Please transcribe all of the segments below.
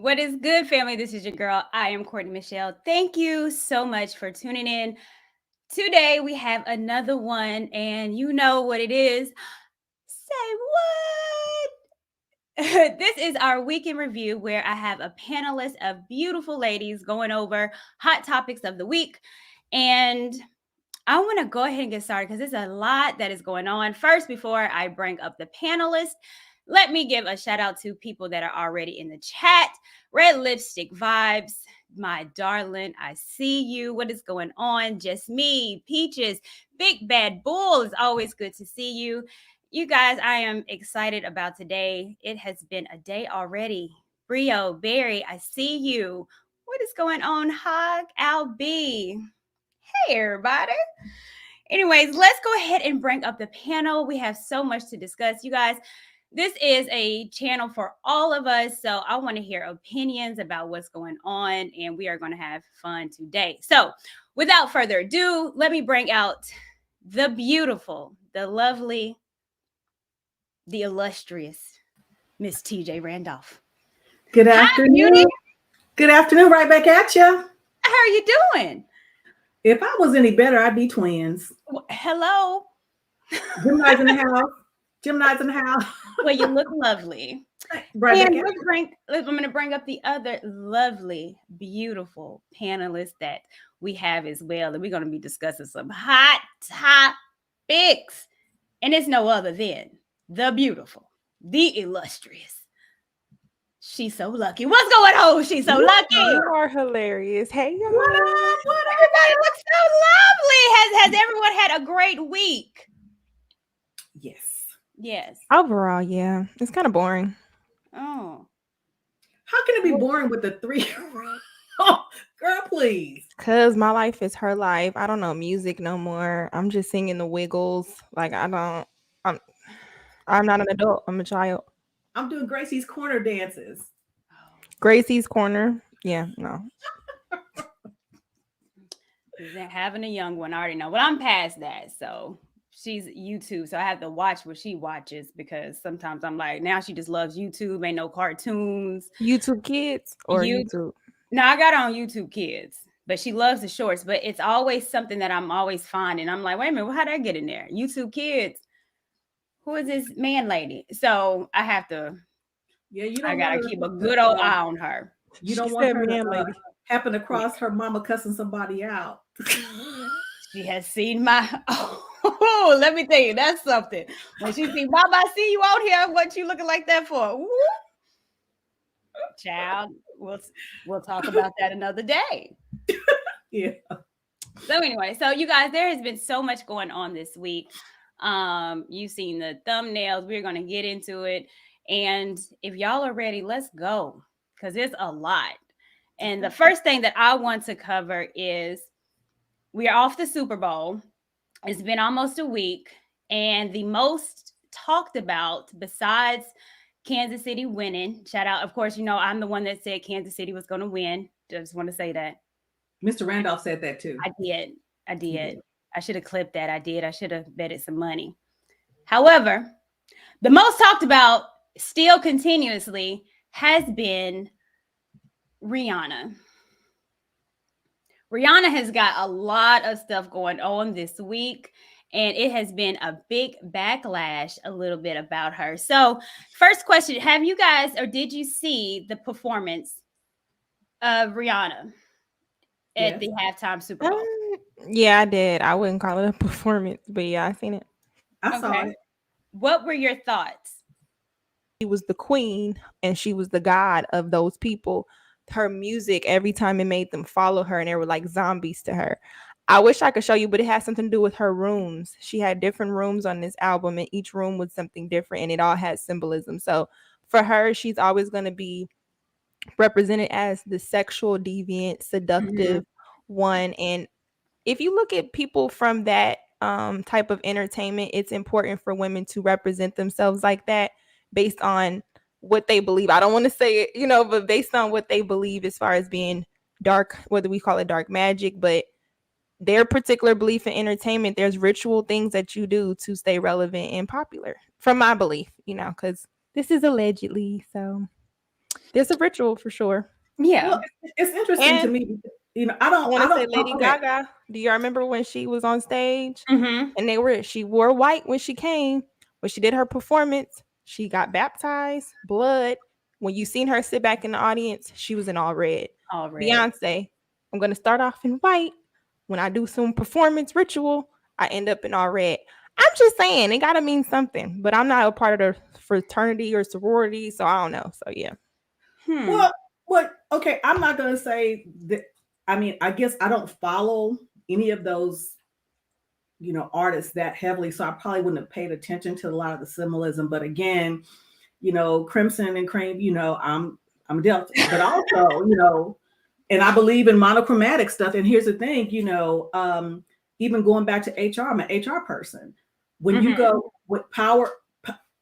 What is good, family? This is your girl. I am Courtney Michelle. Thank you so much for tuning in. Today, we have another one, and you know what it is. Say what? This is our weekend review where I have a panelist of beautiful ladies going over hot topics of the week. And I want to go ahead and get started because there's a lot that is going on. First, before I bring up the panelists, let me give a shout out to people that are already in the chat. Red Lipstick Vibes, my darling, I see you. What is going on? Just me, Peaches, Big Bad Bull. It's always good to see you. You guys, I am excited about today. It has been a day already. Brio, Barry, I see you. What is going on? Hog Al B. Hey, everybody. Anyways, let's go ahead and bring up the panel. We have so much to discuss. You guys, this is a channel for all of us. So I want to hear opinions about what's going on, and we are going to have fun today. So without further ado, let me bring out the beautiful, the lovely, the illustrious Miss TJ Randolph. Good afternoon. Hi, Good afternoon. Right back at you. how are you doing? If I was any better, I'd be twins. Hello. Gemini's in the house. Gemini's in the house. Well, you look lovely. Right And back at you. I'm going to bring up the other lovely, beautiful panelists that we have as well. And we're going to be discussing some hot topics. And it's no other than the beautiful, the illustrious. She's so lucky. What's going on? She's so lucky. You are hilarious. Hey, y'all. What up? What up? Everybody looks so lovely. Has everyone had a great week? Yes. Yes. Overall, yeah. It's kind of boring. Oh. How can it be boring with the 3-year-old? Oh, girl, please. Because my life is her life. I don't know music no more. I'm just singing the Wiggles. Like, I'm not an adult. I'm a child. I'm doing Gracie's Corner dances. Gracie's Corner. Yeah, no. Having a young one, I already know. Well, I'm past that. So she's YouTube. So I have to watch what she watches because sometimes I'm like, now she just loves YouTube. Ain't no cartoons. YouTube Kids or YouTube? No, I got on YouTube Kids, but she loves the shorts. But it's always something that I'm always finding. I'm like, wait a minute, how'd I get in there? YouTube Kids. Who is this man lady? So I have to. Yeah, you don't. I gotta keep a good old eye on her. You don't want her to happen across her mama cussing somebody out. She has seen my. Oh, let me tell you, that's something. When she see Mama, I see you out here. What you looking like that for? Woo. Child, we'll talk about that another day. Yeah. So anyway, so you guys, there has been so much going on this week. You've seen the thumbnails. We're going to get into it. And if y'all are ready, let's go because it's a lot. And the first thing that I want to cover is we are off the Super Bowl. It's been almost a week. And the most talked about besides Kansas City winning, shout out, of course, you know, I'm the one that said Kansas City was going to win. Just want to say that. Mr. Randolph said that too. I did. I should have clipped that. I did. I should have betted some money. However, the most talked about still continuously has been Rihanna. Rihanna has got a lot of stuff going on this week, and it has been a big backlash a little bit about her. So first question, have you guys, or did you see the performance of Rihanna at the halftime Super Bowl? Yeah, I did. I wouldn't call it a performance, but yeah, I seen it. I saw it. What were your thoughts? She was the queen and she was the god of those people. Her music, every time it made them follow her and they were like zombies to her. I wish I could show you, but it has something to do with her rooms. She had different rooms on this album and each room was something different and it all had symbolism. So for her, she's always going to be represented as the sexual deviant, seductive one. And if you look at people from that type of entertainment, it's important for women to represent themselves like that based on what they believe. I don't want to say it, but based on what they believe as far as being dark, whether we call it dark magic, but their particular belief in entertainment, there's ritual things that you do to stay relevant and popular from my belief, because this is allegedly. So There's a ritual for sure. Yeah. Well, it's interesting to And me. I want to say oh, Lady go ahead. Gaga. Do you remember when she was on stage Mm-hmm. and she wore white when she came? When she did her performance, she got baptized, blood. When you seen her sit back in the audience, she was in all red. All red. Beyonce, I'm gonna start off in white. When I do some performance ritual, I end up in all red. I'm just saying it gotta mean something, but I'm not a part of the fraternity or sorority, so I don't know. So yeah. Well, okay, I'm not going to say that. I mean, I guess I don't follow any of those, artists that heavily, so I probably wouldn't have paid attention to a lot of the symbolism. But again, crimson and cream, I'm Delta, but also, and I believe in monochromatic stuff. And here's the thing, even going back to HR, I'm an HR person. When you go with power,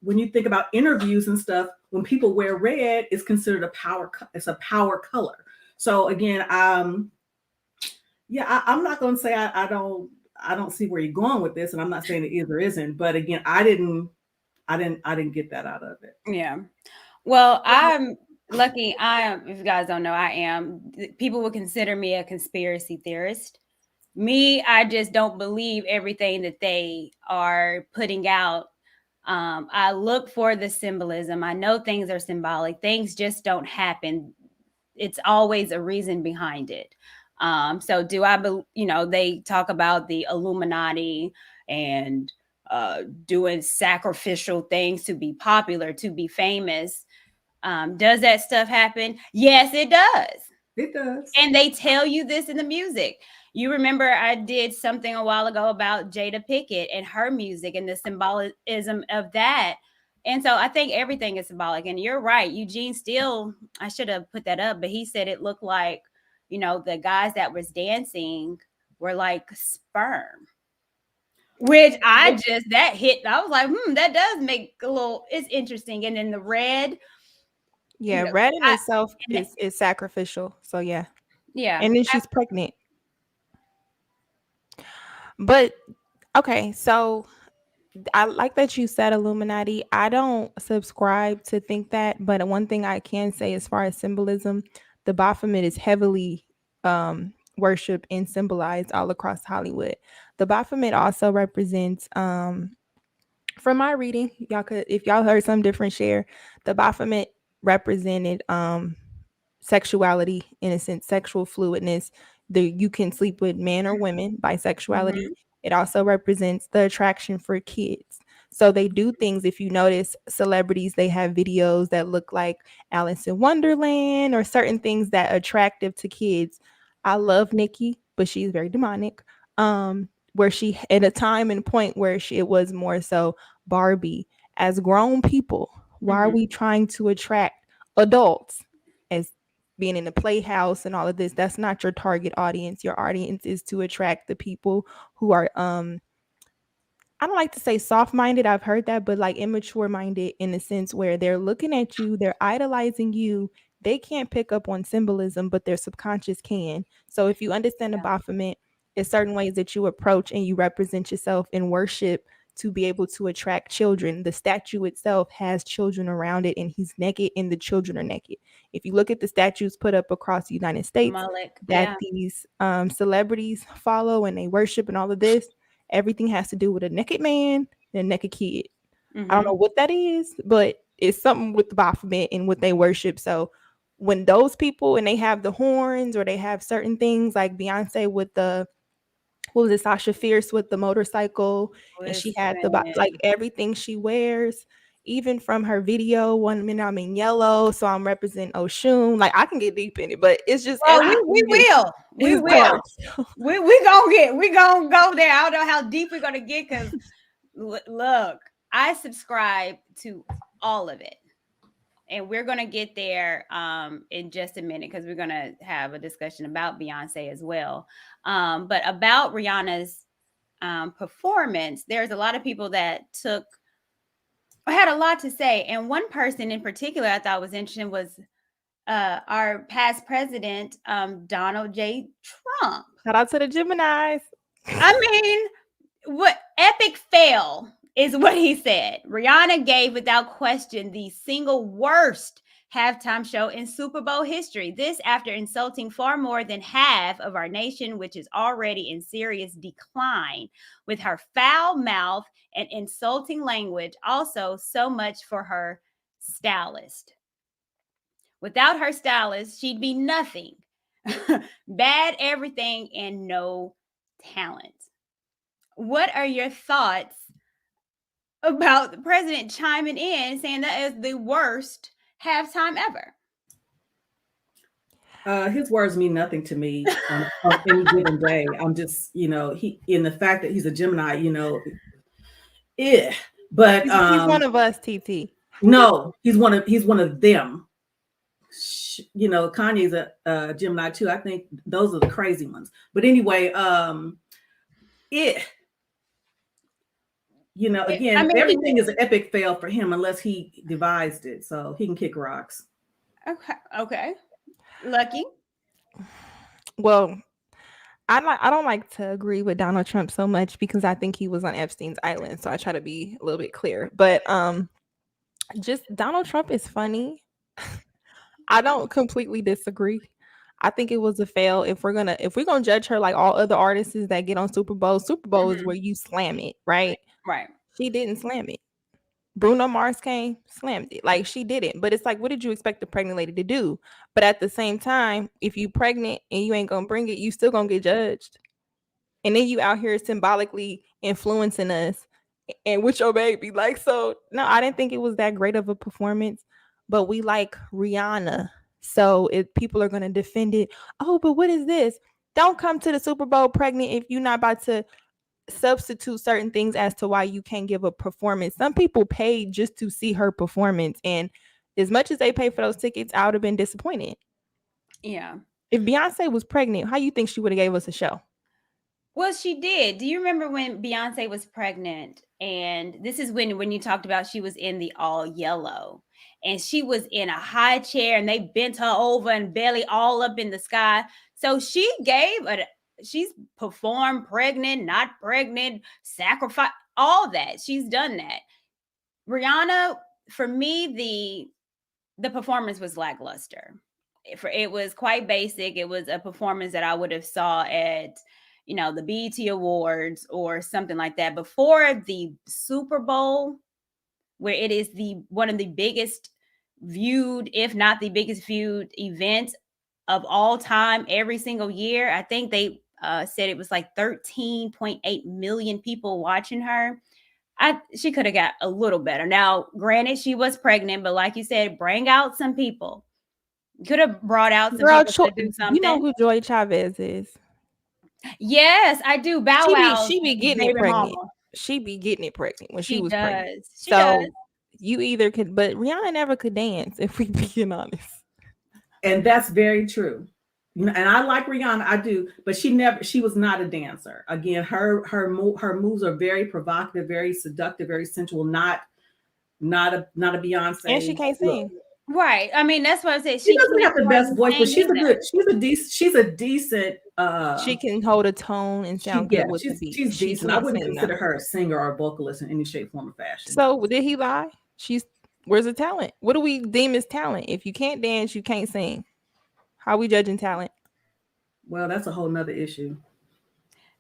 when you think about interviews and stuff, when people wear red, it's considered it's a power color. So again, I'm not going to say I don't see where you're going with this, and I'm not saying it is or isn't. But again, I didn't get that out of it. Yeah. Well, I'm lucky. If you guys don't know, people would consider me a conspiracy theorist. Me, I just don't believe everything that they are putting out. I look for the symbolism. I know things are symbolic. Things just don't happen. It's always a reason behind it. So do I they talk about the Illuminati and doing sacrificial things to be popular, to be famous. Does that stuff happen? Yes, it does. It does. And they tell you this in the music. You remember I did something a while ago about Jada Pinkett and her music and the symbolism of that. And so I think everything is symbolic. And you're right. Eugene Steele, I should have put that up, but he said it looked like, the guys that was dancing were like sperm. Which that hit. I was like, that does make it's interesting. And then the red. Yeah, red in itself is sacrificial. So yeah. Yeah. And then she's pregnant. But okay, so I like that you said Illuminati. I don't subscribe to think that, but one thing I can say as far as symbolism, the Baphomet is heavily worshipped and symbolized all across Hollywood. The Baphomet also represents from my reading, if y'all heard some different, share. The Baphomet represented sexuality, in a sense, sexual fluidness. You can sleep with men or women, bisexuality. It also represents the attraction for kids. So they do things. If you notice, celebrities, they have videos that look like Alice in Wonderland or certain things that are attractive to kids. I love Nikki, but she's very demonic. Where she, at a time and point where it was more so Barbie. As grown people, why are we trying to attract adults as being in the playhouse and all of this? That's not your target audience. Your audience is to attract the people who are I don't like to say soft-minded, I've heard that, but like immature minded in the sense where they're looking at you, they're idolizing you. They can't pick up on symbolism, but their subconscious can. So if you understand the Baphomet, it's certain ways that you approach and you represent yourself in worship to be able to attract children. The statue itself has children around it, and he's naked and the children are naked. If you look at the statues put up across the United States that these celebrities follow and they worship and all of this, everything has to do with a naked man and a naked kid. I don't know what that is, but it's something with the Baphomet and what they worship. So when those people, and they have the horns or they have certain things like Beyonce with Sasha Fierce with the motorcycle, and she had like everything she wears, even from her video. 1 minute I'm in yellow, so I'm representing Oshun. Like I can get deep in it, but it's just we will. We gonna go there. I don't know how deep we're gonna get because look, I subscribe to all of it. And we're going to get there in just a minute because we're going to have a discussion about Beyonce as well. But about Rihanna's performance, there's a lot of people that had a lot to say. And one person in particular I thought was interesting was our past president, Donald J. Trump. Shout out to the Geminis. I mean, what epic fail is what he said. Rihanna gave without question the single worst halftime show in Super Bowl history. This after insulting far more than half of our nation, which is already in serious decline, with her foul mouth and insulting language. Also, so much for her stylist. Without her stylist, she'd be nothing. Bad everything and no talent. What are your thoughts about the president chiming in saying that is the worst halftime ever? His words mean nothing to me on any given day. I'm just, he in the fact that he's a Gemini, yeah. But he's one of us, TT. No, he's one of them. Kanye's a Gemini too. I think those are the crazy ones. But anyway, again, everything is an epic fail for him unless he devised it. So he can kick rocks. Okay. Lucky. Well, I don't like to agree with Donald Trump so much because I think he was on Epstein's island. So I try to be a little bit clear. But just Donald Trump is funny. I don't completely disagree. I think it was a fail. If we're gonna judge her like all other artists that get on Super Bowl is where you slam it, right? Right. She didn't slam it. Bruno Mars came, slammed it. Like she didn't. But it's like, what did you expect a pregnant lady to do? But at the same time, if you pregnant and you ain't gonna bring it, you still gonna get judged. And then you out here symbolically influencing us and with your baby. Like, so no, I didn't think it was that great of a performance. But we like Rihanna. So if people are gonna defend it, oh, but what is this? Don't come to the Super Bowl pregnant if you're not about to substitute certain things as to why you can't give a performance. Some people paid just to see her performance, and as much as they pay for those tickets, I would have been disappointed. Yeah. If Beyonce was pregnant, how you think she would have gave us a show? Well, she did. Do you remember when Beyonce was pregnant? And this is when you talked about she was in the all yellow and she was in a high chair and they bent her over and belly all up in the sky. So she's performed pregnant, not pregnant, sacrifice, all that. She's done that. Rihanna, for me, the performance was lackluster. It was quite basic. It was a performance that I would have saw at the BET Awards or something like that. Before the Super Bowl, where it is one of the biggest viewed, if not the biggest viewed event of all time every single year. I think they said it was like 13.8 million people watching her. She could have got a little better. Now, granted, she was pregnant, but like you said, bring out some people. Could have brought out some people to do something. You know who Joy Chavez is? Yes, I do. Bow Wow. She be getting it pregnant. Mama. She be getting it pregnant when she was pregnant. She does. You either could, but Rihanna never could dance, if we being honest. And that's very true. And I like Rihanna, I do, but she was not a dancer. Again, her moves are very provocative, very seductive, very sensual, not a Beyonce. And she can't sing. Right. I mean, that's what I said. She doesn't have the best voice, but she's a decent she can hold a tone and sound good with the beat. She's decent. I wouldn't consider her a singer or a vocalist in any shape, form, or fashion. So did he lie? Where's the talent? What do we deem as talent? If you can't dance, you can't sing. How are we judging talent? Well, that's a whole nother issue.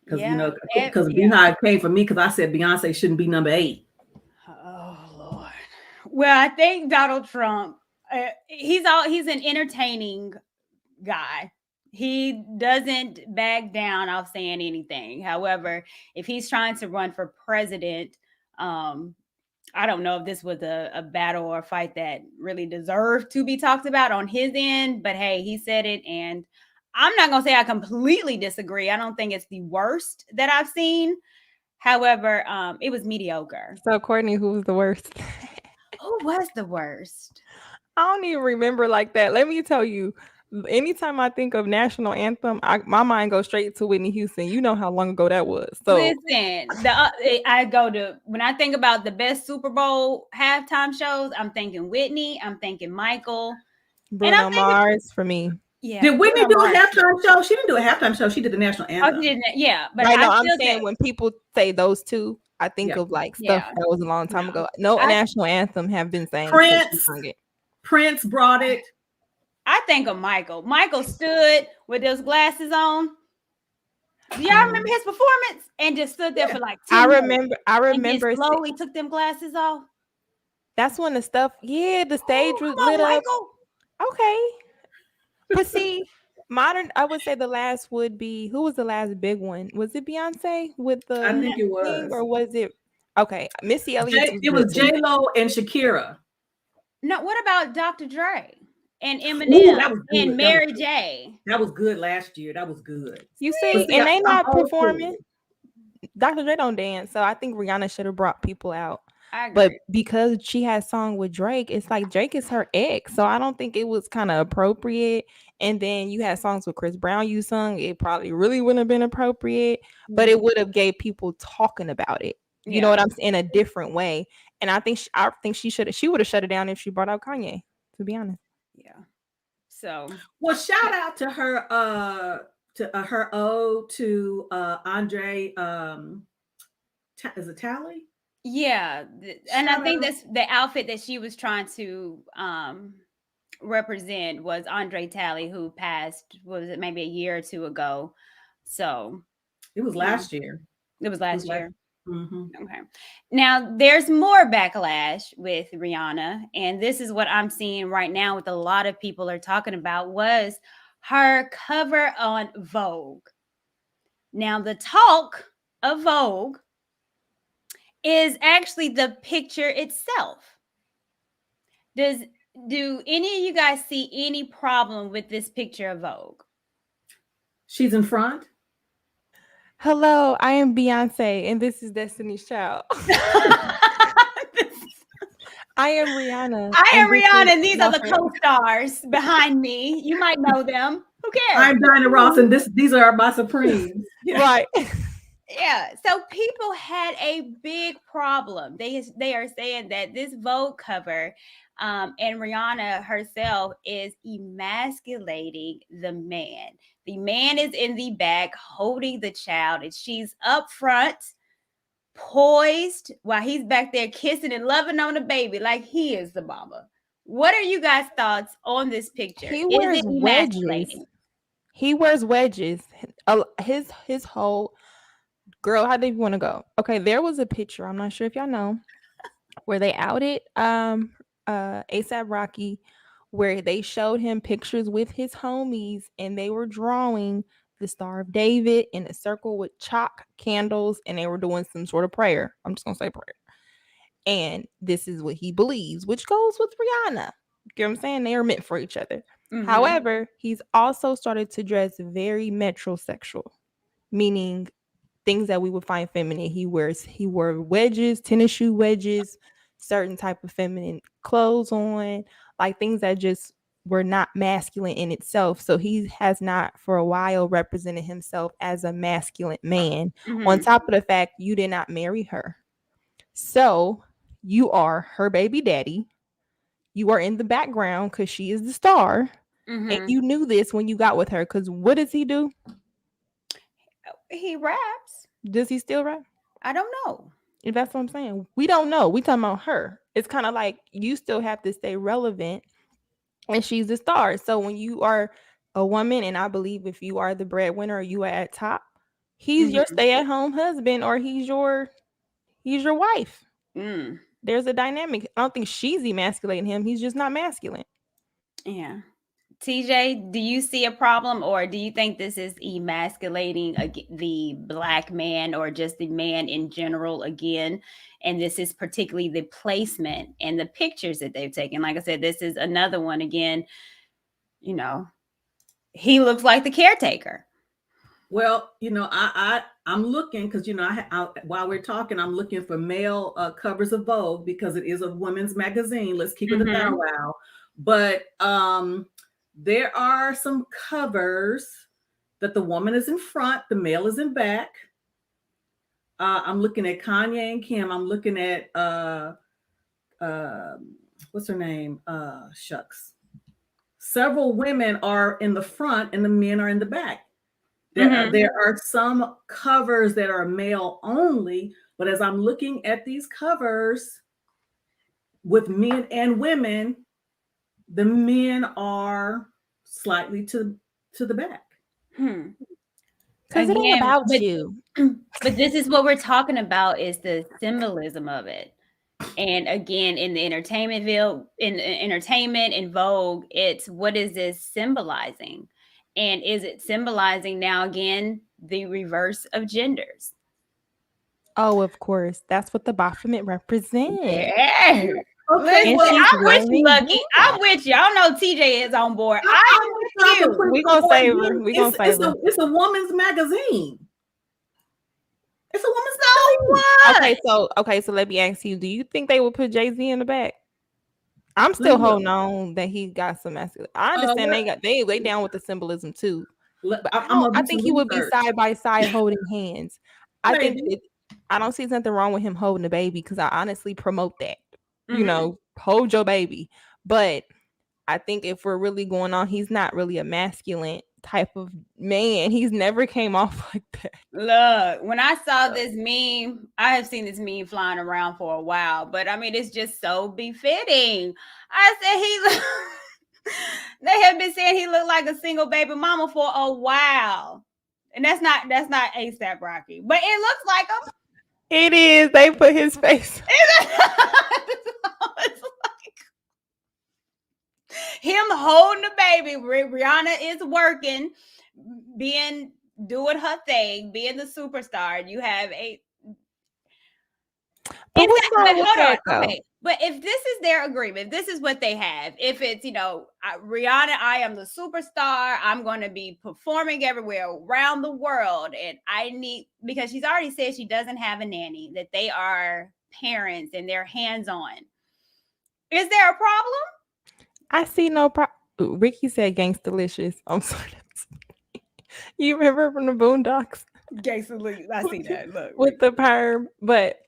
Because Beyhive came for me because I said Beyonce shouldn't be number 8. Oh Lord. Well, I think Donald Trump, he's an entertaining guy. He doesn't back down off saying anything. However, if he's trying to run for president, I don't know if this was a battle or a fight that really deserved to be talked about on his end, but hey, he said it, and I'm not going to say I completely disagree. I don't think it's the worst that I've seen. However, it was mediocre. So, Courtney, who was the worst? Who was the worst? I don't even remember like that. Let me tell you, anytime I think of national anthem, my mind goes straight to Whitney Houston. You know how long ago that was. So listen, when I think about the best Super Bowl halftime shows, I'm thinking Whitney, I'm thinking Michael, Bruno Mars for me. Yeah. Did Whitney do a halftime show? She didn't do a halftime show. She did the national anthem. Oh, she didn't. Yeah, but I'm saying when people say those two, I think of like stuff that was a long time ago. No national anthem have been saying Prince brought it. I think of Michael. Michael stood with those glasses on. Do y'all remember his performance? And just stood there for like 10 minutes. I And remember. then slowly took them glasses off. That's when the stuff. Yeah, the stage was Come on, lit up. Michael. Okay, but see, modern. I would say the last would be, who was the last big one? Was it Beyonce with the? I think it thing, was. or was it? Okay, Missy Elliott. It was J-Lo and Shakira. No, what about Dr. Dre and Ooh, Eminem that was good. and Mary J? That was good last year. That was good. You see, see, and they I'm not old performing. school. Dr. Dre don't dance, so I think Rihanna should have brought people out. I agree. But because she had a song with Drake, it's like Drake is her ex, so I don't think it was kind of appropriate. And then you had songs with Chris Brown you sung, it probably really wouldn't have been appropriate, but it would have gave people talking about it. You know what I'm saying? In a different way. And I think she would have shut it down if she brought out Kanye, to be honest. Yeah. So, well, shout out to her her ode to Andre is it Talley? Yeah, and I think that's the outfit that she was trying to represent was Andre Talley, who passed, what was it, maybe a year or two ago. So it was last year. It was last year. Mm-hmm. Okay. Now there's more backlash with Rihanna, and this is what I'm seeing right now with a lot of people are talking about was her cover on Vogue. Now the talk of Vogue is actually the picture itself. Do any of you guys see any problem with this picture of Vogue? She's in front. Hello, I am Beyonce, and this is Destiny's Child. I am Rihanna. I am Rihanna, and these are the co-stars behind me. You might know them. Who cares? I'm Diana Ross, and these are my Supremes. Yeah. Right. Yeah. So people had a big problem. They are saying that this Vogue cover and Rihanna herself is emasculating the man. The man is in the back holding the child, and she's up front, poised, while he's back there kissing and loving on the baby like he is the mama. What are you guys' thoughts on this picture? He wears wedges. He wears wedges. His whole girl, how do you want to go? Okay, there was a picture, I'm not sure if y'all know, where they outed ASAP Rocky, where they showed him pictures with his homies, and they were drawing the Star of David in a circle with chalk candles, and they were doing some sort of prayer. I'm just gonna say prayer. And this is what he believes, which goes with Rihanna. You know what I'm saying? They are meant for each other. Mm-hmm. However, he's also started to dress very metrosexual, meaning things that we would find feminine. He wore wedges, tennis shoe wedges, certain type of feminine clothes on, like things that just were not masculine in itself. So he has not for a while represented himself as a masculine man. Mm-hmm. On top of the fact you did not marry her. So you are her baby daddy. You are in the background because she is the star. Mm-hmm. And you knew this when you got with her, because what does he do? He raps. Does he still rap? I don't know. If that's what I'm saying. We don't know. We talking about her. It's kind of like you still have to stay relevant, and she's the star. So when you are a woman, and I believe if you are the breadwinner or you are at top, he's your stay-at-home husband, or he's your wife. Mm. There's a dynamic. I don't think she's emasculating him. He's just not masculine. Yeah. TJ, do you see a problem, or do you think this is emasculating the Black man, or just the man in general again? And this is particularly the placement and the pictures that they've taken. Like I said, this is another one again. You know, he looks like the caretaker. Well, you know, I'm looking because, you know, while we're talking, I'm looking for male covers of Vogue because it is a women's magazine. Let's keep it a bow wow. But there are some covers that the woman is in front, the male is in back. I'm looking at Kanye and Kim. I'm looking at what's her name? Shucks. Several women are in the front and the men are in the back. There are some covers that are male only, but as I'm looking at these covers with men and women, The men are slightly to the back. Hmm. Because it ain't Again, about you. but this is what we're talking about, is the symbolism of it. And again, in the entertainment in Vogue, it's what is this symbolizing? And is it symbolizing now again the reverse of genders? Oh, of course. That's what the Baphomet represents. Yeah. Okay, And Listen, she's I'm with you, wearing Lucky. I'm black. with you. I don't know TJ is on board. I'm I'm with not you. completely We gonna on board. save her. We gonna save her. It's a woman's magazine. It's a woman's So magazine. what? Okay, so let me ask you, do you think they would put Jay-Z in the back? I'm Let still me look. holding on that he got some masculine. I understand they down with the symbolism too. But I'm gonna I do think some he would be research. side by side holding hands. I think Maybe. I don't see something wrong with him holding the baby because I honestly promote that. You Mhm. know, hold your baby. But I think if we're really going on, he's not really a masculine type of man. He's never came off like that. Look, when I saw this meme, I have seen this meme flying around for a while, but I mean, it's just so befitting. I said they have been saying he looked like a single baby mama for a while. And that's not ASAP Rocky, but it looks like him. It is. They put his face. It's like him holding the baby. Rihanna is working, doing her thing, being the superstar. You have a. But what's wrong with hold that, on, though? okay. But if this is their agreement, this is what they have. If it's Rihanna, I am the superstar. I'm going to be performing everywhere around the world, and I need, because she's already said she doesn't have a nanny, that they are parents and they're hands on. Is there a problem? I see no problem. Ricky said "Gangstalicious." I'm sorry. You remember from the Boondocks? Gangsta, I see that. Look, With the perm, but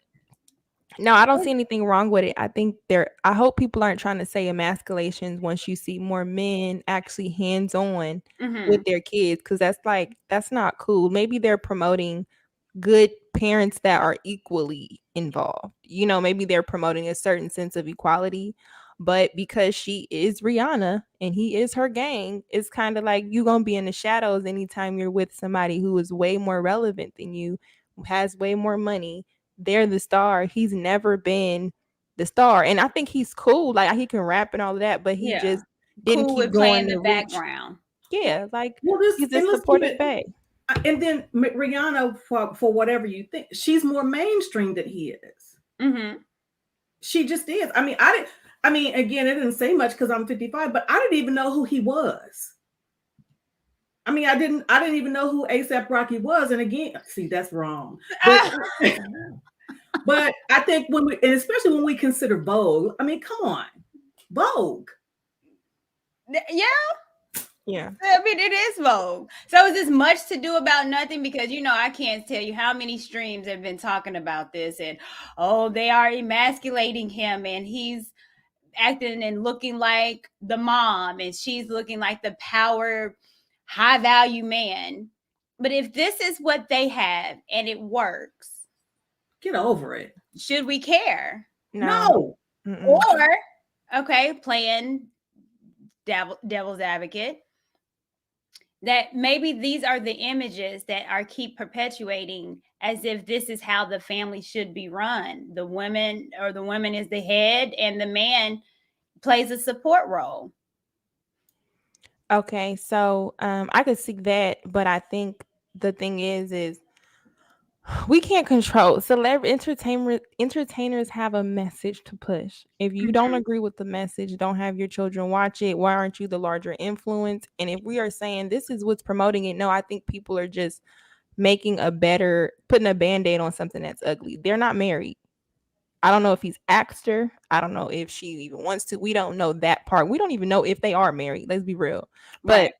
no, I don't see anything wrong with it. I think I hope people aren't trying to say emasculations once you see more men actually hands-on with their kids, because that's not cool. Maybe they're promoting good parents that are equally involved. Maybe they're promoting a certain sense of equality, but because she is Rihanna and he is her gang, it's kind of like you're gonna be in the shadows anytime you're with somebody who is way more relevant than you, who has way more money. They're the star. He's never been the star, and I think he's cool. Like, he can rap and all of that, but he just didn't cool keep with playing going the to reach. background. Yeah, like, he's a let's keep supportive it. back. And then Rihanna, for whatever you think, she's more mainstream than he is. Mm-hmm. She just is. I mean, again, it didn't say much because I'm 55, but I didn't even know who he was. I mean, I didn't even know who ASAP Rocky was. And again, see, that's wrong. But, but I think and especially when we consider Vogue, I mean, come on, Vogue. Yeah. I mean, it is Vogue. So is this much to do about nothing? Because, I can't tell you how many streams have been talking about this, and, they are emasculating him, and he's acting and looking like the mom, and she's looking like the power, high value man. But if this is what they have and it works, get over it. Should we care? No. Or, okay, playing devil's advocate, that maybe these are the images that are keep perpetuating as if this is how the family should be run. The woman is the head and the man plays a support role. Okay, so I could see that, but I think the thing is we can't control. Entertainers have a message to push. If you don't agree with the message, don't have your children watch it. Why aren't you the larger influence? And if we are saying this is what's promoting it, no, I think people are just putting a Band-Aid on something that's ugly. They're not married. I don't know if he's asked her. I don't know if she even wants to. We don't know that part. We don't even know if they are married. Let's be real. But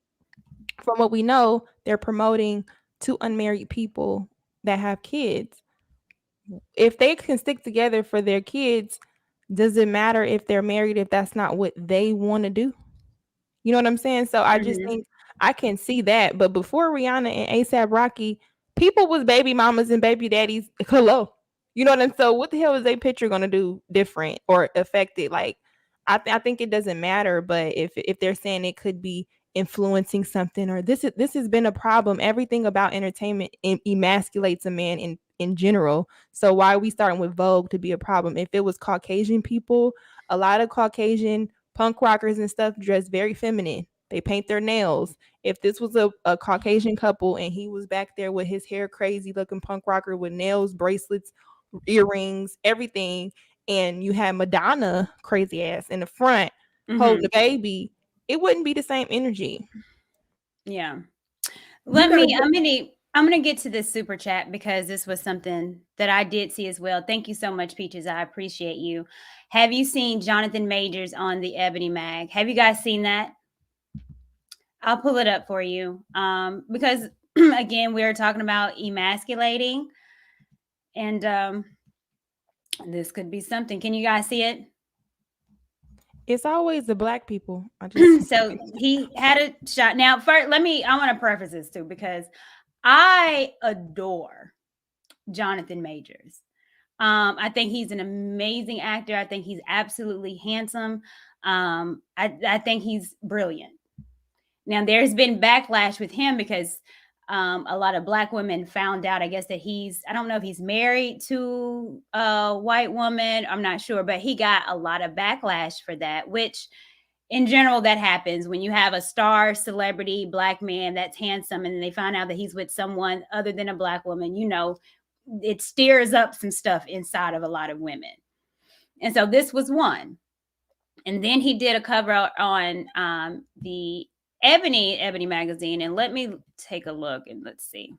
from what we know, they're promoting two unmarried people that have kids. If they can stick together for their kids, does it matter if they're married if that's not what they want to do? You know what I'm saying? So I just think I can see that. But before Rihanna and ASAP Rocky, people was baby mamas and baby daddies. Hello. You know what I'm saying? So what the hell is a picture going to do different or affect it? Like, I think it doesn't matter, but if they're saying it could be influencing something, or this has been a problem. Everything about entertainment emasculates a man in general. So why are we starting with Vogue to be a problem? If it was Caucasian people, a lot of Caucasian punk rockers and stuff dress very feminine. They paint their nails. If this was a Caucasian couple and he was back there with his hair crazy looking punk rocker with nails, bracelets, earrings, everything, and you had Madonna crazy ass in the front holding the baby, it wouldn't be the same energy. Yeah. I'm gonna get to this super chat because this was something that I did see as well. Thank you so much, Peaches. I appreciate you. Have you seen Jonathan Majors on the Ebony Mag? Have you guys seen that? I'll pull it up for you. Because again, we're talking about emasculating, and this could be something. Can you guys see it? It's always the black people. So he had a shot. Now, first, I want to preface this too, because I adore Jonathan Majors. I think he's an amazing actor. I think he's absolutely handsome. I think he's brilliant. Now, there's been backlash with him because a lot of Black women found out, I guess, that I don't know if he's married to a white woman. I'm not sure, but he got a lot of backlash for that, which in general, that happens when you have a star celebrity Black man that's handsome and they find out that he's with someone other than a Black woman. It stirs up some stuff inside of a lot of women. And so this was one. And then he did a cover on the Ebony magazine. And let me take a look and let's see.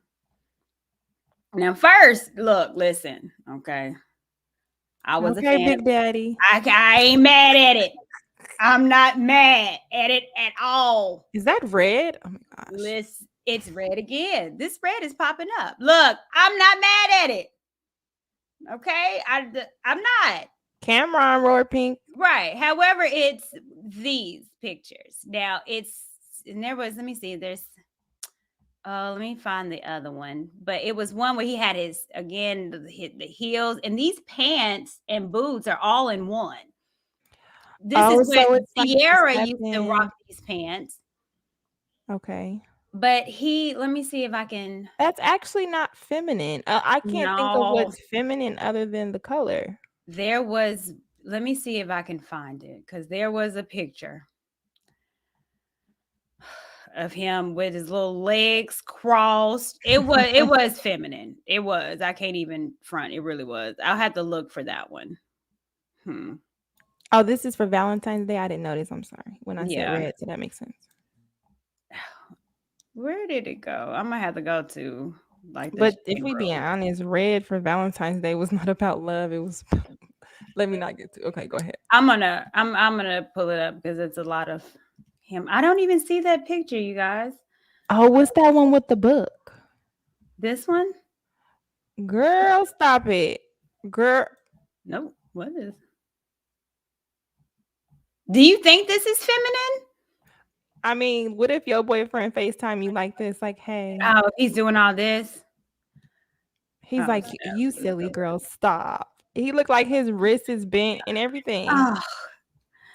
Now, first, listen, okay. I was a fan. Big Daddy. I ain't mad at it. I'm not mad at it at all. Is that red? Oh my gosh. Listen, it's red again. This red is popping up. Look, I'm not mad at it. Okay? I'm not. Cameron roar pink. Right. However, it's these pictures. Now, let me see. Let me find the other one. But it was one where he had the heels, and these pants and boots are all in one. This is when Sierra used to rock these pants. Okay. But let me see if I can. That's actually not feminine. I can't think of what's feminine other than the color. Let me see if I can find it, because there was a picture of him with his little legs crossed. It was feminine. It was. I can't even front. It really was. I'll have to look for that one. Oh, this is for Valentine's Day. I didn't notice. I'm sorry. When I said red, so that makes sense. Where did it go? I might have to go to But if we be honest, red for Valentine's Day was not about love. It was. Let me not get to. Okay, go ahead. I'm gonna pull it up because it's a lot of him. I don't even see that picture, you guys. Oh, what's that one with the book? This one? Girl, stop it. Girl. No, what is? Do you think this is feminine? I mean, what if your boyfriend FaceTime you like this? Like, hey. Oh, he's doing all this. He's like, you silly girl, stop. He looked like his wrist is bent and everything. Oh.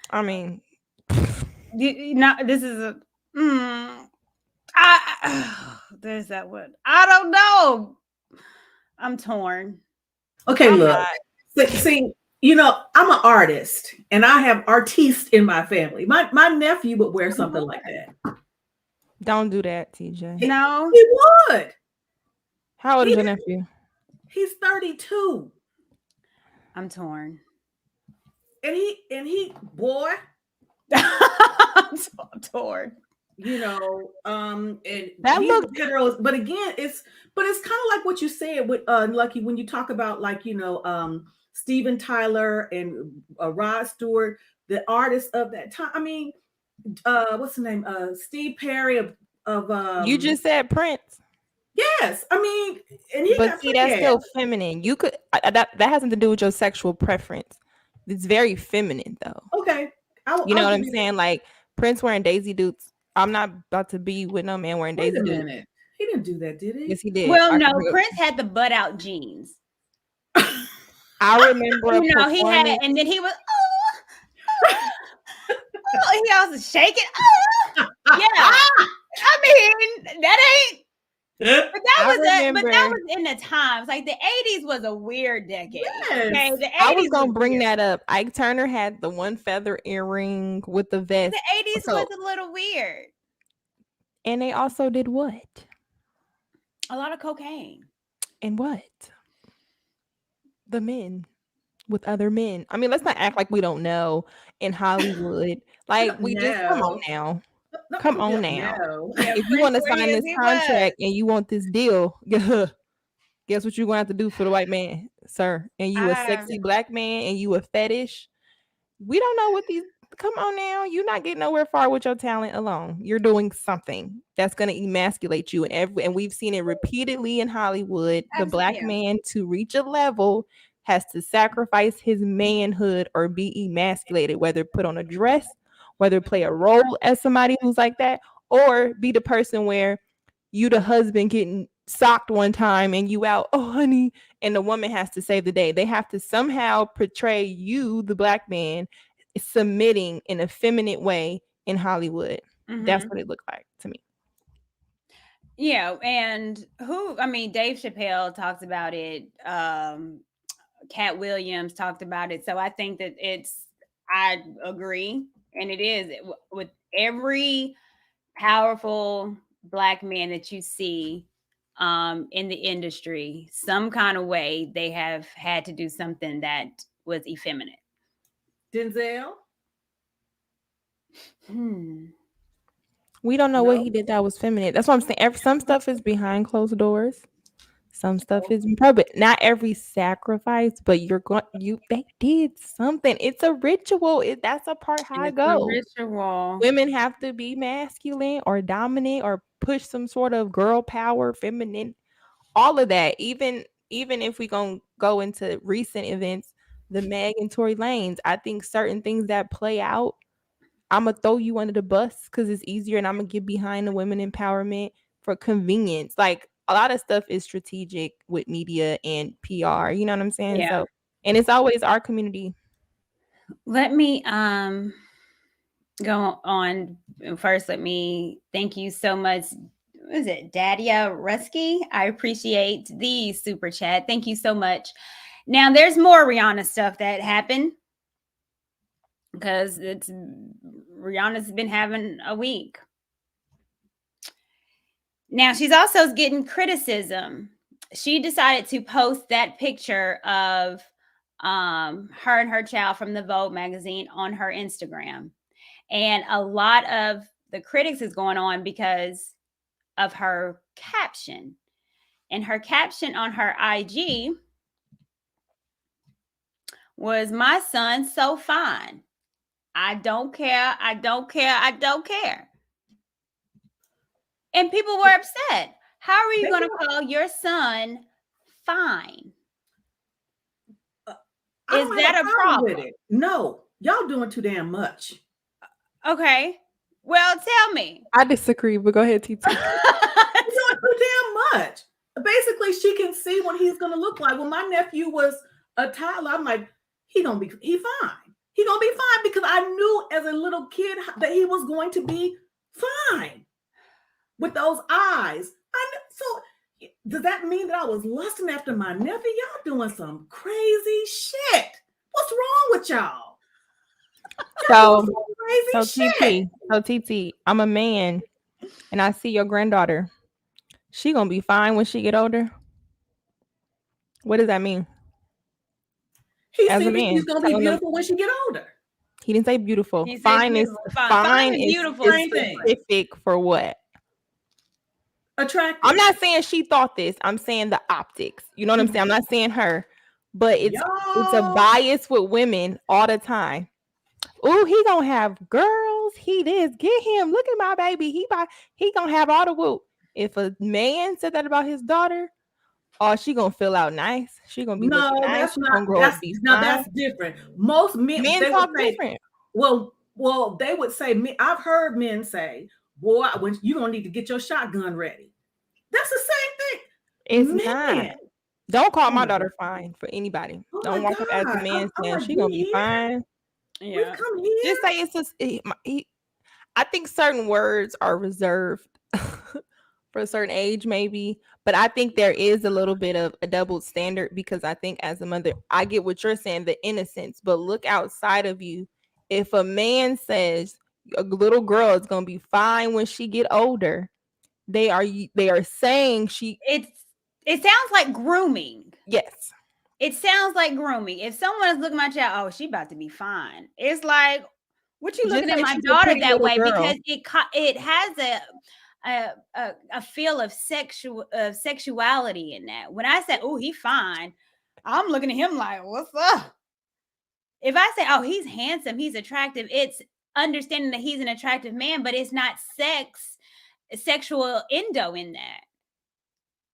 I mean, this is there's that one. I don't know. I'm torn. Okay, look. See, I'm an artist and I have artistes in my family. My nephew would wear something like that. Don't do that, TJ. No. He would. How old is your nephew? He's 32. I'm torn. And he boy. I'm torn. And that looks heteros, but again, it's kind of like what you said with Lucky when you talk about Steven Tyler and Rod Stewart, the artists of that time. I mean, what's the name? Steve Perry of you just said Prince. Yes, I mean, but see, that's still feminine. You could that has nothing to do with your sexual preference. It's very feminine, though. Okay, you know what I'm saying? Like Prince wearing Daisy Dukes. I'm not about to be with no man wearing Daisy Dukes. He didn't do that, did he? Yes, he did. Well, no, Prince had the butt out jeans. I remember. He had, and then he was. Oh, he also shaking. Oh, yeah. I mean, that ain't. But that was in the times. Like the 80s was a weird decade. Yes. Okay, the 80s I was gonna bring weird. that up. Ike Turner had the one feather earring with the vest. The 80s was a little weird. And they also did what? A lot of cocaine. And what? The men with other men. I mean, let's not act like we don't know in Hollywood. Like we just come on now. No, Come on no. now. Yeah, If you want to Prince sign William, this he contract and you want this deal, guess what you're gonna have to do for the white man, sir? And you a sexy black man and you a fetish. We don't know what these. Come on now, you're not getting nowhere far with your talent alone. You're doing something that's gonna emasculate you, and we've seen it repeatedly in Hollywood. The black man, to reach a level, has to sacrifice his manhood or be emasculated, whether put on a dress, whether play a role as somebody who's like that, or be the person where you the husband getting socked one time and you out, oh honey, and the woman has to save the day. They have to somehow portray you, the black man, submitting in a feminine way in Hollywood. That's what it looked like to me. Yeah, and Dave Chappelle talks about it. Cat Williams talked about it. So I think that I agree. And it is with every powerful black man that you see in the industry, some kind of way they have had to do something that was effeminate. Denzel? We don't know what he did that was feminine. That's what I'm saying. Some stuff is behind closed doors. Some stuff is in public. Not every sacrifice, but they did something. It's a ritual. That's a part how I go. Ritual. Women have to be masculine or dominant or push some sort of girl power, feminine, all of that. Even if we gonna go into recent events, the Meg and Tory Lanez, I think certain things that play out, I'm gonna throw you under the bus because it's easier, and I'm gonna get behind the women empowerment for convenience. Like a lot of stuff is strategic with media and PR. You know what I'm saying? Yeah. So, and it's always our community. Let me go on first. Let me thank you so much. What is it, Dadia Rusky? I appreciate the super chat. Thank you so much. Now there's more Rihanna stuff that happened because Rihanna's been having a week. Now she's also getting criticism. She decided to post that picture of her and her child from the Vogue magazine on her Instagram. And a lot of the critics is going on because of her caption. And her caption on her IG was, "My son's so fine. I don't care. I don't care. I don't care." And people were upset. How are you going to call your son fine? Is that a problem? With it. No, y'all doing too damn much. Okay. Well, tell me. I disagree, but go ahead, TT. You're doing too damn much. Basically, she can see what he's gonna look like. When my nephew was a toddler, I'm like, he fine. He gonna be fine because I knew as a little kid that he was going to be fine with those eyes. So does that mean that I was lusting after my nephew? Y'all doing some crazy shit. What's wrong with y'all? So TT, I'm a man and I see your granddaughter. She gonna be fine when she get older. What does that mean? He said she's gonna be beautiful when she get older. He didn't say beautiful. Fine is beautiful. Is specific for what? Attractive. I'm not saying she thought this. I'm saying the optics. You know what I'm saying? I'm not saying her, but it's a bias with women all the time. Oh, he gonna have girls. He this. Get him. Look at my baby. He gonna have all the whoop. If a man said that about his daughter, oh, she gonna feel out nice. She gonna be nice. That's different. Most men talk different. Well, they would say. I've heard men say, "Boy, when you gonna need to get your shotgun ready." That's the same thing. It's not. Don't call my daughter fine for anybody. Don't walk up as a man saying she gonna be fine. We've come here. Just say it's just. I think certain words are reserved for a certain age, maybe. But I think there is a little bit of a double standard because I think as a mother, I get what you're saying, the innocence. But look outside of you. If a man says a little girl is gonna be fine when she get older, they are saying she. It sounds like grooming. Yes. It sounds like grooming. If someone is looking at my child, oh, she about to be fine. It's like, what you Just looking at say my she's a daughter pretty that little way? girl. Because it has a feel of sexuality in that. When I say, oh, he fine, I'm looking at him like, what's up? If I say, oh, he's handsome, he's attractive, it's understanding that he's an attractive man, but it's not sexual endo in that.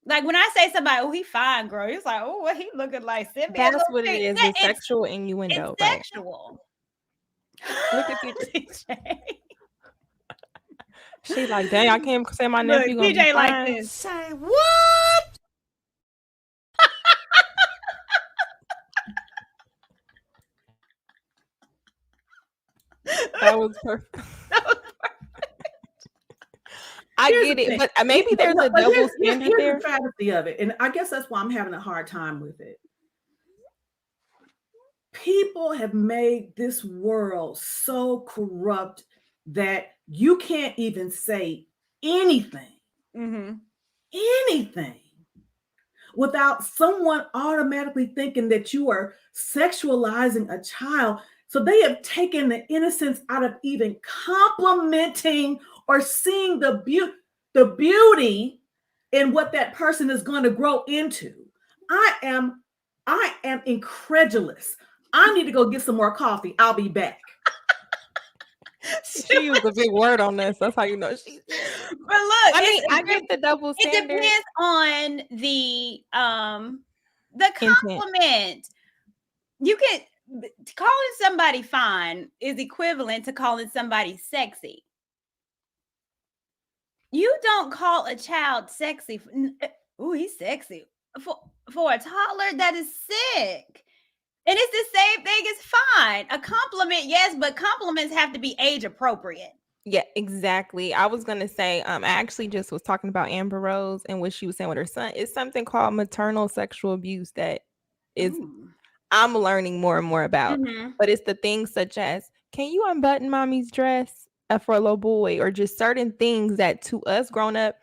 Like when I say somebody, oh, he fine, girl, it's like, oh, what he looking like? That's what it is. It's sexual innuendo. It's sexual. Look at TJ. She like, dang, I can't say my nephew. Look, TJ like this. Say what? That was perfect. I get it, but maybe there's a double standard there. Here's the travesty of it, and I guess that's why I'm having a hard time with it. People have made this world so corrupt that you can't even say anything, anything, without someone automatically thinking that you are sexualizing a child. So they have taken the innocence out of even complimenting or seeing the beauty in what that person is going to grow into. I am incredulous. I need to go get some more coffee. I'll be back. She used a big word on this. That's how you know she. But look, I mean, I get the double standard. It depends on the compliment. You can calling somebody fine is equivalent to calling somebody sexy. You don't call a child sexy. Oh, he's sexy for a toddler. That is sick. And it's the same thing as fine. A compliment, yes, but compliments have to be age appropriate. Yeah, exactly. I was gonna say, I actually just was talking about Amber Rose and what she was saying with her son. It's something called maternal sexual abuse that is I'm learning more and more about. But it's the things such as, can you unbutton mommy's dress for a little boy, or just certain things that to us grown up,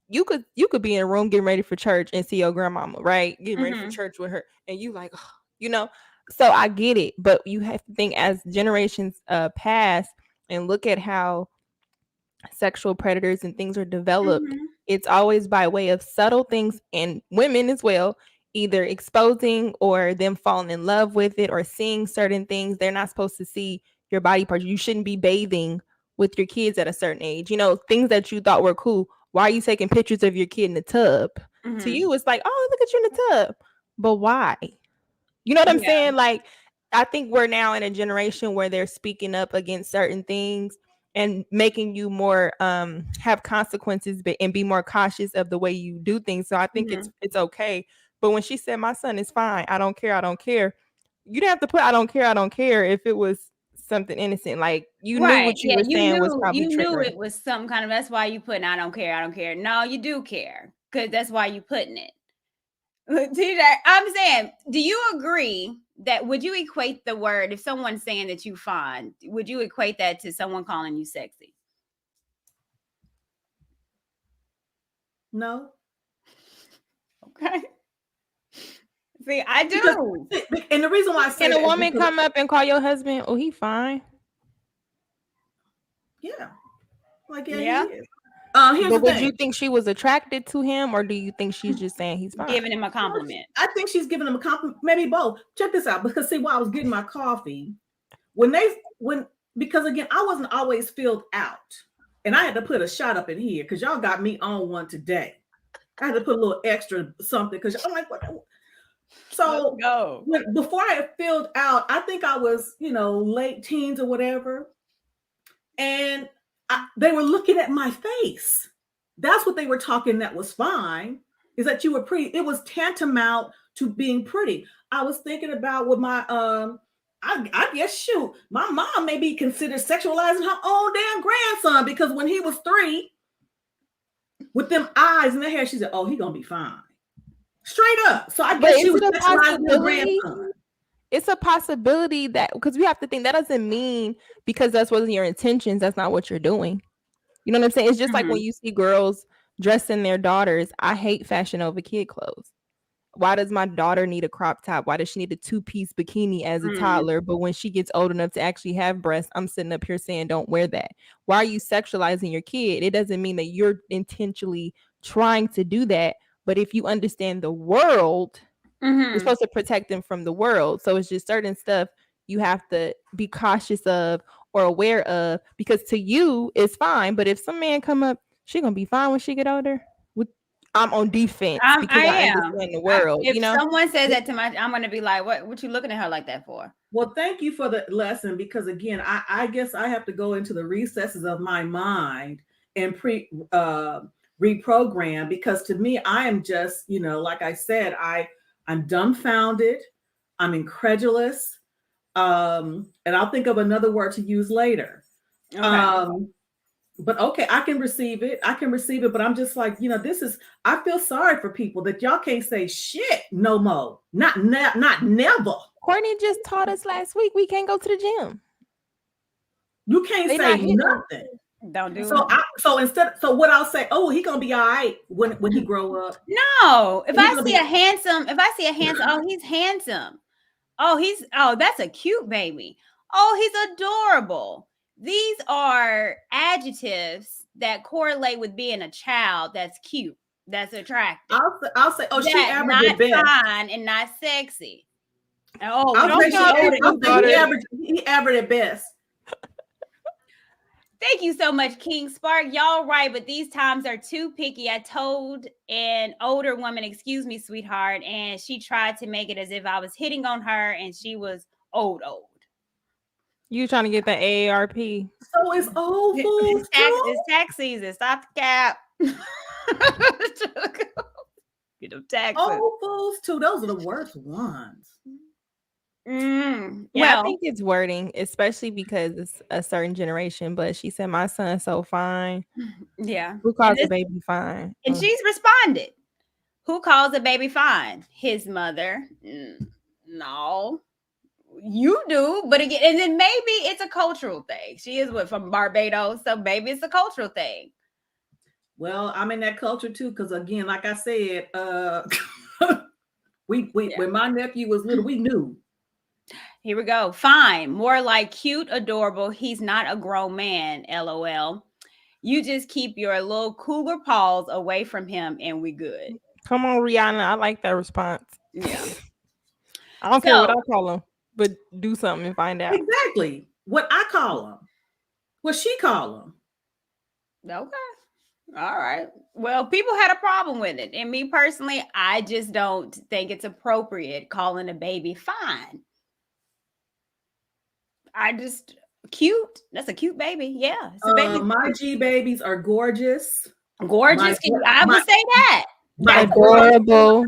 you could be in a room getting ready for church and see your grandmama, right? Getting ready for church with her, and you like, oh, you know. So I get it, but you have to think as generations pass and look at how sexual predators and things are developed. It's always by way of subtle things, and women as well, either exposing or them falling in love with it or seeing certain things. They're not supposed to see your body parts. You shouldn't be bathing with your kids at a certain age. You know, things that you thought were cool. Why are you taking pictures of your kid in the tub? To you, it's like, oh, look at you in the tub. But why? You know what I'm saying? Like, I think we're now in a generation where they're speaking up against certain things and making you more have consequences and be more cautious of the way you do things. So I think it's okay. But when she said my son is fine, I don't care, you didn't have to put I don't care if it was something innocent. Like, you knew what you were saying was probably you triggering. knew it was some kind of, that's why you putting I don't care. No, you do care, because that's why you putting it. TJ, I'm saying, do you agree that, would you equate the word, if someone's saying that you fine, would you equate that to someone calling you sexy? No. Okay. See, I do. And the reason why I say, can a woman come up and call your husband, oh, he fine? Yeah. Like, yeah. He is. But would you think she was attracted to him, or do you think she's just saying he's fine? Giving him a compliment. I think she's giving him a compliment. Maybe both. Check this out. Because see, while I was getting my coffee, because again, I wasn't always filled out, and I had to put a shot up in here because y'all got me on one today. I had to put a little extra something because I'm like, what? So before I had filled out, I think I was, late teens or whatever, and they were looking at my face. That's what they were talking. That was fine. Is that you were pretty? It was tantamount to being pretty. I was thinking about with my I guess, shoot, my mom may be considered sexualizing her own damn grandson, because when he was 3, with them eyes in the hair, she said, "Oh, he gonna be fine." Straight up. So I guess she was sexualizing her grandson. It's a possibility that, because we have to think, that doesn't mean because that's wasn't your intentions, that's not what you're doing. You know what I'm saying? It's just like when you see girls dressing their daughters. I hate Fashion Nova kid clothes. Why does my daughter need a crop top? Why does she need a 2-piece bikini as a toddler? But when she gets old enough to actually have breasts, I'm sitting up here saying, don't wear that. Why are you sexualizing your kid? It doesn't mean that you're intentionally trying to do that. But if you understand the world, you're supposed to protect them from the world. So it's just certain stuff you have to be cautious of or aware of, because to you it's fine. But if some man come up, she gonna be fine when she get older. I'm on defense because I understand the world. If someone says that to I'm going to be like, what you looking at her like that for? Well, thank you for the lesson, because again, I guess I have to go into the recesses of my mind and reprogram, because to me, I am just, like I said, I'm dumbfounded. I'm incredulous. And I'll think of another word to use later. Okay. But okay, I can receive it. But I'm just like, I feel sorry for people that y'all can't say shit no more. Not never. Courtney just taught us last week we can't go to the gym. You can't say nothing. Don't do it. So what I'll say, oh, he gonna be all right when he grow up. No, if I see a handsome, oh, he's handsome. Oh, that's a cute baby. Oh, he's adorable. These are adjectives that correlate with being a child that's cute, that's attractive. I'll say, oh, she averaged at best. Not fine and not sexy. Oh, he averaged at best. Thank you so much, King Spark. Y'all right, but these times are too picky. I told an older woman, excuse me, sweetheart, and she tried to make it as if I was hitting on her, and she was old. You trying to get the AARP? So it's old fools. It's tax season. Stop the cap. Get them taxes. Old fools too. Those are the worst ones. Yeah, I think it's wording, especially because it's a certain generation. But she said, "My son's so fine." Yeah. Who calls a baby fine? And she's responded. Who calls a baby fine? His mother. No. You do, but again, and then maybe it's a cultural thing. She is from Barbados, so maybe it's a cultural thing. Well, I'm in that culture too, because again, like I said, when my nephew was little, we knew. Here we go. Fine, more like cute, adorable. He's not a grown man. LOL. You just keep your little cougar paws away from him, and we good. Come on, Rihanna. I like that response. Yeah. I don't care what I call him. But do something and find out. Exactly what I call them. What she call them. Okay. All right. Well, people had a problem with it. And me personally, I just don't think it's appropriate calling a baby fine. Cute. That's a cute baby. Yeah. It's a baby. My G babies are gorgeous. Gorgeous. I would say that. Adorable.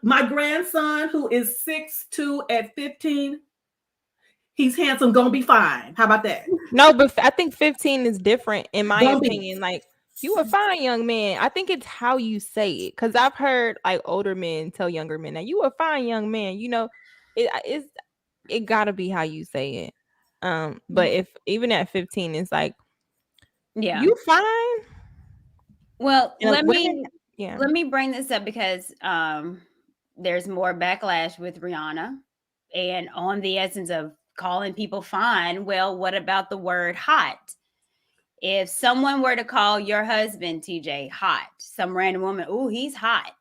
My grandson, who is 6'2" at 15, he's handsome, gonna be fine. How about that? No, but I think 15 is different in my opinion. Like, you a fine young man. I think it's how you say it, because I've heard like older men tell younger men, "Now you a fine young man." It gotta be how you say it. But if even at 15, it's like, yeah, you fine. Well, let me bring this up because there's more backlash with Rihanna and on the essence of calling people fine. Well, what about the word hot? If someone were to call your husband, TJ, hot, some random woman, oh, he's hot,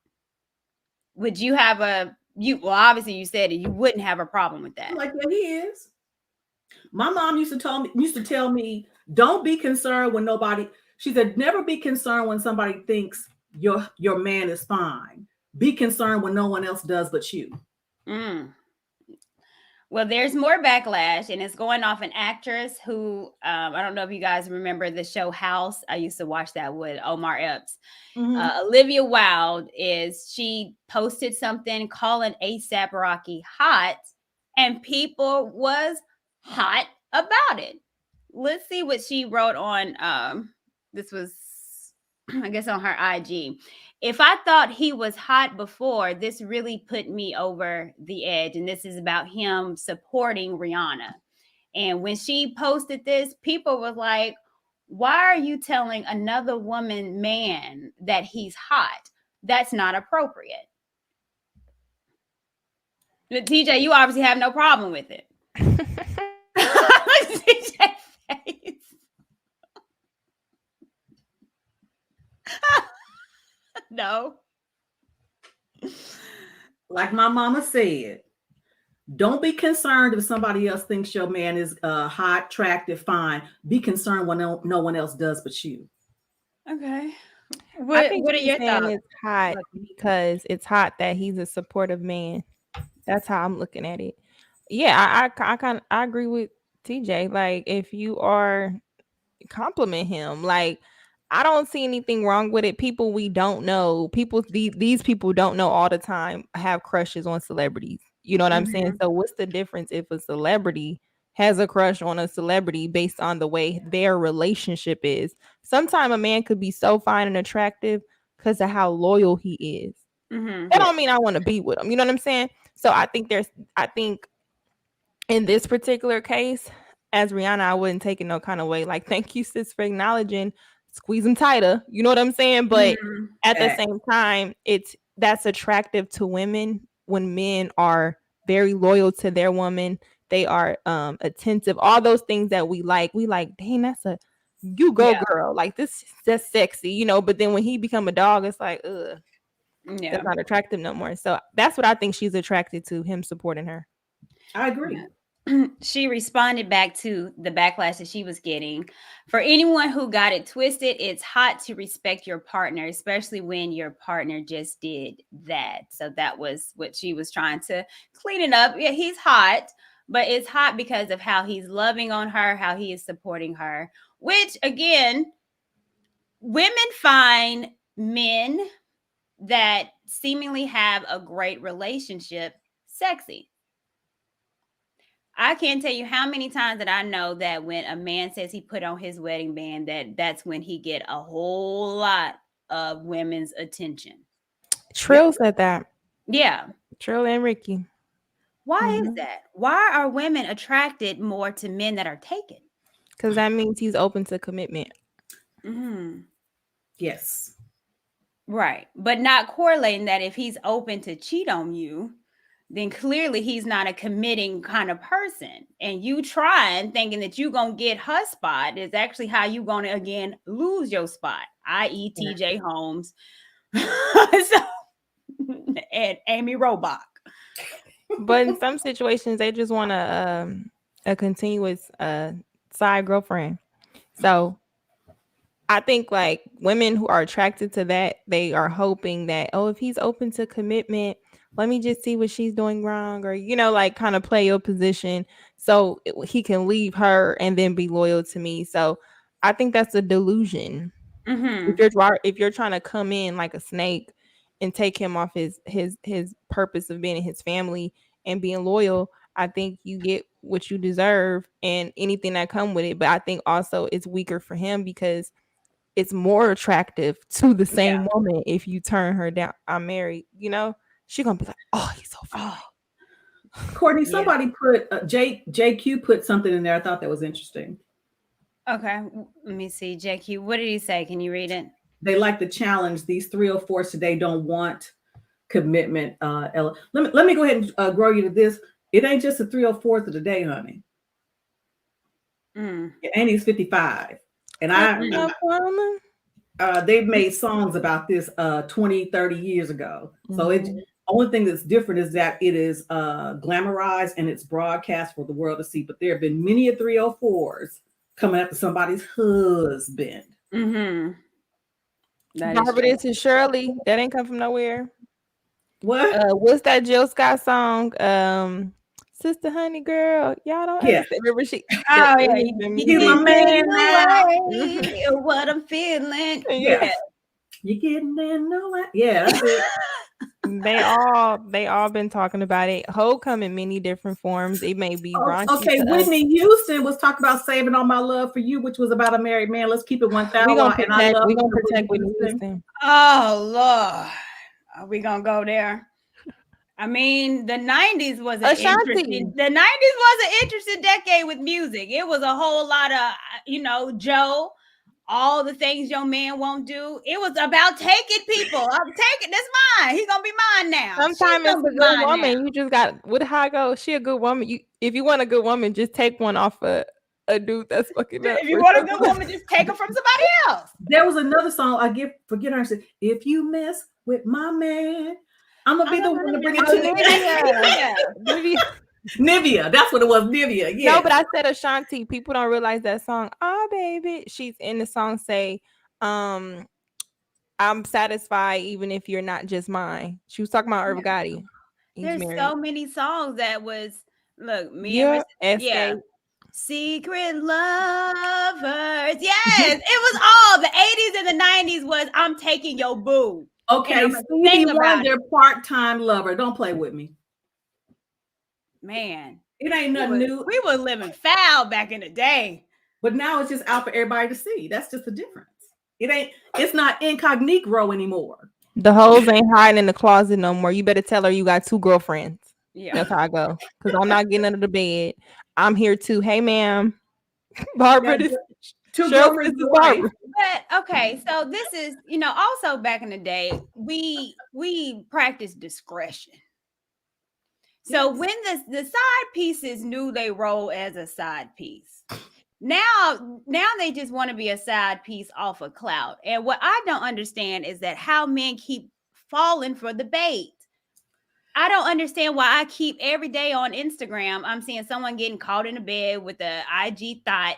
would you have well, obviously you said it, you wouldn't have a problem with that. Like, yeah, he is. My mom used to tell me, don't be concerned when nobody, she said, never be concerned when somebody thinks your man is fine. Be concerned when no one else does but you. Well, there's more backlash, and it's going off an actress who, I don't know if you guys remember the show House. I used to watch that with Omar Epps. Olivia Wilde she posted something calling A$AP Rocky hot, and people was hot about it. Let's see what she wrote on this was I guess on her IG. If I thought he was hot before, this really put me over the edge. And this is about him supporting Rihanna. And when she posted this, people were like, why are you telling another woman man that he's hot? That's not appropriate. But TJ, you obviously have no problem with it. TJ face. No. Like my mama said, don't be concerned if somebody else thinks your man is hot, attractive, fine. Be concerned when no one else does but you. Okay. What are your thoughts? It's hot because it's hot that he's a supportive man. That's how I'm looking at it. Yeah, I agree with TJ. Like, if you are compliment him, like, I don't see anything wrong with it. People we don't know, these people don't know all the time have crushes on celebrities. You know what I'm saying? So what's the difference if a celebrity has a crush on a celebrity based on the way their relationship is? Sometimes a man could be so fine and attractive because of how loyal he is. That don't mean I want to be with him. You know what I'm saying? So I think in this particular case, as Rihanna, I wouldn't take it no kind of way. Like, thank you, sis, for acknowledging, squeeze them tighter. You know what I'm saying? But at the same time, that's attractive to women when men are very loyal to their woman. They are attentive. All those things that we like. We like, dang, you go, girl. Like, that's sexy, you know. But then when he become a dog, it's like, ugh. Yeah. That's not attractive no more. So that's what I think she's attracted to, him supporting her. I agree. She responded back to the backlash that she was getting. For anyone who got it twisted, it's hot to respect your partner, especially when your partner just did that. So that was what she was trying to clean it up. Yeah, he's hot, but it's hot because of how he's loving on her, how he is supporting her, which, again, women find men that seemingly have a great relationship sexy. I can't tell you how many times that I know that when a man says he put on his wedding band, that's when he get a whole lot of women's attention. Trill said that. Yeah. Trill and Ricky. Why is that? Why are women attracted more to men that are taken? Because that means he's open to commitment. Yes. Right. But not correlating that if he's open to cheat on you, then clearly he's not a committing kind of person. And you trying, thinking that you're going to get her spot is actually how you're going to, again, lose your spot, i.e. TJ Holmes and Amy Robach. But in some situations, they just want a continuous side girlfriend. So I think, like, women who are attracted to that, they are hoping that, oh, if he's open to commitment, let me just see what she's doing wrong, or, you know, like, kind of play your position so he can leave her and then be loyal to me. So I think that's a delusion. If you're trying to come in like a snake and take him off his purpose of being in his family and being loyal, I think you get what you deserve and anything that come with it. But I think also it's weaker for him because it's more attractive to the same woman if you turn her down. I'm married, you know, she's gonna be like, oh, he's so fine. Courtney, somebody put JQ put something in there. I thought that was interesting. Okay, let me see. JQ, what did he say? Can you read it? They like the challenge. These 304s today don't want commitment. Let me go ahead and grow you to this. It ain't just the 304s of the day, honey. Annie's 55. And they've made songs about this 20, 30 years ago. So it's only thing that's different is that it is glamorized and it's broadcast for the world to see. But there have been many 304s coming after somebody's husband. Prophetess and Shirley, that ain't come from nowhere. What? What's that Jill Scott song? Sister Honey Girl. Y'all don't understand. Remember you my man what I'm feeling. Yeah. You getting in the way. Yeah, that's it. They all been talking about it. Ho come in many different forms. It may be raunchy. Okay, Whitney Houston was talking about saving all my love for you, which was about a married man. Let's keep it 1,000. We gonna protect. And I love We gonna protect Whitney Houston. Oh Lord, are we gonna go there? I mean, the 90s was an interesting. The 90s was an interesting decade with music. It was a whole lot of, Joe. All the things your man won't do. It was about taking people. I'm taking this mine. He's gonna be mine now. Sometimes it's a good woman. Now. You just got how I go. She a good woman. If you want a good woman, just take one off a dude that's fucking up. If you want a good woman, just take her from somebody else. There was another song forget her. Said, if you mess with my man, I'm gonna be the one to bring it to Nivea. Nivea, that's what it was. Nivea, yeah. No, but I said Ashanti. People don't realize that song. Oh, baby, she's in the song. Say, I'm satisfied even if you're not just mine. She was talking about Irv Gotti. There's so many songs that was Secret Lovers. Yes, it was all the 80s and the 90s was I'm taking your boo. Okay, Stevie Wonder, part-time lover. Don't play with me. Man, it ain't nothing new. We were living foul back in the day, but now it's just out for everybody to see. That's just the difference. It's not incognito anymore. The hoes ain't hiding in the closet no more. You better tell her you got 2 girlfriends. Yeah, that's how I go. Because I'm not getting under the bed. I'm here too. Hey, ma'am, Barbara. This 2 girlfriends. Barbara. But okay, so this is also back in the day we practice discretion. So when the side pieces knew they role as a side piece, now they just want to be a side piece off of clout. And what I don't understand is that how men keep falling for the bait. I don't understand why I keep every day on Instagram, I'm seeing someone getting caught in a bed with a IG thought,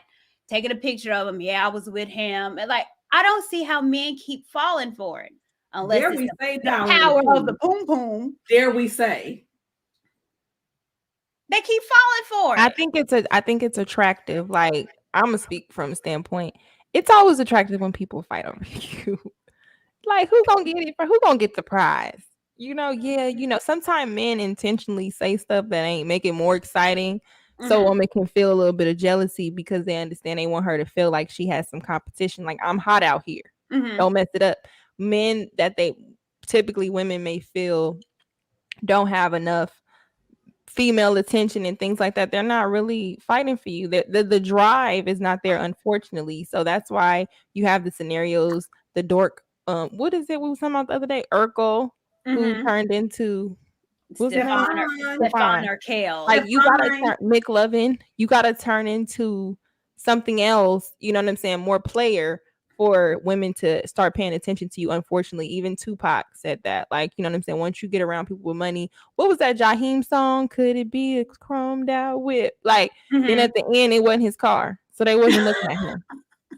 taking a picture of him. Yeah, I was with him. And I don't see how men keep falling for it. Unless it's the power of the boom boom. Dare we say. They keep falling for it. I think it's attractive. Like, I'm gonna speak from a standpoint. It's always attractive when people fight over you. Like, who gonna get it? Who gonna get the prize? Sometimes men intentionally say stuff that ain't make it more exciting, so a woman can feel a little bit of jealousy because they understand they want her to feel like she has some competition. Like, I'm hot out here. Don't mess it up. Men that women may feel don't have enough female attention and things like that, they're not really fighting for you. The drive is not there, unfortunately. So that's why you have the scenarios. The dork, what is it we were talking about the other day? Urkel, who turned into Stefan or Kale. Like, you gotta turn McLovin. You gotta turn into something else. You know what I'm saying? More player for women to start paying attention to you. Unfortunately, even Tupac said that. Like, you know what I'm saying? Once you get around people with money, what was that Jaheim song? Could it be a chromed out whip? Like, then at the end, it wasn't his car, so they wasn't looking at him.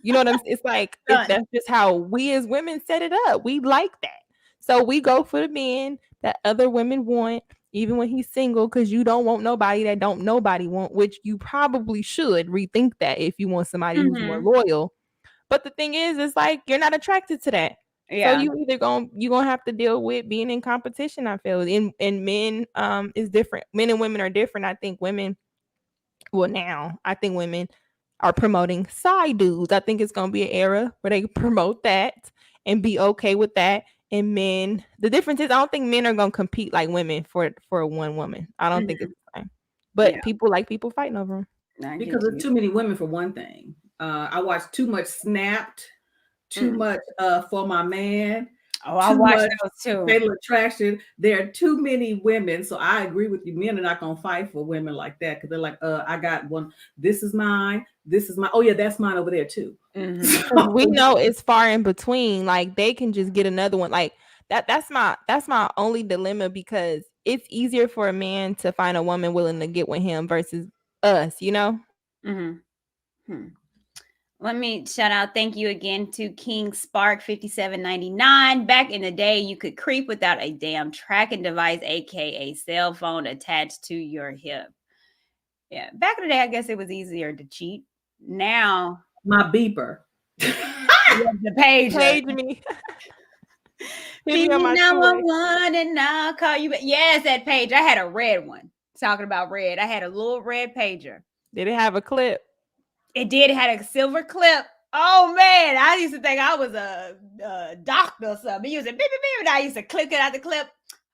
You know what I'm saying? It's like that's just how we as women set it up. We like that, so we go for the men that other women want, even when he's single, because you don't want nobody that don't nobody want. Which you probably should rethink that if you want somebody who's more loyal. But the thing is, it's like you're not attracted to that. Yeah. So you either gonna have to deal with being in competition. I feel and men is different. Men and women are different. I think women are promoting side dudes. I think it's gonna be an era where they promote that and be okay with that. And men, the difference is I don't think men are gonna compete like women for one woman. I don't think it's the same. But people fighting over them. Because there's too many women for one thing. I watched too much Snapped, too much For My Man. Oh, I watched those too. Fatal Attraction. There are too many women, so I agree with you. Men are not gonna fight for women like that because they're like, I got one. This is mine. This is mine. Oh yeah, that's mine over there too. We know it's far in between. Like, they can just get another one. Like that. That's my only dilemma, because it's easier for a man to find a woman willing to get with him versus us. You know. Let me shout out. Thank you again to King Spark 5799. Back in the day, you could creep without a damn tracking device, aka cell phone, attached to your hip. Yeah, back in the day, I guess it was easier to cheat. Now, my beeper, the page me. Hit me on my two-way. 911 and I'll call you back. Yes, that page. I had a red one. Talking about red. I had a little red pager. Did it have a clip? It did. It had a silver clip. Oh man, I used to think I was a doctor or something. He used to beep, beep, beep, and I used to click it out the clip.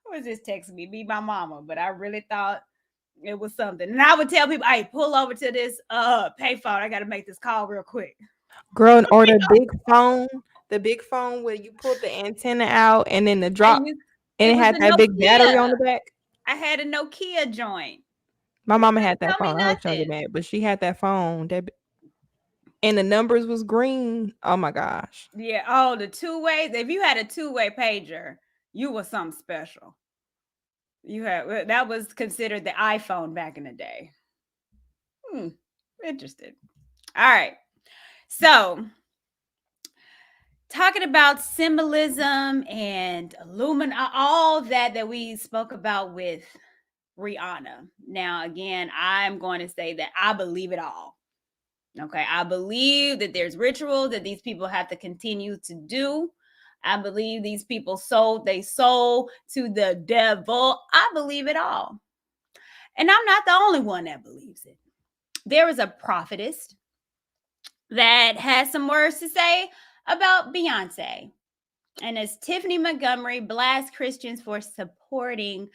Who was this texting me? Be my mama. But I really thought it was something. And I would tell people, hey, pull over to this payphone. I got to make this call real quick. Girl, or the big phone where you pulled the antenna out and then the drop, and it had that big battery on the back. I had a Nokia joint. My mama had that phone. I hope she get mad, but she had that phone. And the numbers was green. Oh my gosh. Yeah. Oh, the two-way. If you had a two-way pager, you was something special. That was considered the iPhone back in the day. Interested. All right. So, talking about symbolism and all that we spoke about with Rihanna. Now, again, I'm going to say that I believe it all. Okay, I believe that there's rituals that these people have to continue to do. I believe these people sold to the devil. I believe it all. And I'm not the only one that believes it. There is a prophetess that has some words to say about Beyonce. And as Tiffany Montgomery blasts Christians for supporting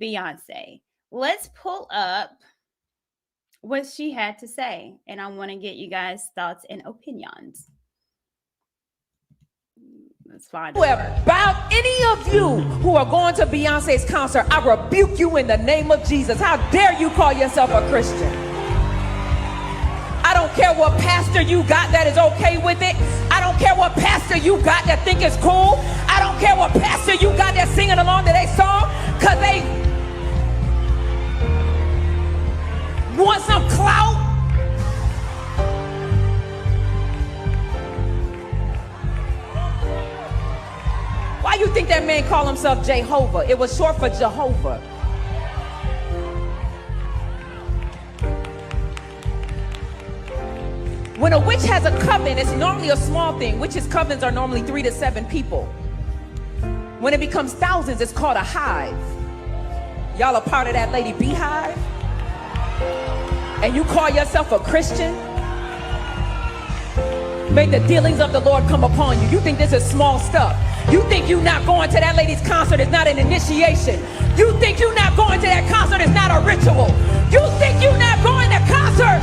Beyonce. Let's pull up what she had to say. And I want to get you guys' thoughts and opinions. Let's find about any of you who are going to Beyonce's concert, I rebuke you in the name of Jesus. How dare you call yourself a Christian? I don't care what pastor you got that is okay with it. I don't care what pastor you got that think it's cool. I don't care what pastor you got that's singing along to their song because they want some clout. Why you think that man called himself Jehovah? It was short for Jehovah. When a witch has a coven, it's normally a small thing. Witches' covens are normally 3 to 7 people. When it becomes thousands, it's called a hive. Y'all are part of that lady Beyhive? And you call yourself a Christian? May the dealings of the Lord come upon you. You think this is small stuff. You think you not going to that lady's concert is not an initiation. You think you not going to that concert is not a ritual. You think you not going to concert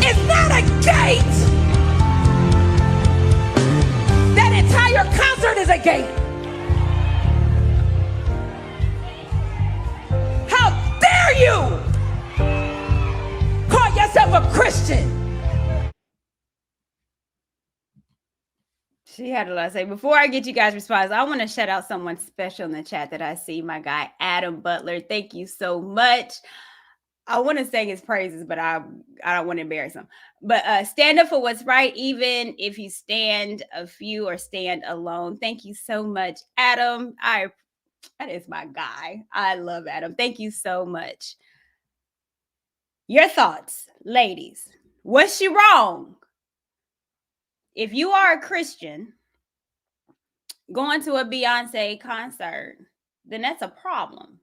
is not a gate. That entire concert is a gate. How dare you call yourself a Christian? She had a lot to say. Before I get you guys' response, I want to shout out someone special in the chat that I see. My guy, Adam Butler. Thank you so much. I want to sing his praises, but I don't want to embarrass him. But stand up for what's right, even if you stand a few or stand alone. Thank you so much, Adam. That is my guy. I love Adam. Thank you so much. Your thoughts, ladies. Was she wrong? If you are a Christian going to a Beyonce concert, then that's a problem.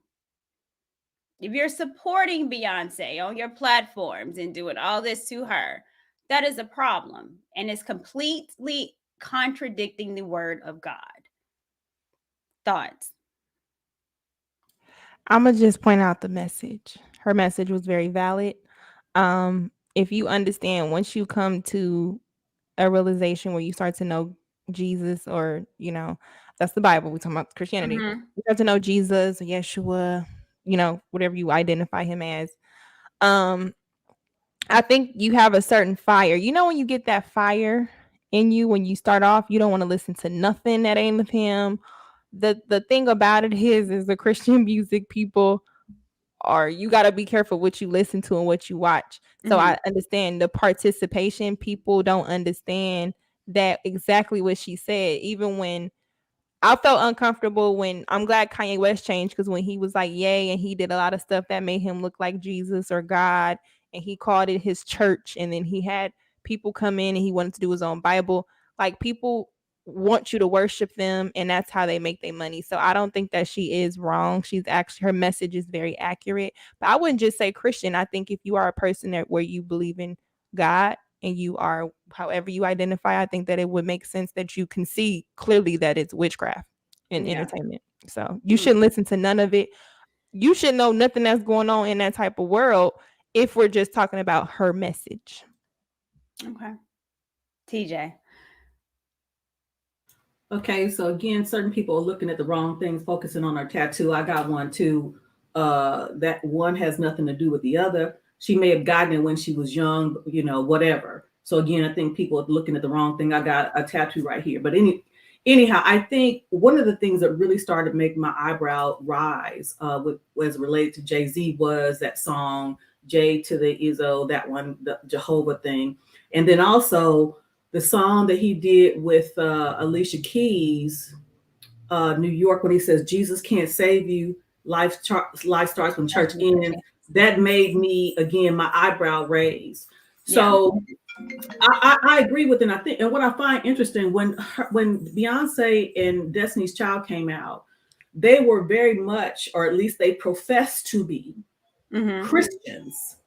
If you're supporting Beyonce on your platforms and doing all this to her, that is a problem. And it's completely contradicting the word of God. Thoughts? I'm going to just point out the message. Her message was very valid. If you understand, once you come to a realization where you start to know Jesus, or, you know, that's the Bible. We're talking about Christianity. Mm-hmm. You start to know Jesus, or Yeshua, you know, whatever you identify him as. I think you have a certain fire. You know, when you get that fire in you, when you start off, you don't want to listen to nothing that ain't of him. The thing about it is the Christian music people are, you got to be careful what you listen to and what you watch. So I understand the participation. People don't understand that exactly what she said. Even when I felt uncomfortable, when I'm glad Kanye West changed, because when he was like, yay, and he did a lot of stuff that made him look like Jesus or God, and he called it his church, and then he had people come in and he wanted to do his own Bible. Like, people want you to worship them, and that's how they make their money. So I don't think that she is wrong. She's actually, her message is very accurate. But I wouldn't just say Christian. I think if you are a person that where you believe in God and you are however you identify, I think that it would make sense that you can see clearly that it's witchcraft and entertainment. So you shouldn't listen to none of it. You should know nothing that's going on in that type of world if we're just talking about her message. Okay. TJ. Okay, so again, certain people are looking at the wrong things, focusing on her tattoo. I got one too. That one has nothing to do with the other. She may have gotten it when she was young, you know, whatever. So again, I think people are looking at the wrong thing. I got a tattoo right here. But anyhow, I think one of the things that really started to make my eyebrow rise was related to Jay-Z was that song, J to the Izzo, that one, the Jehovah thing. And then also the song that he did with Alicia Keys, New York, when he says, Jesus can't save you. Life starts when church ends. That made me, again, my eyebrow raise. So I agree with it. And I think, and what I find interesting, when Beyonce and Destiny's Child came out, they were very much, or at least they professed to be Christians,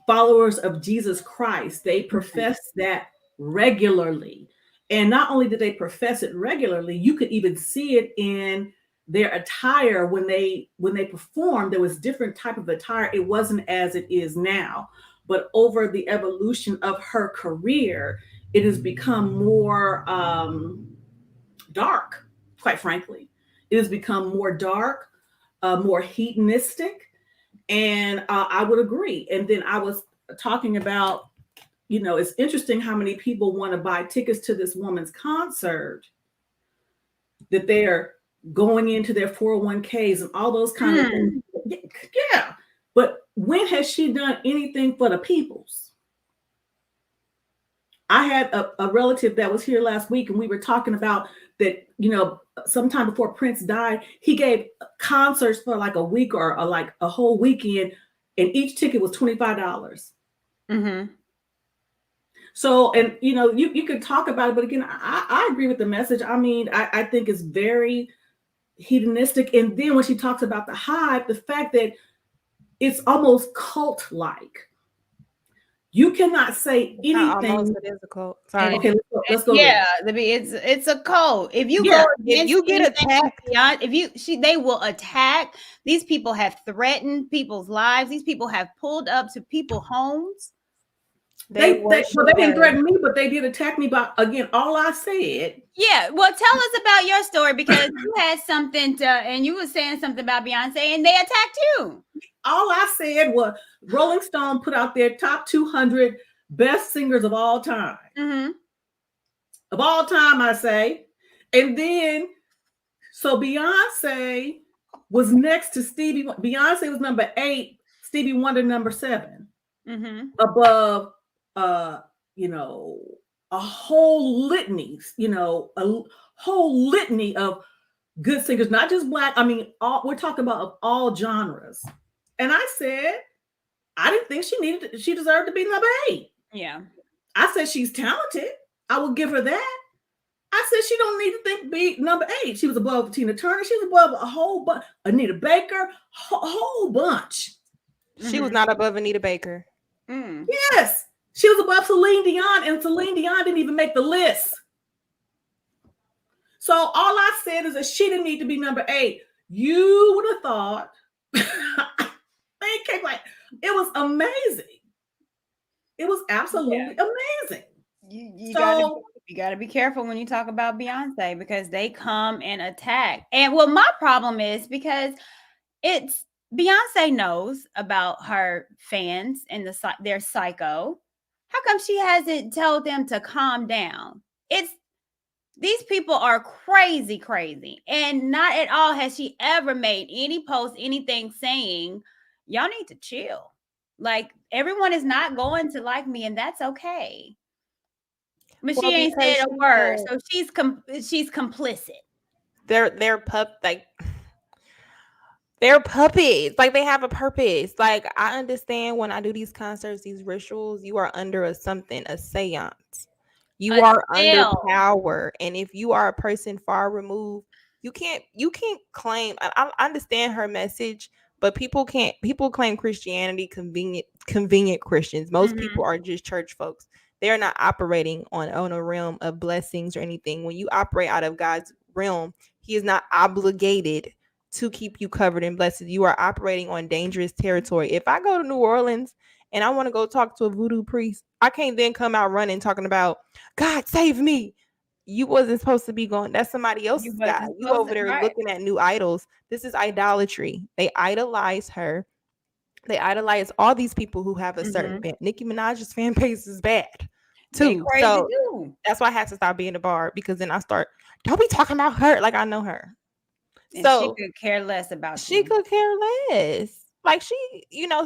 followers of Jesus Christ. They professed that regularly. And not only did they profess it regularly, you could even see it in their attire when they performed. There was different type of attire. It wasn't as it is now. But over the evolution of her career, it has become more dark, quite frankly. It has become more dark, more hedonistic. And I would agree. And then I was talking about, you know, it's interesting how many people want to buy tickets to this woman's concert, that they're going into their 401ks and all those kind of things. Yeah. But when has she done anything for the peoples? I had a relative that was here last week, and we were talking about that, you know, sometime before Prince died, he gave concerts for like a week or like a whole weekend, and each ticket was $25. So, and you know, you could talk about it, but again, I agree with the message. I mean, I think it's very hedonistic. And then when she talks about the hive, the fact that it's almost cult-like. You cannot say anything. Almost, it is a cult. Sorry. Okay, let's go. Yeah, it's a cult. If you go against, if you get attacked, they will attack. These people have threatened people's lives. These people have pulled up to people's homes. They didn't threaten me, but they did attack me. But again, all I said. Yeah, well, tell us about your story, because you had something and you were saying something about Beyonce, and they attacked you. All I said was Rolling Stone put out their top 200 best singers of all time. Of all time, I say. And then, so Beyonce was next to Stevie. Beyonce was number 8, Stevie Wonder number 7. Above, you know, a whole litany, you know, a whole litany of good singers, not just Black. I mean, we're talking about of all genres. And I said, I didn't think she deserved to be number 8. Yeah. I said, she's talented. I will give her that. I said, she don't need to be number 8. She was above Tina Turner. She was above a whole bunch. Anita Baker, a whole bunch. She was not above Anita Baker. Yes. She was above Celine Dion, and Celine Dion didn't even make the list. So all I said is that she didn't need to be number 8. You would have thought it was amazing. It was absolutely amazing. You gotta be careful when you talk about Beyonce, because they come and attack. And well, my problem is because it's Beyonce knows about her fans and their psycho. How come she hasn't told them to calm down? These people are crazy, and not at all has she ever made any post, anything saying y'all need to chill. Like, everyone is not going to like me, and that's okay. But she ain't said a word, so she's complicit. They're puppies. Like, they have a purpose. Like, I understand when I do these concerts, these rituals, you are under a seance. You A are under spell. power. And if you are a person far removed, you can't claim. I understand her message, but people claim Christianity convenient Christians. Most people are just church folks. They're not operating on a realm of blessings or anything. When you operate out of God's realm, he is not obligated to keep you covered in blessings. You are operating on dangerous territory. If I go to New Orleans and I want to go talk to a voodoo priest, I can't then come out running talking about God save me. You wasn't supposed to be going. That's somebody else's guy. You over there looking at new idols. This is idolatry. They idolize her. They idolize all these people who have a certain fan. Nicki Minaj's fan base is bad too. So that's why I had to stop being a bar, because then I start, don't be talking about her like I know her. And So she could care less about she you. could care less. Like she,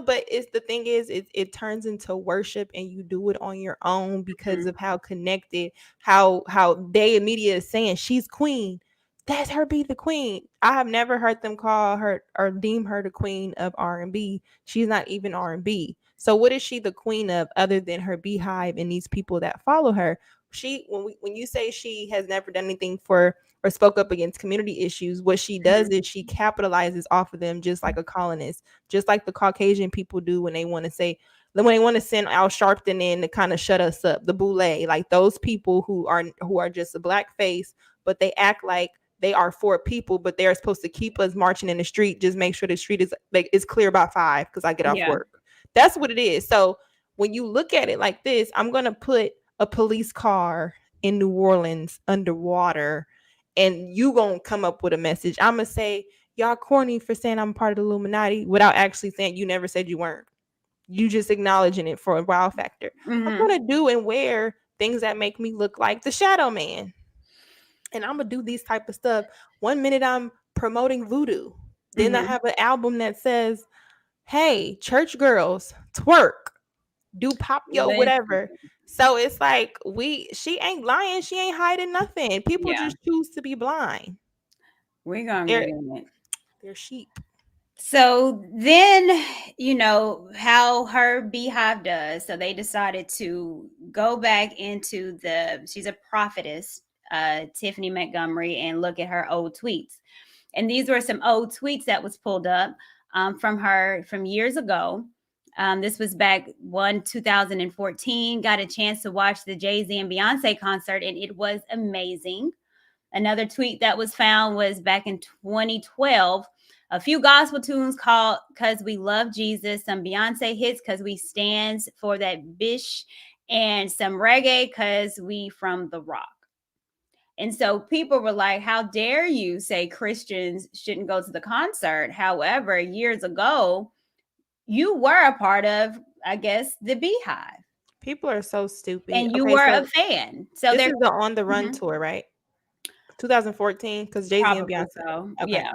but it's the thing is it turns into worship, and you do it on your own because of how connected, how they media is saying she's queen. Let her be the queen. I have never heard them call her or deem her the queen of R&B. She's not even R&B. So what is she the queen of other than her Beyhive and these people that follow her? She when you say she has never done anything for or spoke up against community issues, what she does is she capitalizes off of them, just like a colonist, just like the Caucasian people do when they want to say, when they want to send Al Sharpton in to kind of shut us up, the boule, like those people who are just a black face, but they act like they are for people, but they're supposed to keep us marching in the street. Just make sure the street is clear by 5 because I get off work. That's what it is. So when you look at it like this, I'm gonna put a police car in New Orleans underwater, and you gonna come up with a message. I'm gonna say y'all corny for saying I'm part of the Illuminati without actually saying you never said you weren't. You just acknowledging it for a wow factor. I'm gonna do and wear things that make me look like the Shadow Man. And I'm gonna do these type of stuff. 1 minute I'm promoting voodoo. Then I have an album that says, hey, church girls, twerk, do pop yo, whatever. So it's like she ain't lying, she ain't hiding nothing. People just choose to be blind. We're gonna get in it. They're sheep. So then, how her Beyhive does. So they decided to go back into she's a prophetess, Tiffany Montgomery, and look at her old tweets. And these were some old tweets that was pulled up from her from years ago. This was back 2014. Got a chance to watch the Jay-Z and Beyonce concert, and it was amazing. Another tweet that was found was back in 2012. A few gospel tunes called "Cause We Love Jesus," some Beyonce hits "Cause We Stands for That Bish," and some reggae "Cause We From the Rock." And so people were like, how dare you say Christians shouldn't go to the concert? However, years ago, you were a part of, I guess, the Beyhive. People are so stupid. And you were a fan. So this is the On the Run tour, right? 2014, because Jay-Z and Beyonce. So. Okay. Yeah.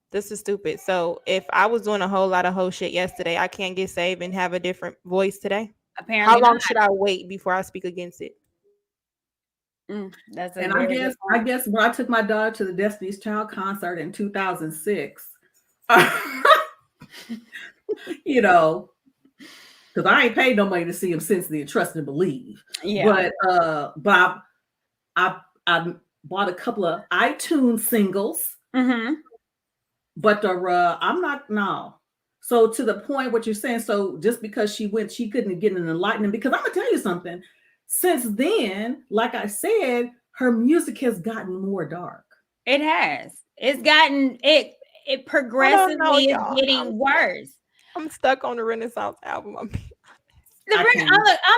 This is stupid. So if I was doing a whole lot of whole shit yesterday, I can't get saved and have a different voice today? Apparently How long should I wait before I speak against it? That's and I guess when I took my daughter to the Destiny's Child concert in 2006, because I ain't paid no money to see him since then, trust and believe. Yeah. But I bought a couple of iTunes singles. But I'm not no. So to the point what you're saying, so just because she went, she couldn't get an enlightenment, because I'm gonna tell you something. Since then, like I said, her music has gotten more dark. It has. It's gotten it progressively is getting worse. I'm stuck on the Renaissance album. I'm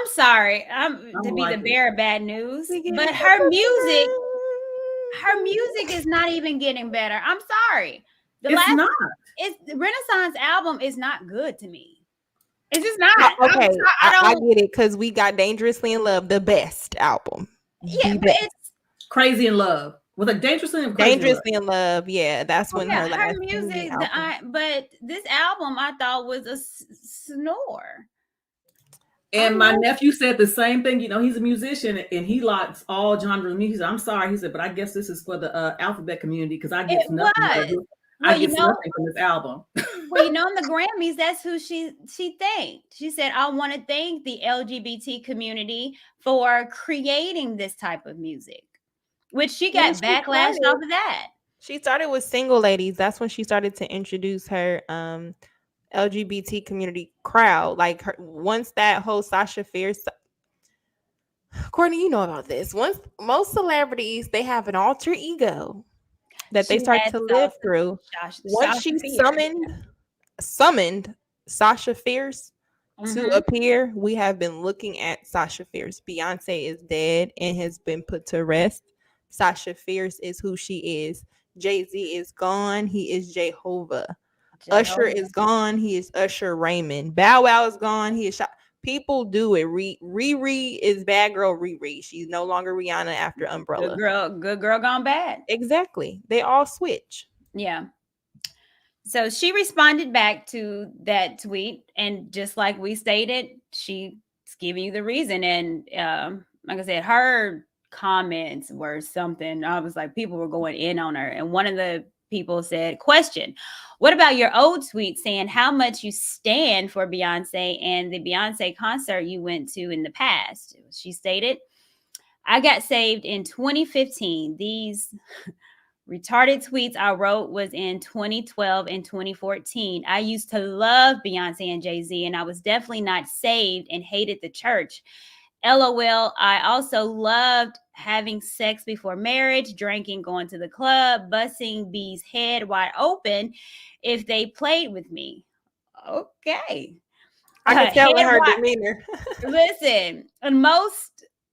sorry. To be the bearer of bad news, but her music is not even getting better. I'm sorry. The Renaissance album is not good to me. It's just not. Okay, I get it, because we got Dangerously in Love, the best album. Yeah, but it's Crazy in Love. Was it Dangerously in Love? Yeah, that's when her last music. But this album I thought was a snore. And my nephew said the same thing. He's a musician and he likes all genres of music. I'm sorry, he said, but I guess this is for the alphabet community, because I get nothing. Well, I you get know, nothing from this album. well, in the Grammys, that's who she thanked. She said, "I want to thank the LGBT community for creating this type of music," which she When got she backlash started- off of that. She started with Single Ladies. That's when she started to introduce her LGBT community crowd. Like once that whole Sasha Fierce, Courtney, you know about this. Once most celebrities, they have an alter ego that they She start had to live through. Once Sasha she Fierce. summoned Sasha Fierce to Mhm. appear, we have been looking at Sasha Fierce. Beyonce is dead and has been put to rest. Sasha Fierce is who she is. Jay-Z is gone. He is Jehovah. Usher is gone. He is Usher Raymond. Bow Wow is gone. He is People do it. Riri is bad girl Riri. She's no longer Rihanna after Umbrella. Good girl gone bad. Exactly. They all switch. Yeah. So she responded back to that tweet, and just like we stated, she's giving you the reason. And like I said, her comments were something. I was like, people were going in on her, and one of the people said, "Question: What about your old tweet saying how much you stand for Beyonce and the Beyonce concert you went to in the past?" She stated, "I got saved in 2015. These retarded tweets I wrote was in 2012 and 2014. I used to love Beyonce and Jay-Z, and I was definitely not saved and hated the church. LOL, I also loved having sex before marriage, drinking, going to the club, busting B's head wide open if they played with me." Okay. I can tell in Head her wide- demeanor. Listen,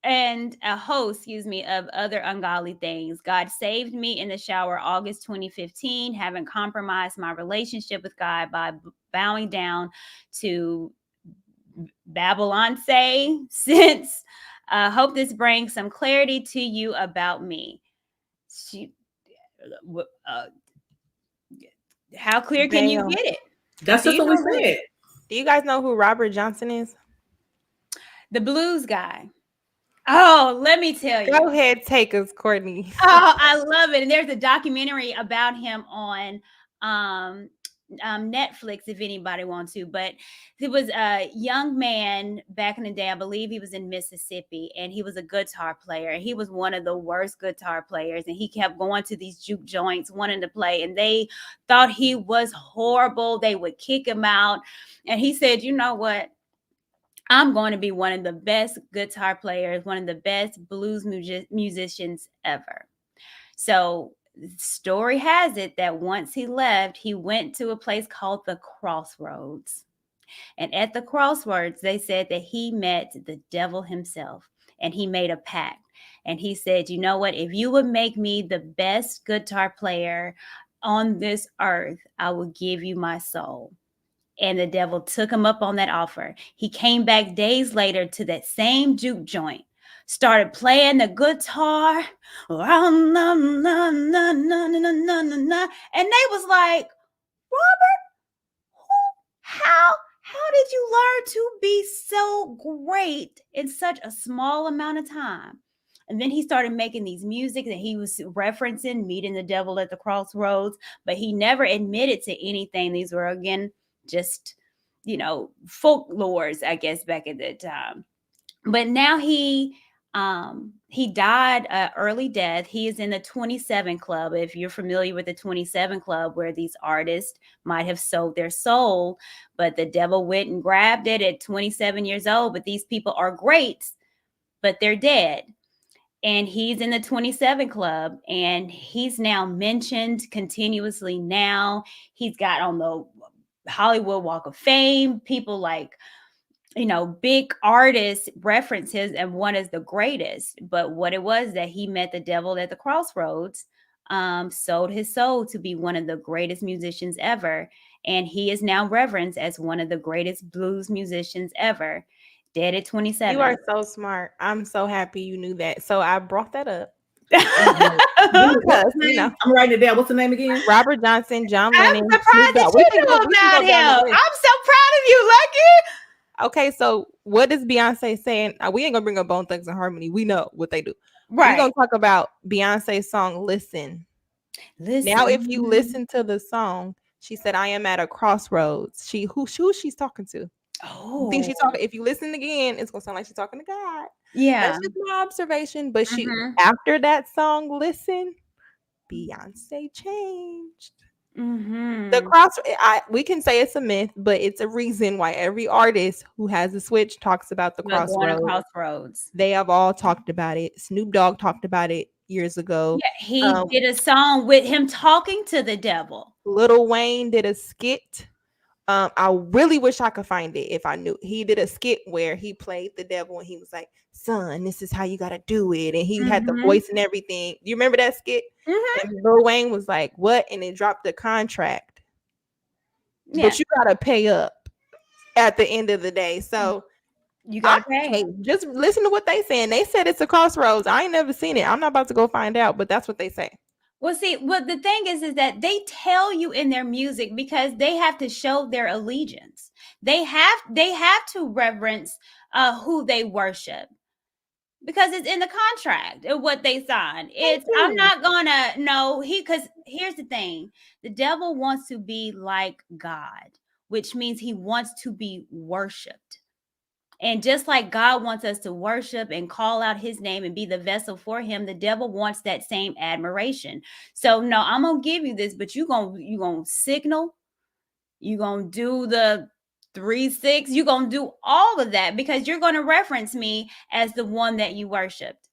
and a host, of other ungodly things. God saved me in the shower August 2015, having compromised my relationship with God by bowing down to Babylon since. Hope this brings some clarity to you about me. How clear can you Damn. get it? That's Do just you what we know said. Do you guys know who Robert Johnson is? The blues guy. Oh, let me tell you. Go ahead, take us, Courtney. Oh, I love it. And there's a documentary about him on Netflix if anybody wants to. But he was a young man back in the day. I believe he was in Mississippi, and he was a guitar player. He was one of the worst guitar players, and he kept going to these juke joints wanting to play, and they thought he was horrible. They would kick him out. And he said, "You know what? I'm going to be one of the best guitar players, one of the best blues musicians ever." So, story has it that once he left, he went to a place called the Crossroads. And at the Crossroads, they said that he met the devil himself, and he made a pact. And he said, "You know what? If you would make me the best guitar player on this earth, I will give you my soul." And the devil took him up on that offer. He came back days later to that same juke joint, started playing the guitar, and they was like, "Robert, how did you learn to be so great in such a small amount of time?" And then he started making these music that he was referencing, meeting the devil at the crossroads, but he never admitted to anything. These were, again, just, folklores, I guess, back at that time. But now he died early death. He is in the 27 Club. If you're familiar with the 27 Club, where these artists might have sold their soul, but the devil went and grabbed it at 27 years old. But these people are great, but they're dead. And he's in the 27 Club, and he's now mentioned continuously now. He's got on the Hollywood Walk of Fame. People like, big artists reference his and one as the greatest. But what it was that he met the devil at the crossroads, sold his soul to be one of the greatest musicians ever. And he is now reverenced as one of the greatest blues musicians ever. Dead at 27. You are so smart. I'm so happy you knew that. So I brought that up. Because, I'm writing it down. What's the name again? Robert Johnson, John I'm Lennon. surprised that you know about him. I'm so proud of you, Lucky. Okay, so what is Beyonce saying? We ain't gonna bring up Bone Thugs and Harmony. We know what they do. Right. We're gonna talk about Beyonce's song "Listen." Listen. Now, if you listen to the song, she said, "I am at a crossroads." Who she's talking to? I think she's talking. If you listen again, it's gonna sound like she's talking to God. Yeah. That's just my observation. But she, Mhm. after that song, listen, Beyonce changed. The cross. We can say it's a myth, but it's a reason why every artist who has a switch talks about the Going to crossroads. crossroads. They have all talked about it. Snoop Dogg talked about it years ago. Yeah, he did a song with him talking to the devil. Lil Wayne did a skit. I really wish I could find it if I knew. He did a skit where he played the devil and he was like, "Son, this is how you gotta do it," and he had the voice and everything. You remember that skit? And Lil Wayne was like, "What?" And it dropped the contract. Yeah. But you gotta pay up at the end of the day. So you gotta pay. Just listen to what they saying. They said it's a crossroads. I ain't never seen it. I'm not about to go find out, but that's what they say. Well, see, what the thing is that they tell you in their music because they have to show their allegiance. They have to reverence who they worship because it's in the contract of what they signed. I'm not gonna because here's the thing: the devil wants to be like God, which means he wants to be worshipped. And just like God wants us to worship and call out his name and be the vessel for him, the devil wants that same admiration. So no, I'm going to give you this, but you're going to signal, you're going to do the 3-6, you're going to do all of that because you're going to reference me as the one that you worshiped.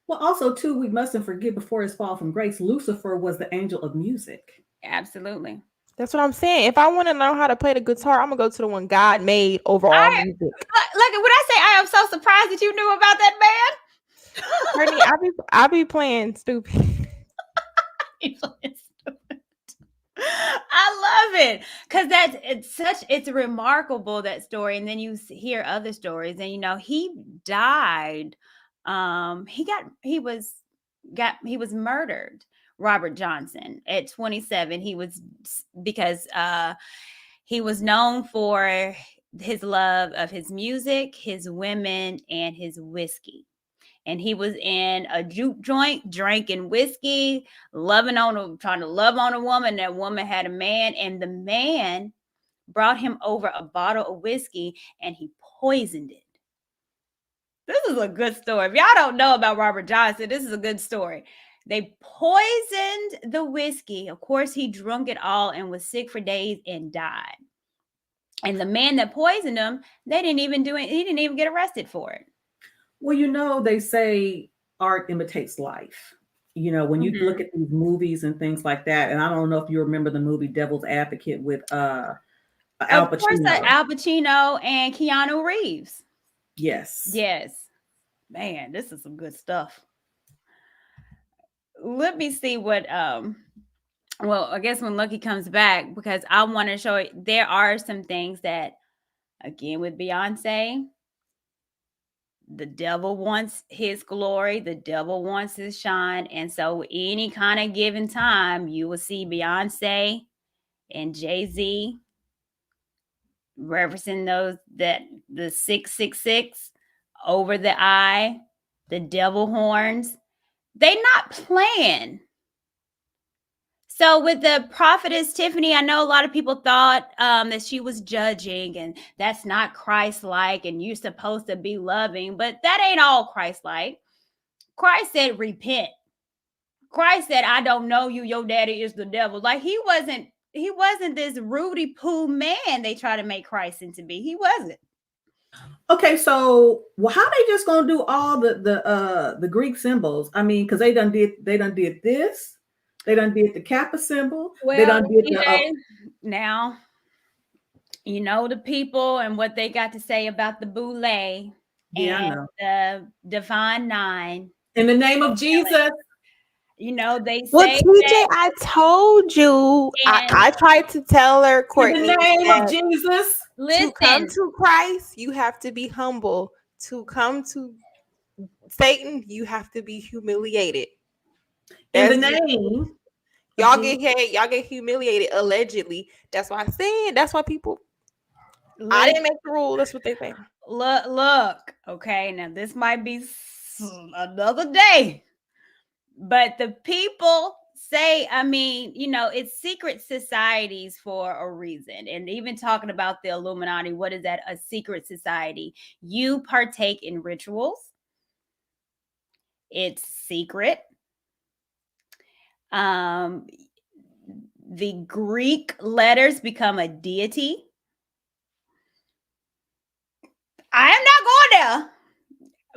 Well, also too, we mustn't forget before his fall from grace, Lucifer was the angel of music. Absolutely. That's what I'm saying. If I want to know how to play the guitar, I'm gonna go to the one God made over all music. Look, when I say I am so surprised that you knew about that man. Brittany, I be playing stupid. I love it because it's remarkable, that story. And then you hear other stories, and he died. He was murdered. Robert Johnson at 27. Because he was known for his love of his music, his women, and his whiskey. And he was in a juke joint, drinking whiskey, trying to love on a woman. That woman had a man, and the man brought him over a bottle of whiskey, and he poisoned it. This is a good story. If y'all don't know about Robert Johnson, this is a good story. They poisoned the whiskey. Of course, he drank it all and was sick for days and died. And the man that poisoned him, he didn't even get arrested for it. Well, they say art imitates life. When you look at these movies and things like that, and I don't know if you remember the movie Devil's Advocate with Al Pacino. Of course, Al Pacino and Keanu Reeves. Yes. Man, this is some good stuff. Let me see what I guess when Lucky comes back, because I want to show it, there are some things that, again, with Beyonce, the devil wants his glory, the devil wants his shine. And so any kind of given time, you will see Beyonce and Jay-Z referencing the 666 over the eye, the devil horns. They not playing. So with the Prophetess Tiffany, I know a lot of people thought that she was judging, and that's not Christ-like, and you're supposed to be loving, but that ain't all Christ-like. Christ said, repent. Christ said, I don't know you. Your daddy is the devil. Like he wasn't this Rudy Poo man they try to make Christ into be. He wasn't. Okay, so how they just gonna do all the Greek symbols? I mean, because they done did this. They done did the Kappa symbol. Well, they done did now, the people and what they got to say about the boule and the Divine Nine. In the name of Jesus. They say. Well, TJ, I told you. I tried to tell her, Courtney. In the name of Jesus. Listen. To come to Christ, you have to be humble. To come to Satan, you have to be humiliated. In the name, y'all get humiliated allegedly. That's why I said. That's why people. I didn't make the rule. That's what they say. Look. Okay, now this might be another day, but the people say, I mean, it's secret societies for a reason. And even talking about the Illuminati, what is that? A secret society. You partake in rituals. It's secret. The Greek letters become a deity. I am not going there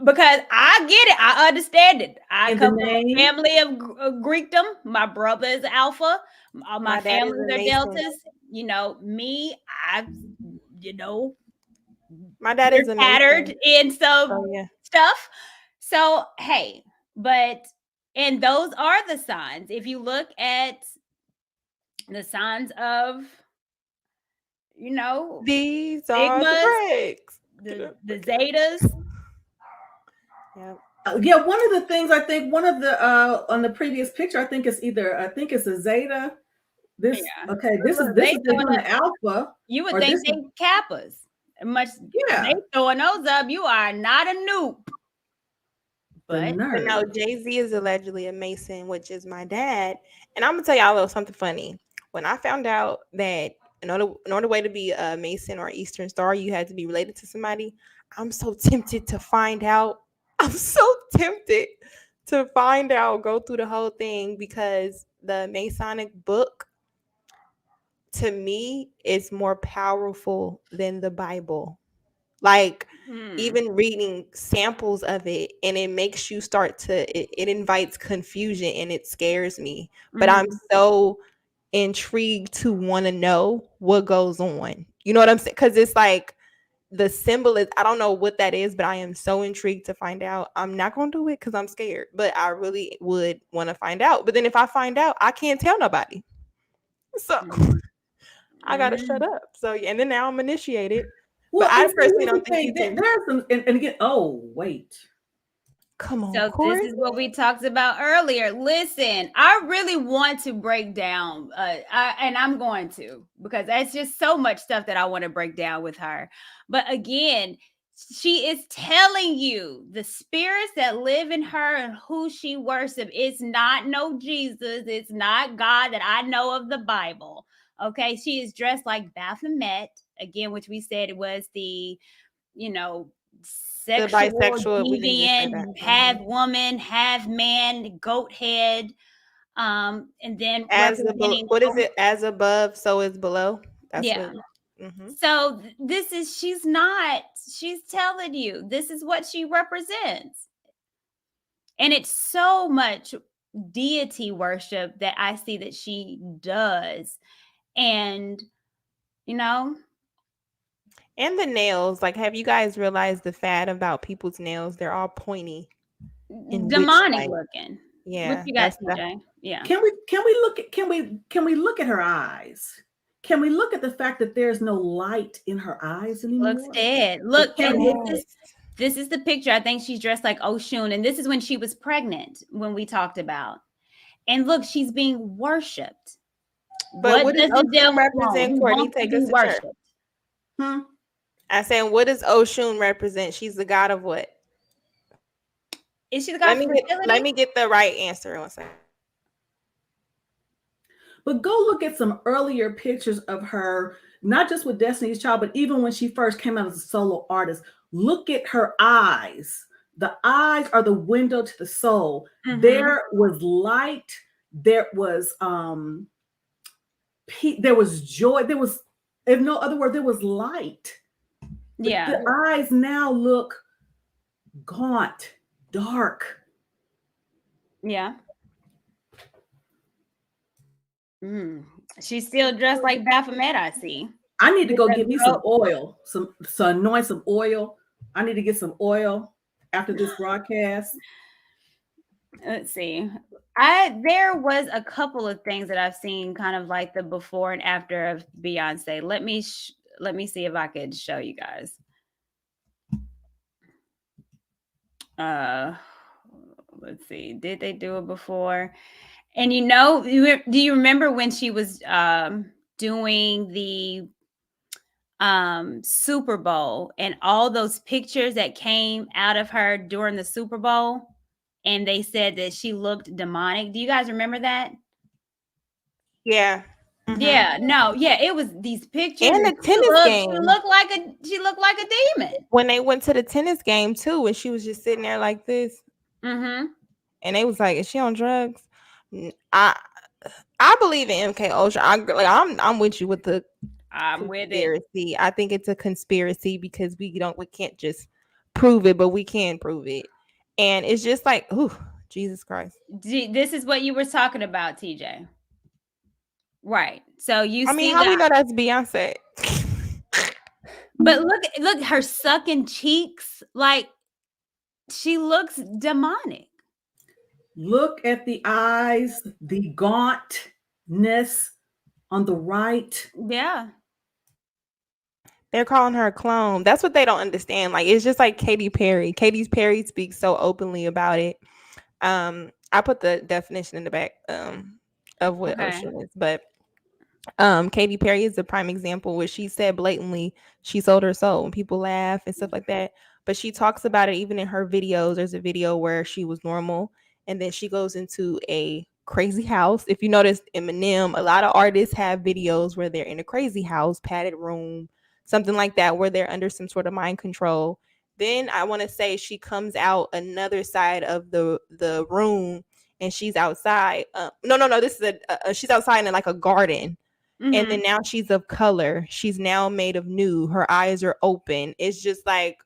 because I get it. I understand it. I come from a family of Greekdom. My brother is Alpha. All my families are Deltas. Me, my dad is a tattered in some stuff. So, hey, and those are the signs. If you look at the signs of, these are the breaks. The Zetas. Yeah, one of the things I think on the previous picture, I think it's a Zeta. This is the Alpha. You would think they Kappas. They throwing those up. You are not a noob. But no, Jay-Z is allegedly a Mason, which is my dad. And I'm gonna tell y'all a little something funny. When I found out that in order way to be a Mason or Eastern Star, you had to be related to somebody, I'm so tempted to find out. I'm so tempted to find out, go through the whole thing, because the Masonic book, to me, is more powerful than the Bible. Like, even reading samples of it, and it makes you it invites confusion, and it scares me. But I'm so intrigued to want to know what goes on. You know what I'm saying? Because it's like the symbol is, I don't know what that is, but I am so intrigued to find out. I'm not going to do it because I'm scared, but I really would want to find out. But then if I find out, I can't tell nobody. So I got to shut up. So, and then now I'm initiated. Well, but I personally don't think there's some, and again, wait. Come on. So Corey. This is what we talked about earlier. Listen, I really want to break down, and I'm going to, because that's just so much stuff that I want to break down with her. But again, she is telling you the spirits that live in her and who she worships. It's not no Jesus. It's not God that I know of the Bible. Okay, she is dressed like Baphomet, again, which we said it was the, sexual, bisexual, deviant, half woman, half man, goat head, and then what is it? As above, so is below. That's So she's telling you this is what she represents, and it's so much deity worship that I see that she does, and and the nails, like, have you guys realized the fad about people's nails? They're all pointy, demonic looking. Yeah. What you got, CJ? Yeah. Can we look at her eyes? Can we look at the fact that there's no light in her eyes anymore? Looks dead. Look, and this is the picture. I think she's dressed like Oshun, and this is when she was pregnant, when we talked about. And look, she's being worshipped. But what does Oshun represent? Courtney, take us to church. I said, what does Oshun represent? She's the god of what? Is she the god of fertility? Let me get the right answer. One second. But go look at some earlier pictures of her, not just with Destiny's Child, but even when she first came out as a solo artist. Look at her eyes. The eyes are the window to the soul. There was light. There was joy. There was, in no other word, there was light. But the eyes now look gaunt, dark. Yeah. She's still dressed like Baphomet, I see. I need to go get me some oil, anoint some oil. I need to get some oil after this broadcast. Let's see. There was a couple of things that I've seen, kind of like the before and after of Beyonce. Let me see if I could show you guys. Let's see. Did they do it before? And do you remember when she was doing the Super Bowl and all those pictures that came out of her during the Super Bowl, and they said that she looked demonic? Do you guys remember that? Yeah. Mhm. Yeah, no, yeah, it was these pictures. And the tennis game. She looked like a demon. When they went to the tennis game too, and she was just sitting there like this, Mm-hmm. and they was like, "Is she on drugs?" I believe in MK Ultra. I'm with you with the I'm with it. conspiracy. I think it's a conspiracy because we can't just prove it, but we can prove it, and it's just like, ooh, Jesus Christ. This is what you were talking about, TJ. Right. So you I see mean, how we know that's Beyonce? but look, her sucking cheeks, like she looks demonic. Look at the eyes, the gauntness on the right. Yeah. They're calling her a clone. That's what they don't understand. Like, it's just like Katy Perry. Katy Perry speaks so openly about it. I put the definition in the back of what ocean is, but Katy Perry is a prime example where she said blatantly she sold her soul, and people laugh and stuff like that. But she talks about it even in her videos. There's a video where she was normal, and then she goes into a crazy house. If you notice, Eminem, a lot of artists have videos where they're in a crazy house, padded room, something like that, where they're under some sort of mind control. Then I want to say she comes out another side of the room, and she's outside. No. This is she's outside in like a garden. Mm-hmm. And then now she's of color. She's now made of new. Her eyes are open. It's just like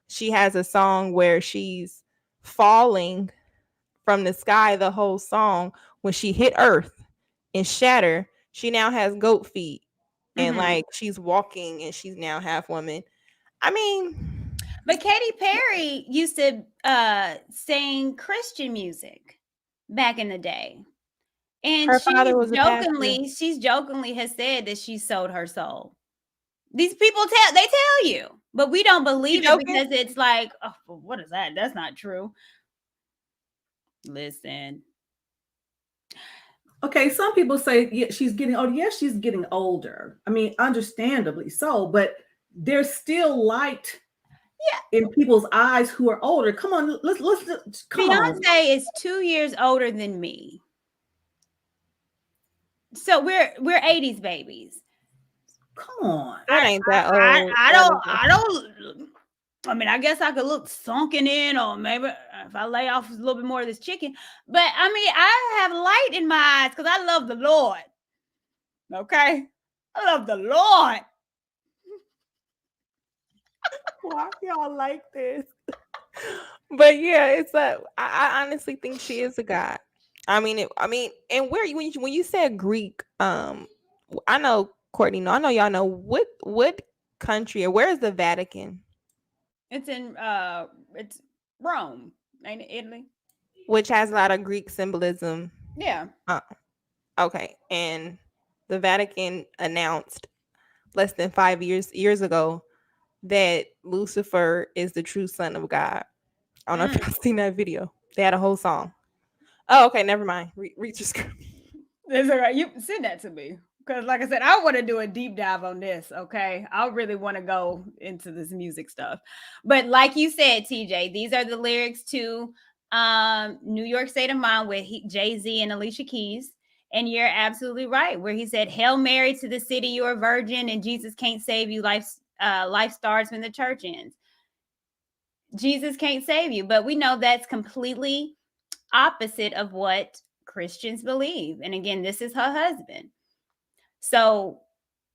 she has a song where she's falling from the sky the whole song. When she hit earth and shatter, she now has goat feet. And like she's walking and she's now half woman. I mean, but Katy Perry used to sing Christian music back in the day. And her father was she's jokingly has said that she sold her soul. These people tell you, but we don't believe it because it's like, oh, well, what is that? That's not true. Listen. Okay, some people say she's getting older. Yes, she's getting older. I mean, understandably so, but there's still light in people's eyes who are older. Come on, let's come on. Beyonce is 2 years older than me. So we're 80s babies. Come on. That ain't that old. I mean, I guess I could look sunken in, or maybe if I lay off a little bit more of this chicken. But I mean, I have light in my eyes because I love the Lord. Okay? I love the Lord. Why y'all like this? But yeah, it's I honestly think she is a god. I mean, and when you said Greek, I know Courtney. No, I know y'all know what country or where is the Vatican? It's in it's Rome, ain't it? Italy, which has a lot of Greek symbolism. Yeah. Okay, and the Vatican announced less than 5 years ago that Lucifer is the true son of God. I don't know if you've seen that video. They had a whole song. Oh, okay, never mind. Read your script. It's all right. You send that to me. Because like I said, I want to do a deep dive on this, okay? I really want to go into this music stuff. But like you said, TJ, these are the lyrics to New York State of Mind with Jay-Z and Alicia Keys. And you're absolutely right, where he said, Hail Mary to the city, you're a virgin, and Jesus can't save you. Life starts when the church ends. Jesus can't save you. But we know that's completely opposite of what Christians believe. And again, this is her husband. So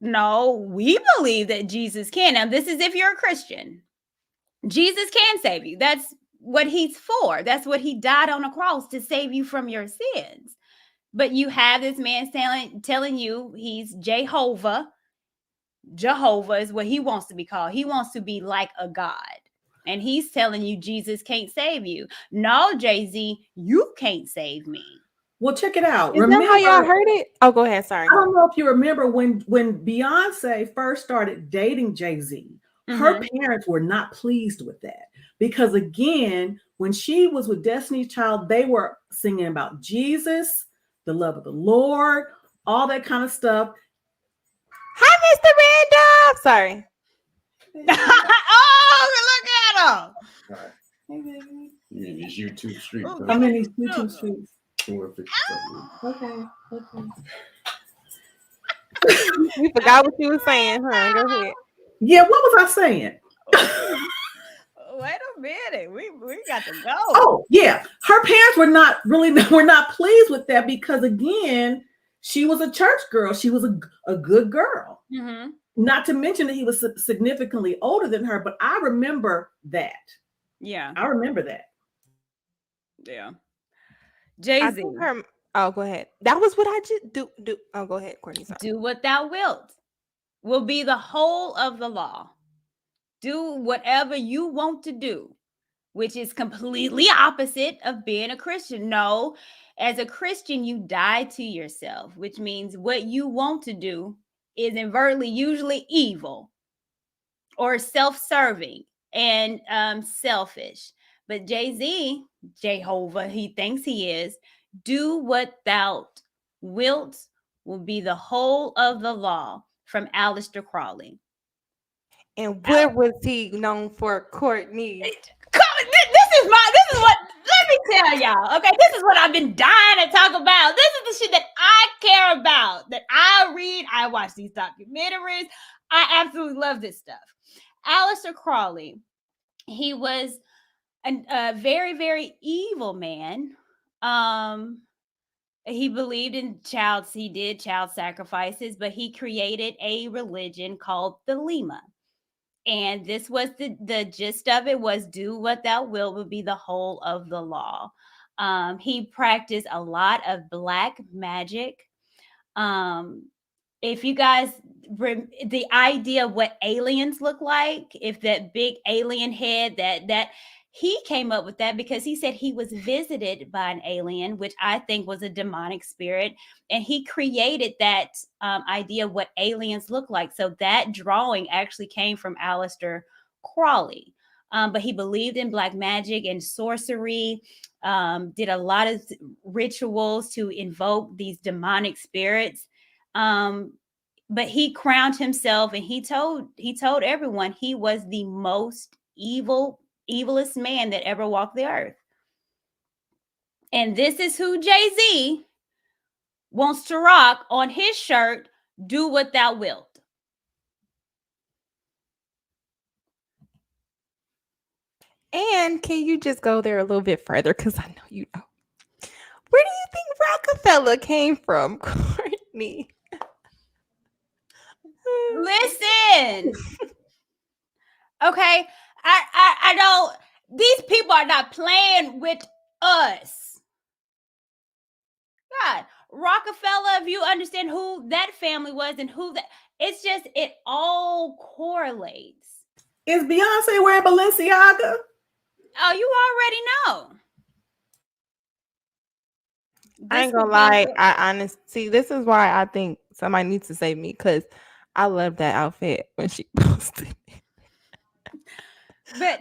no, we believe that Jesus can. Now, this is if you're a Christian. Jesus can save you. That's what he's for. That's what he died on a cross, to save you from your sins. But you have this man telling you he's Jehovah. Jehovah is what he wants to be called. He wants to be like a God. And he's telling you Jesus can't save you. No, Jay-Z, you can't save me. Well, check it out. Remember how y'all heard it? Oh, go ahead. Sorry. I don't know if you remember when Beyonce first started dating Jay-Z, her parents were not pleased with that. Because again, when she was with Destiny's Child, they were singing about Jesus, the love of the Lord, all that kind of stuff. Hi, Mr. Randolph. Sorry. Oh, look at him. Right. Hey, baby. It's YouTube streets. I'm in these YouTube streets. Okay. You forgot what you were saying, huh? Go ahead. Yeah, what was I saying? Wait a minute. We got to go. Oh, yeah. Her parents were not pleased with that because, again, she was a church girl. She was a good girl. Mm-hmm. Not to mention that he was significantly older than her, but I remember that. Yeah. I remember that. Yeah. I Jay-Z. think her. Oh, go ahead. That was what I just do. Oh, go ahead, Courtney. Sorry. Do what thou wilt will be the whole of the law. Do whatever you want to do, which is completely opposite of being a Christian. No, as a Christian, you die to yourself, which means what you want to do is invertly usually evil or self-serving and selfish. But Jay-Z, Jehovah, he thinks he is, do what thou wilt will be the whole of the law, from Aleister Crowley. And what was he known for, Courtney? This is what, let me tell y'all, okay? This is what I've been dying to talk about. This is the shit that I care about, that I read. I watch these documentaries. I absolutely love this stuff. Aleister Crowley, he was a very, very evil man. He believed in child sacrifices, but he created a religion called the Lima. And this was the gist of it was do what thou wilt will be the whole of the law. He practiced a lot of black magic. If you guys, the idea of what aliens look like, if that big alien head, that he came up with that because he said he was visited by an alien, which I think was a demonic spirit. And he created that idea of what aliens look like. So that drawing actually came from Aleister Crowley. But he believed in black magic and sorcery, did a lot of rituals to invoke these demonic spirits. But he crowned himself and he told everyone he was the most evilest man that ever walked the earth. And this is who Jay-Z wants to rock on his shirt, do what thou wilt. And can you just go there a little bit further? Because I know you know. Where do you think Rockefeller came from, Courtney? Listen. Okay. I don't, these people are not playing with us. God, Rockefeller, if you understand who that family was and who that, it's just, it all correlates. Is Beyonce wearing Balenciaga? Oh, you already know. I ain't gonna lie. I honestly, this is why I think somebody needs to save me, because I love that outfit when she posted it. But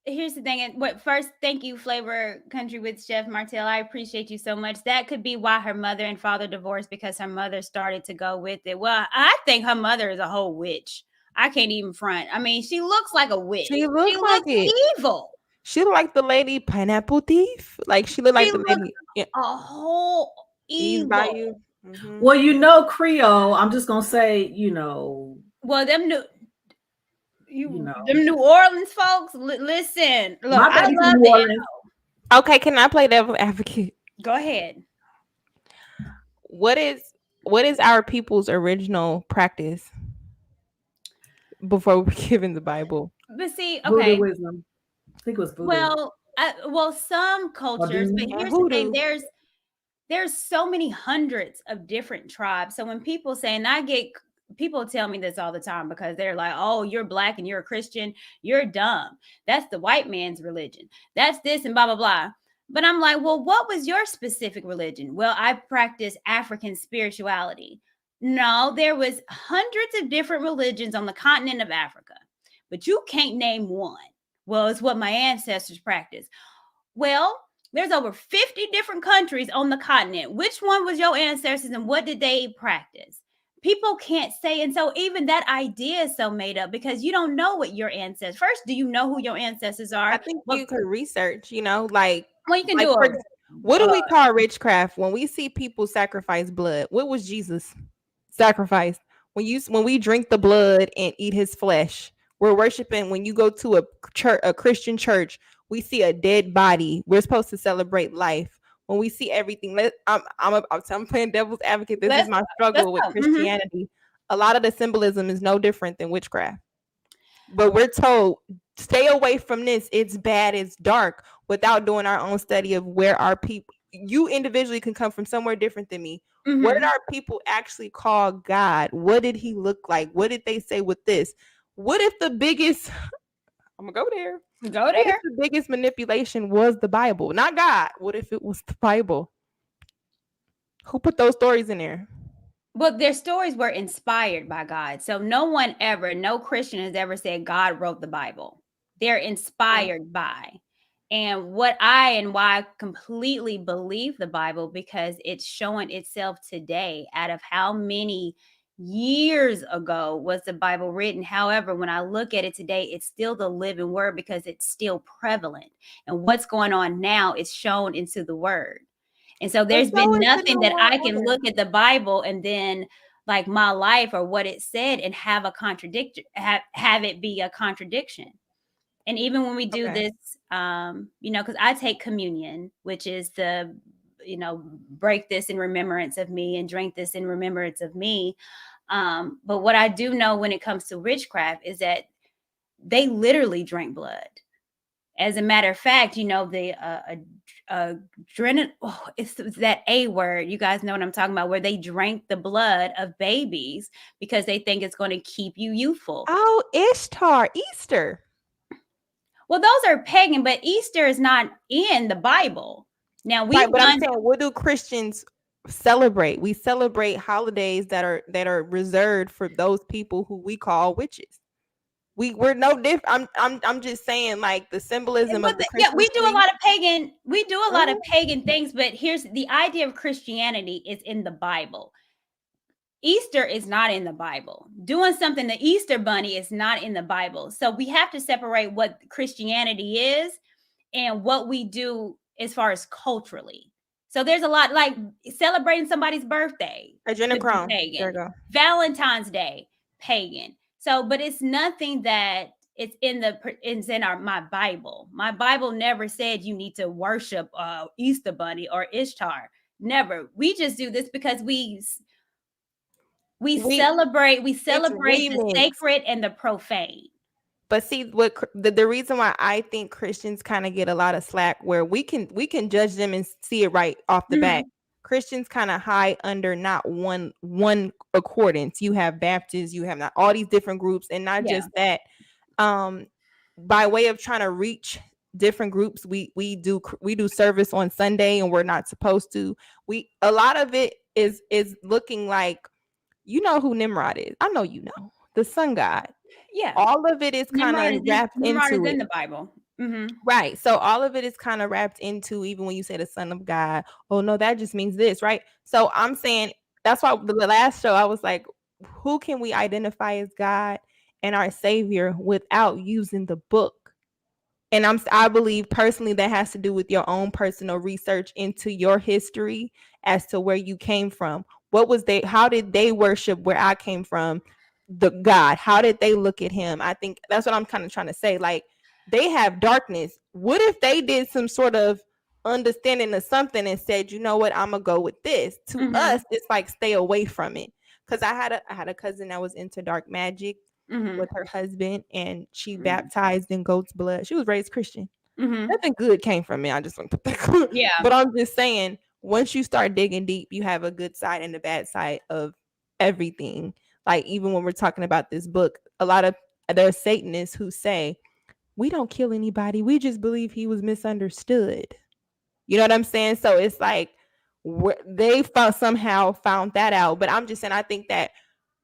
here's the thing. And first, thank you, Flavor Country with Chef Martell. I appreciate you so much. That could be why her mother and father divorced, because her mother started to go with it. Well, I think her mother is a whole witch. I can't even front. I mean, she looks like a witch. She looks like it. Evil. She looked like the lady Pineapple Thief. Like she looked like the lady. Yeah. A whole evil. Mm-hmm. Well, you know, Creole. I'm just gonna say, you know. Well, them them New Orleans folks. Listen, look, I love it. Okay, can I play devil's advocate? Go ahead. What is our people's original practice before we give in the Bible? But see, okay. Voodooism. I think it was voodoo. Well, some cultures, but here's the thing: there's so many hundreds of different tribes. So when people say, and people tell me this all the time because they're like, "Oh, you're black and you're a Christian, you're dumb. That's the white man's religion. That's this and blah blah blah." But I'm like, well, what was your specific religion? Well, I practice African spirituality. No, there was hundreds of different religions on the continent of Africa, but you can't name one. Well, it's what my ancestors practiced. Well, there's over 50 different countries on the continent. Which one was your ancestors and what did they practice? People can't say. And so even that idea is so made up because you don't know what your ancestors. First, do you know who your ancestors are? I think you could research, like. Well, you can do it. What do we call witchcraft when we see people sacrifice blood? What was Jesus? sacrificed. When we drink the blood and eat his flesh, we're worshiping. When you go to a Christian church, we see a dead body. We're supposed to celebrate life. When we see everything, I'm playing devil's advocate. This is my struggle with Christianity. A lot of the symbolism is no different than witchcraft. But we're told, stay away from this. It's bad. It's dark. Without doing our own study of where our people, you individually can come from somewhere different than me. What did our people actually call God? What did he look like? What did they say with this? What if the biggest, I'm going to go there. What if the biggest manipulation was the Bible? Not God. What if it was the Bible? Who put those stories in there? Well, their stories were inspired by God. So no Christian has ever said God wrote the Bible. They're inspired by. And why I completely believe the Bible, because it's showing itself today. Out of how many years ago was the Bible written? However, when I look at it today, it's still the living word because it's still prevalent. And what's going on now is shown into the word. And so there's been nothing that I can look at the Bible and then like my life or what it said and have a contradiction, have it be a contradiction. And even when we do this, because I take communion, which is the, break this in remembrance of me and drink this in remembrance of me. But what I do know when it comes to witchcraft is that they literally drink blood. As a matter of fact, the adrenaline, it's that A word. You guys know what I'm talking about, where they drank the blood of babies because they think it's going to keep you youthful. Oh, Ishtar, Easter. Well, those are pagan, but Easter is not in the Bible. Now but I'm saying, what do Christians celebrate? We celebrate holidays that are reserved for those people who we call witches. We're no different. I'm just saying, like, the symbolism of the Christmas we do a lot of pagan. We do a lot of pagan things, but here's the idea of Christianity is in the Bible. Easter is not in the Bible. Doing something, the Easter bunny is not in the Bible. So we have to separate what Christianity is and what we do as far as culturally. So there's a lot, like celebrating somebody's birthday. Pagan. There you go. Valentine's Day, pagan. So, but it's nothing that it's in my Bible. My Bible never said you need to worship Easter bunny or Ishtar. Never. We just do this because we celebrate the sacred and the profane. But see, what the reason why I think Christians kind of get a lot of slack, where we can judge them and see it right off the bat. Christians kind of hide under not one accordance. You have Baptists, you have not all these different groups, and not just that. By way of trying to reach different groups, we do service on Sunday, and we're not supposed to. A lot of it is looking like, you know who Nimrod is. I know you know the sun god. Yeah, all of it is kind of wrapped into in the Bible. Right. So all of it is kind of wrapped into, even when you say the Son of God, oh no, that just means this, right? So I'm saying, that's why the last show I was like, who can we identify as God and our Savior without using the book? And I believe personally that has to do with your own personal research into your history as to where you came from. How did they worship where I came from? The God, how did they look at him? I think that's what I'm kind of trying to say. Like, they have darkness. What if they did some sort of understanding of something and said, you know what, I'm gonna go with this? To us, it's like, stay away from it. Because I had a cousin that was into dark magic with her husband, and she baptized in goat's blood. She was raised Christian. Nothing good came from it. I just want to put that. Yeah. But I'm just saying, once you start digging deep, you have a good side and a bad side of everything. Like, even when we're talking about this book, there are Satanists who say, we don't kill anybody. We just believe he was misunderstood. You know what I'm saying? So it's like they somehow found that out. But I'm just saying, I think that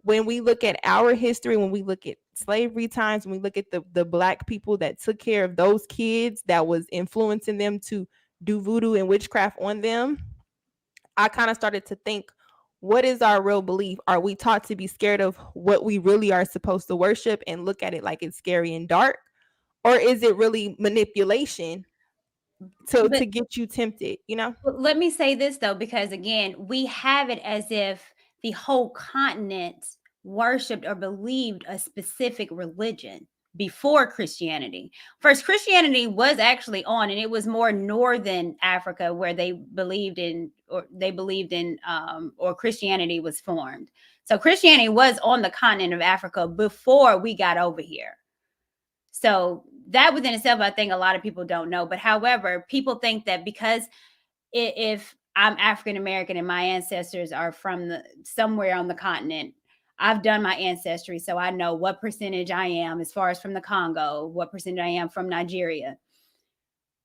when we look at our history, when we look at slavery times, when we look at the Black people that took care of those kids that was influencing them to do voodoo and witchcraft on them, I kind of started to think, what is our real belief? Are we taught to be scared of what we really are supposed to worship and look at it like it's scary and dark? Or is it really manipulation to get you tempted, you know? Let me say this, though, because again, we have it as if the whole continent worshipped or believed a specific religion before Christianity. First, Christianity was actually on, and it was more northern Africa where they believed in, or Christianity was formed. So Christianity was on the continent of Africa before we got over here. So that within itself, I think a lot of people don't know. But however, people think that because if I'm African American and my ancestors are from somewhere on the continent, I've done my ancestry, so I know what percentage I am as far as from the Congo, what percentage I am from Nigeria.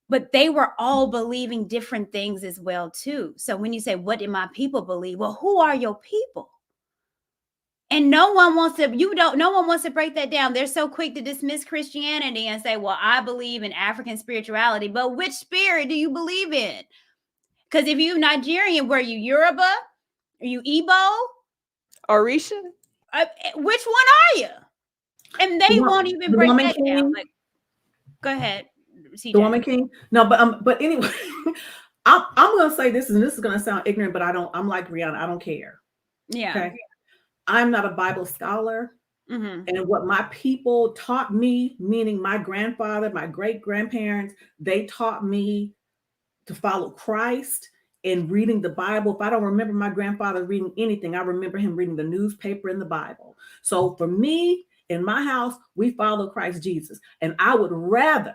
But they were all believing different things as well, too. So when you say, what did my people believe? Well, who are your people? And no one wants to break that down. They're so quick to dismiss Christianity and say, well, I believe in African spirituality, but which spirit do you believe in? Because if you're Nigerian, were you Yoruba? Are you Igbo? Orisha? Which one are you? And they won't even break that down. Like, go ahead, CJ. The Woman King? No, but anyway, I'm gonna say this, and this is gonna sound ignorant, but I'm like Rihanna, I don't care. Yeah. Okay. I'm not a Bible scholar. Mm-hmm. And what my people taught me, meaning my grandfather, my great grandparents, they taught me to follow Christ and reading the Bible. If I don't remember my grandfather reading anything, I remember him reading the newspaper and the Bible. So for me, in my house, we follow Christ Jesus. And I would rather,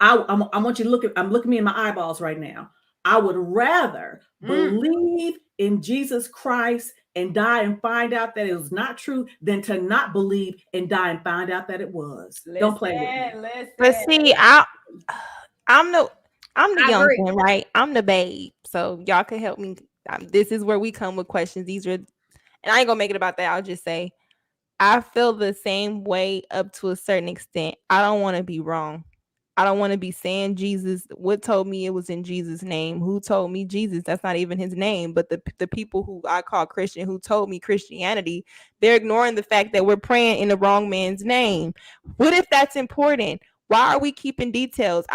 I want you to I'm looking me in my eyeballs right now. I would rather believe in Jesus Christ and die and find out that it was not true than to not believe and die and find out that it was. Don't play with me. But see, I'm the young one, right? I'm the babe. So y'all can help me. This is where we come with questions. And I ain't gonna make it about that. I'll just say, I feel the same way up to a certain extent. I don't want to be wrong. I don't want to be saying Jesus. What told me it was in Jesus' name? Who told me Jesus? That's not even his name. But the people who I call Christian, who told me Christianity, they're ignoring the fact that we're praying in the wrong man's name. What if that's important? Why are we keeping details?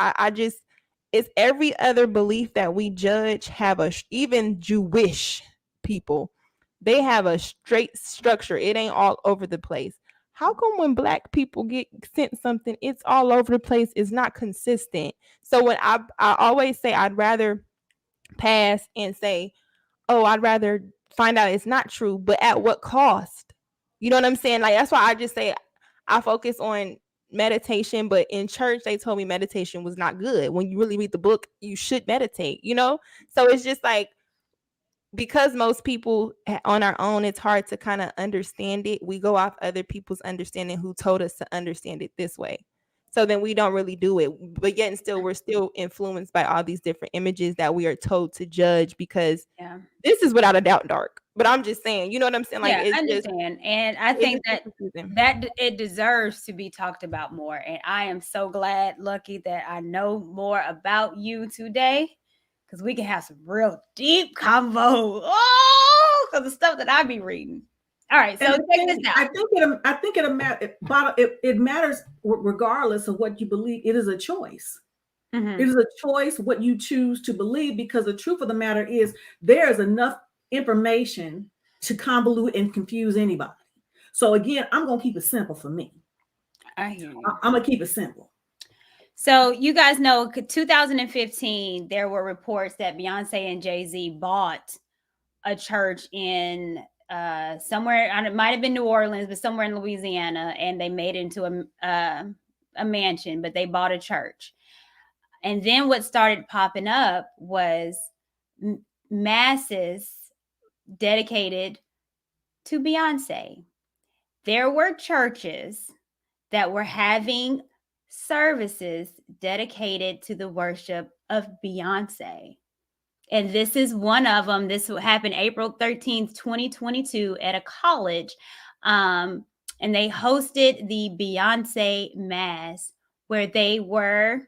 It's every other belief that we judge even Jewish people. They have a straight structure. It ain't all over the place. How come when Black people get sent something, it's all over the place, it's not consistent? So when I always say I'd rather pass and say, oh, I'd rather find out it's not true, but at what cost? You know what I'm saying? Like, that's why I just say I focus on meditation, but in church, they told me meditation was not good. When you really read the book, you should meditate, you know? So it's just like, because most people on our own, it's hard to kind of understand it. We go off other people's understanding who told us to understand it this way. So then we don't really do it. But yet and still, we're still influenced by all these different images that we are told to judge because this is without a doubt dark. But I'm just saying, you know what I'm saying? Like, I understand. And I think that it deserves to be talked about more. And I am so glad, Lucky, that I know more about you today. Because we can have some real deep convo. Oh, because the stuff that I be reading. All right, so check this out. I think it matters regardless of what you believe. It is a choice. Mm-hmm. It is a choice what you choose to believe, because the truth of the matter is there is enough information to convolute and confuse anybody. So again, I'm gonna keep it simple for me. I hear you. I'm gonna keep it simple. So you guys know 2015, there were reports that Beyonce and Jay-Z bought a church in somewhere, it might have been New Orleans, but somewhere in Louisiana, and they made it into a mansion, but they bought a church. And then what started popping up was masses dedicated to Beyonce. There were churches that were having services dedicated to the worship of Beyonce. And this is one of them. This happened April 13th, 2022 at a college. And they hosted the Beyonce Mass, where they were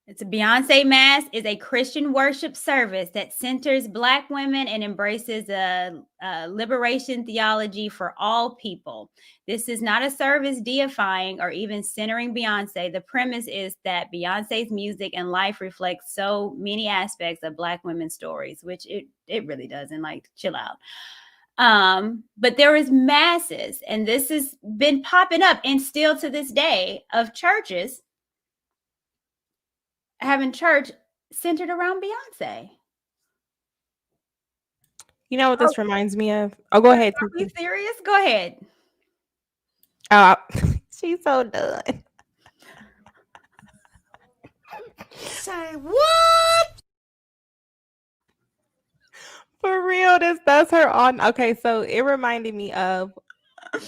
It's a Beyonce Mass is a Christian worship service that centers Black women and embraces a liberation theology for all people. This is not a service deifying or even centering Beyonce. The premise is that Beyonce's music and life reflects so many aspects of Black women's stories, which it really doesn't. Like, chill out. But there is masses, and this has been popping up, and still to this day, of churches having church centered around Beyonce. You know what this reminds me of? Oh, go ahead. Are you serious? Go ahead. She's so done. Say what? For real, that's her on. Okay, so it reminded me of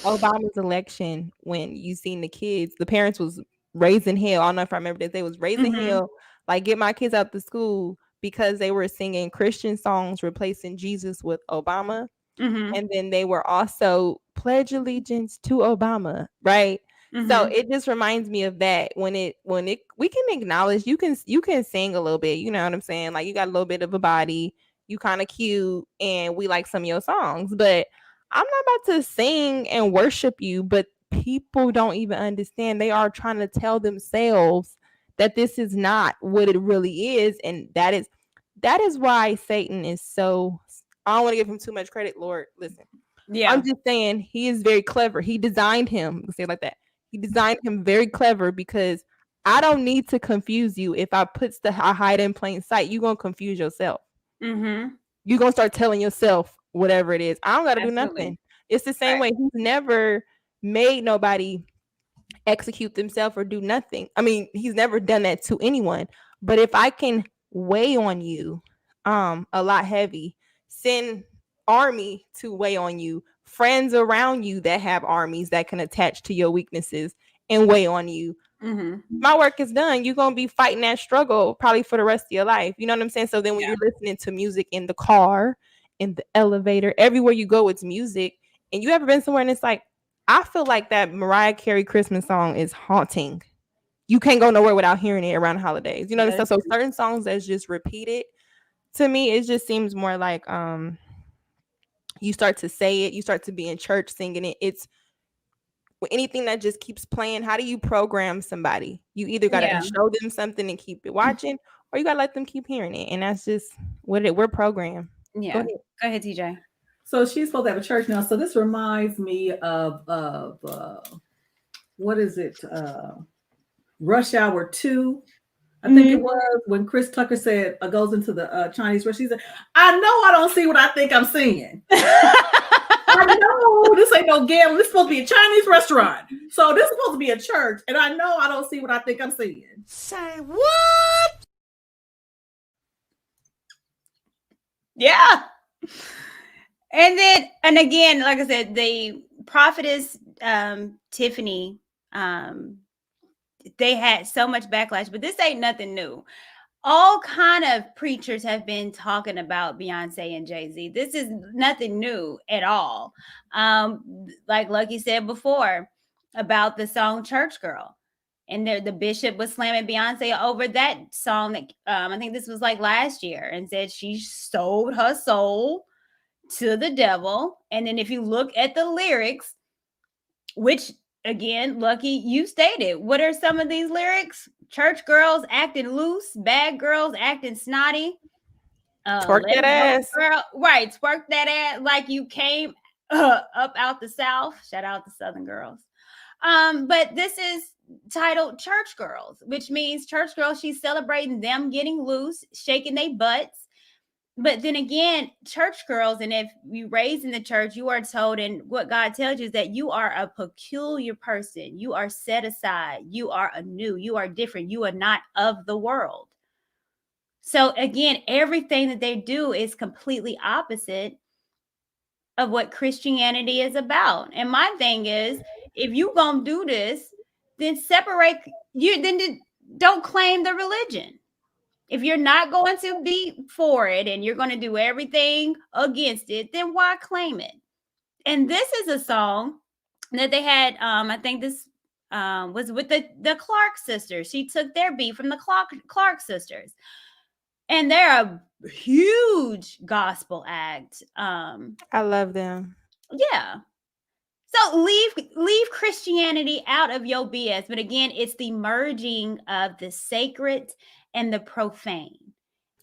Obama's election when you seen the kids. The parents was raising hell. I don't know if I remember this. They was raising hell, like, get my kids out the school because they were singing Christian songs replacing Jesus with Obama. And then they were also pledge allegiance to Obama, right? So it just reminds me of that when we can acknowledge you can sing a little bit, you know what I'm saying? Like, you got a little bit of a body, you kind of cute, and we like some of your songs, but I'm not about to sing and worship you. But people don't even understand. They are trying to tell themselves that this is not what it really is, and that is why Satan is so. I don't want to give him too much credit, Lord. Listen, I'm just saying he is very clever. He designed him. Say it like that. He designed him very clever because I don't need to confuse you. If I hide in plain sight, you're gonna confuse yourself. You're gonna start telling yourself whatever it is. I don't gotta do nothing. It's the same way. He's never made nobody execute themselves or do nothing. I mean, he's never done that to anyone. But if I can weigh on you a lot heavy, send army to weigh on you, friends around you that have armies that can attach to your weaknesses and weigh on you, my work is done. You're gonna be fighting that struggle probably for the rest of your life. You know what I'm saying? So then when you're listening to music in the car, in the elevator, everywhere you go, it's music. And you ever been somewhere and it's like, I feel like that Mariah Carey Christmas song is haunting. You can't go nowhere without hearing it around the holidays. You know what I'm saying? So certain songs that's just repeated, to me, it just seems more like you start to say it, you start to be in church singing it. It's anything that just keeps playing. How do you program somebody? You either got to show them something and keep it watching, or you got to let them keep hearing it. And that's just what we're programmed. Yeah. Go ahead, TJ. So she's supposed to have a church now. So this reminds me of what is it? Rush Hour 2. I think it was when Chris Tucker said goes into the Chinese restaurant. She said, "I know I don't see what I think I'm seeing." I know this ain't no gambling. This is supposed to be a Chinese restaurant. So this is supposed to be a church, and I know I don't see what I think I'm seeing. Say what? Yeah. And again, like I said, the Prophetess, Tiffany, they had so much backlash, but this ain't nothing new. All kind of preachers have been talking about Beyonce and Jay-Z. This is nothing new at all. Like Lucky said before about the song Church Girl. And the bishop was slamming Beyonce over that song that I think this was like last year, and said she sold her soul to the devil. And then if you look at the lyrics, which again, Lucky, you stated, what are some of these lyrics? Church girls acting loose, bad girls acting snotty. Twerk that ass. Girl, right, twerk that ass like you came up out the South. Shout out to Southern girls. But this is titled Church Girls, which means church girls, she's celebrating them getting loose, shaking their butts. But then again, church girls, and if you raised in the church, you are told, and what God tells you is that you are a peculiar person. You are set aside. You are anew. You are different. You are not of the world. So again, everything that they do is completely opposite of what Christianity is about. And my thing is, if you gonna do this, then separate you. Then don't claim the religion. If you're not going to be for it and you're going to do everything against it, then why claim it? And this is a song that they had, I think this was with the Clark sisters. She took their beat from the Clark sisters, and they're a huge gospel act. I love them. Yeah. So leave Christianity out of your BS. But again, it's the merging of the sacred and the profane.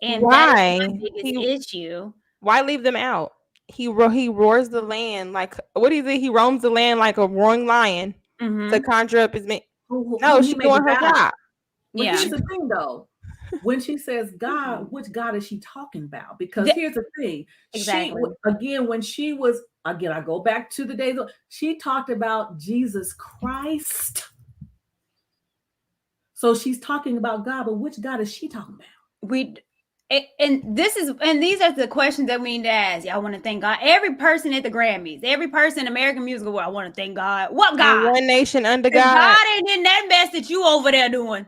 And that is my biggest issue. Why leave them out? He roars the land like, what is it? He roams the land like a roaring lion to conjure up his man. No, she's doing her job. But here's the thing, though. When she says God, which God is she talking about? Because here's the thing. Exactly. When she was, I go back to the days, she talked about Jesus Christ. So she's talking about God, but which God is she talking about? These are the questions that we need to ask. I want to thank God. Every person at the Grammys, every person in American music world, I want to thank God. What God? And one nation under God. God ain't in that mess that you over there doing.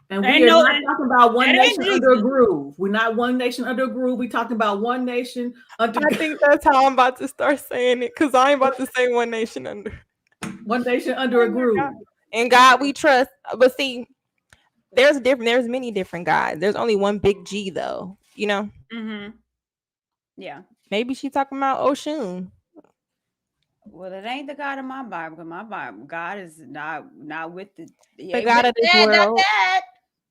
And we're not talking about one nation under a groove. We're not one nation under a groove. We're talking about one nation under. I think that's how I'm about to start saying it, because I'm about to say one nation under a groove. And God we trust. But see, there's many different gods. There's only one big G, though. You know. Yeah. Maybe she's talking about Oshun. Well, it ain't the God of my Bible, because my Bible, God is not with the God of this world.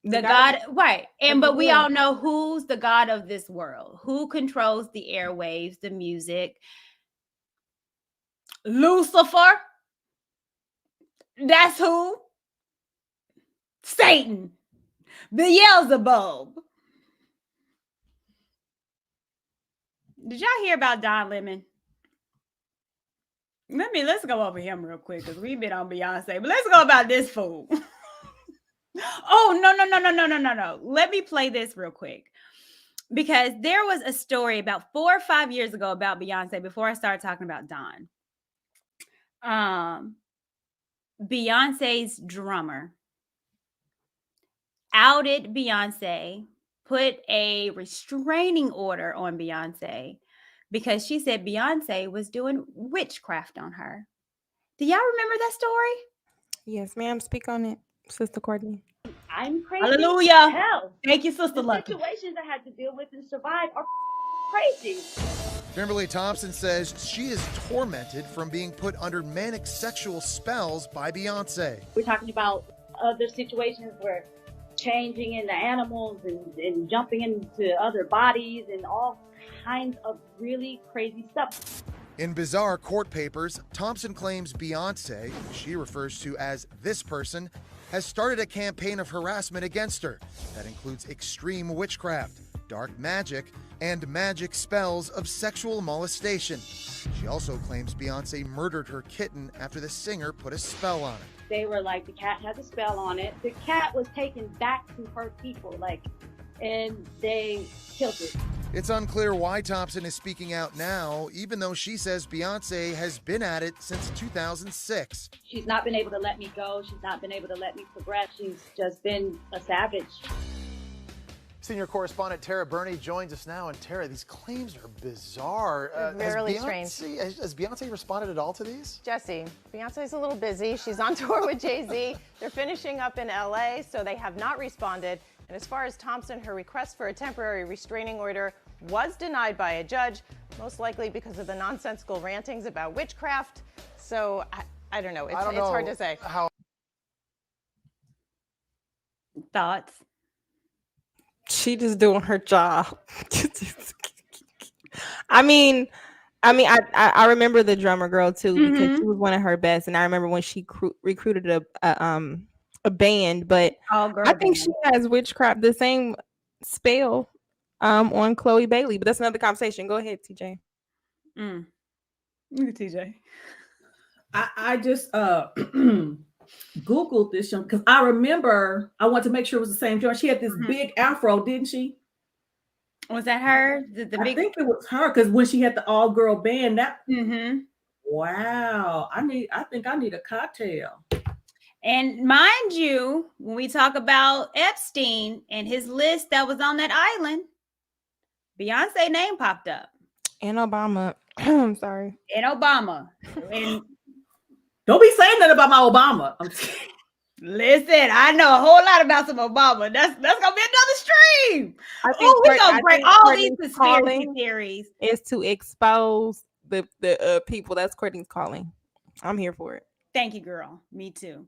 The God, right. But we all know who's the God of this world, who controls the airwaves, the music. Lucifer. That's who. Satan. Beelzebub. Did y'all hear about Don Lemon? Let's go over him real quick, because we've been on Beyonce, but let's go about this fool. Oh, no. Let me play this real quick, because there was a story about 4 or 5 years ago about Beyonce before I started talking about Don. Beyonce's drummer outed Beyonce, put a restraining order on Beyonce because she said Beyonce was doing witchcraft on her. Do y'all remember that story? Yes, ma'am. Speak on it, Sister Courtney. I'm crazy. Hallelujah. Hell. Thank you, Sister The Lucky. situations I had to deal with and survive are crazy. Kimberly Thompson says she is tormented from being put under manic sexual spells by Beyonce. We're talking about other situations where changing into animals and jumping into other bodies and all kinds of really crazy stuff. In bizarre court papers, Thompson claims Beyonce, who she refers to as this person, has started a campaign of harassment against her that includes extreme witchcraft, dark magic, and magic spells of sexual molestation. She also claims Beyonce murdered her kitten after the singer put a spell on it. They were like, the cat has a spell on it. The cat was taken back to her people, and they killed it. It's unclear why Thompson is speaking out now, even though she says Beyonce has been at it since 2006. She's not been able to let me go. She's not been able to let me progress. She's just been a savage. Senior correspondent Tara Burney joins us now. And Tara, these claims are bizarre. Really strange. Has Beyonce responded at all to these? Jesse, Beyonce's a little busy. She's on tour with Jay-Z. They're finishing up in LA, so they have not responded. And as far as Thompson, her request for a temporary restraining order was denied by a judge, most likely because of the nonsensical rantings about witchcraft. So I don't know. It's hard to say. Thoughts? She just doing her job. I mean, I remember the drummer girl too, because she was one of her best, and I remember when she recruited a band. But I think she has witchcraft, the same spell on Chloe Bailey. But that's another conversation. Go ahead, TJ. Look at TJ. I just Googled this young, because I remember I want to make sure it was the same drummer. She had this big afro, didn't she? Was that her? I think it was her, because when she had the all-girl band, that wow. I think I need a cocktail. And mind you, when we talk about Epstein and his list that was on that island, Beyonce name popped up. And Obama. I'm sorry. And Obama. And Don't be saying that about my Obama. I'm just kidding. Listen, I know a whole lot about some Obama. That's gonna be another stream. Oh, we're gonna break all these conspiracy theories. Is to expose the people. That's Courtney's calling. I'm here for it. Thank you, girl. Me too.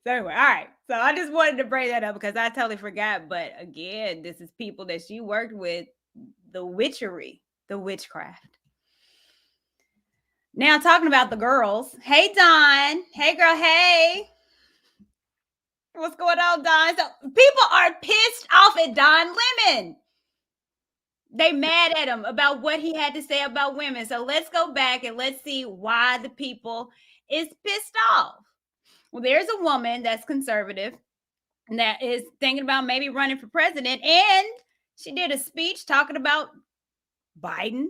So anyway, all right. So I just wanted to bring that up because I totally forgot. But again, this is people that she worked with, the witchery, the witchcraft. Now talking about the girls. Hey, Dawn. Hey, girl. Hey. What's going on, Don? So people are pissed off at Don Lemon. They mad at him about what he had to say about women. So let's go back and let's see why the people is pissed off. Well, there's a woman that's conservative that is thinking about maybe running for president, and she did a speech talking about Biden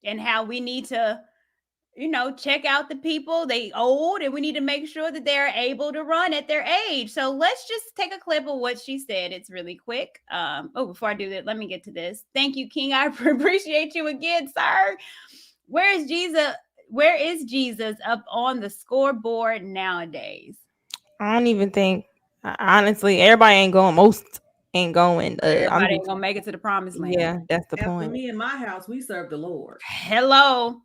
and how we need to, check out the people. They old, and we need to make sure that they're able to run at their age. So let's just take a clip of what she said. It's really quick. Before I do that, let me get to this. Thank you, King. I appreciate you again, sir. Where is Jesus? Where is Jesus up on the scoreboard nowadays? I don't even think, honestly, everybody ain't going. Most ain't going. Everybody ain't gonna make it to the promised land. Yeah, that's the After point. me in my house, we serve the Lord. Hello.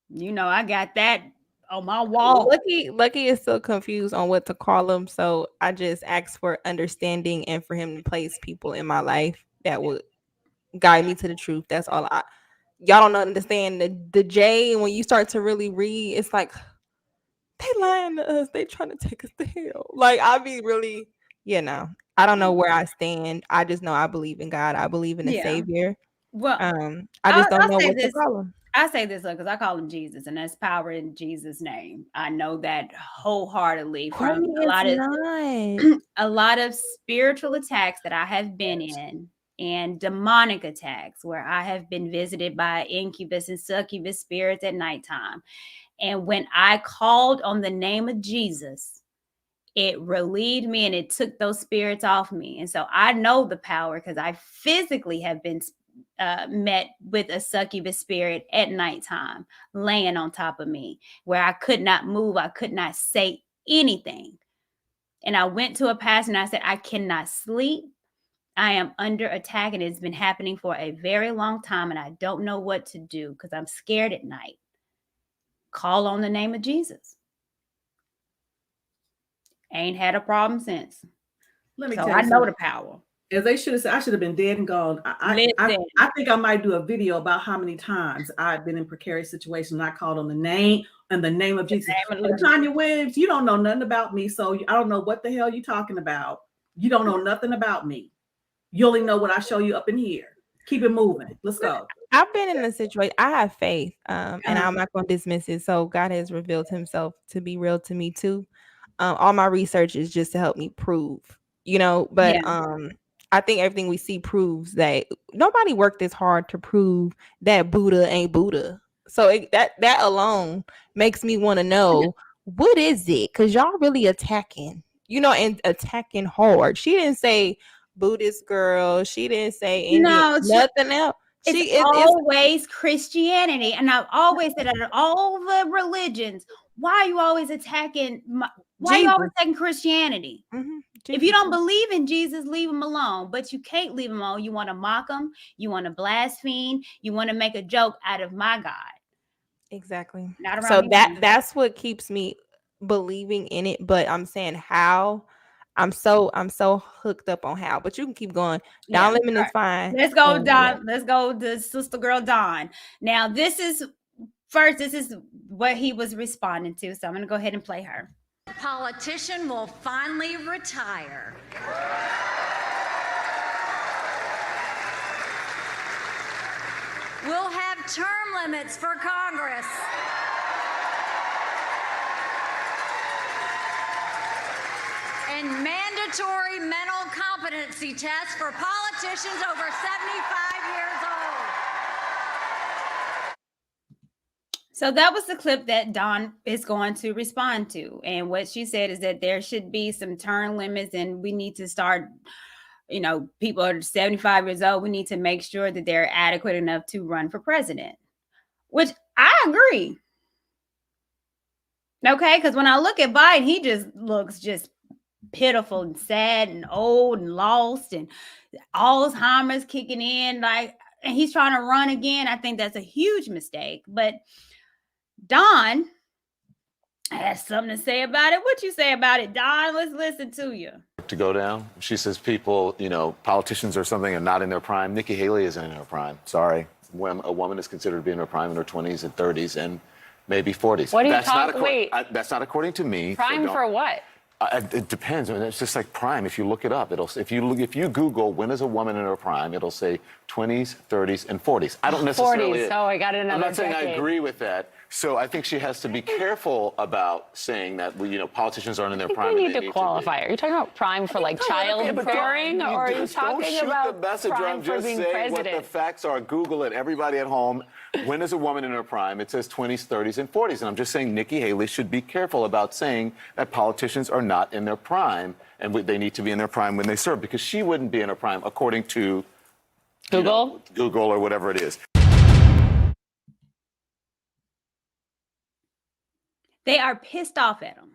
I got that on my wall. Lucky is still confused on what to call him. So I just asked for understanding and for him to place people in my life that would guide me to the truth. That's all. Y'all don't understand the J. When you start to really read, it's like they lying to us. They trying to take us to hell. Like I be really, I don't know where I stand. I just know I believe in God. I believe in the Savior. Well, I just don't know what to call him. I say this because I call him Jesus, and that's power in Jesus' name. I know that wholeheartedly from a lot of spiritual attacks that I have been in, and demonic attacks where I have been visited by incubus and succubus spirits at nighttime. And when I called on the name of Jesus, it relieved me and it took those spirits off me. And so I know the power because I physically have been met with a succubus spirit at nighttime laying on top of me where I could not move. I could not say anything. And I went to a pastor and I said, I cannot sleep. I am under attack and it's been happening for a very long time and I don't know what to do because I'm scared at night. Call on the name of Jesus. Ain't had a problem since. Let me so tell you I know the power. As they should have said, I should have been dead and gone. I think I might do a video about how many times I've been in precarious situations and I called on the name of Jesus. Tanya Williams, you don't know nothing about me, so I don't know what the hell you're talking about. You don't know nothing about me. You only know what I show you up in here. Keep it moving. Let's go. I've been in a situation. I have faith, and I'm not going to dismiss it. So God has revealed himself to be real to me too. All my research is just to help me prove, but I think everything we see proves that nobody worked this hard to prove that Buddha ain't Buddha. So that alone makes me want to know what is it? Because y'all really attacking, and attacking hard. She didn't say Buddhist girl. She didn't say Indian, nothing else. It's always Christianity. And I've always said that all the religions, why are you always attacking? Why are you always attacking Christianity? Mm-hmm. If you don't believe in Jesus, leave him alone. But you can't leave him alone. You want to mock him. You want to blaspheme. You want to make a joke out of my God. Exactly. Not around so me. That's what keeps me believing in it. But I'm saying how. I'm so hooked up on how. But you can keep going. Don Lemon is fine. Let's go, Don. Let's go to sister girl Don. Now, this is what he was responding to. So I'm going to go ahead and play her. Politician will finally retire. We'll have term limits for Congress. And mandatory mental competency tests for politicians over 75 years old. So that was the clip that Dawn is going to respond to. And what she said is that there should be some term limits and we need to start, people are 75 years old. We need to make sure that they're adequate enough to run for president, which I agree. Okay, because when I look at Biden, he just looks just pitiful and sad and old and lost, and Alzheimer's kicking in, like, and he's trying to run again. I think that's a huge mistake. But Don has something to say about it. What you say about it, Don? Let's listen to you. To go down. She says people, politicians or something are not in their prime. Nikki Haley isn't in her prime. Sorry. When a woman is considered to be in her prime in her 20s and 30s and maybe 40s. What are you talking? Wait. That's not according to me. Prime for what? It depends. I mean, it's just like prime. If you look it up, if you Google when is a woman in her prime, it'll say 20s, 30s, and 40s. I don't necessarily. 40s. Oh, I got another. I'm not saying decade. I agree with that. So I think she has to be careful about saying that politicians aren't in their prime. We need to qualify. Are you talking about prime for like childbearing, or are you talking about the messenger? prime I'm just for being saying president? what the facts are. Google it. Everybody at home. When is a woman in her prime? It says 20s, 30s, and 40s. And I'm just saying Nikki Haley should be careful about saying that politicians are not in their prime and they need to be in their prime when they serve, because she wouldn't be in her prime according to Google, Google or whatever it is. They are pissed off at him.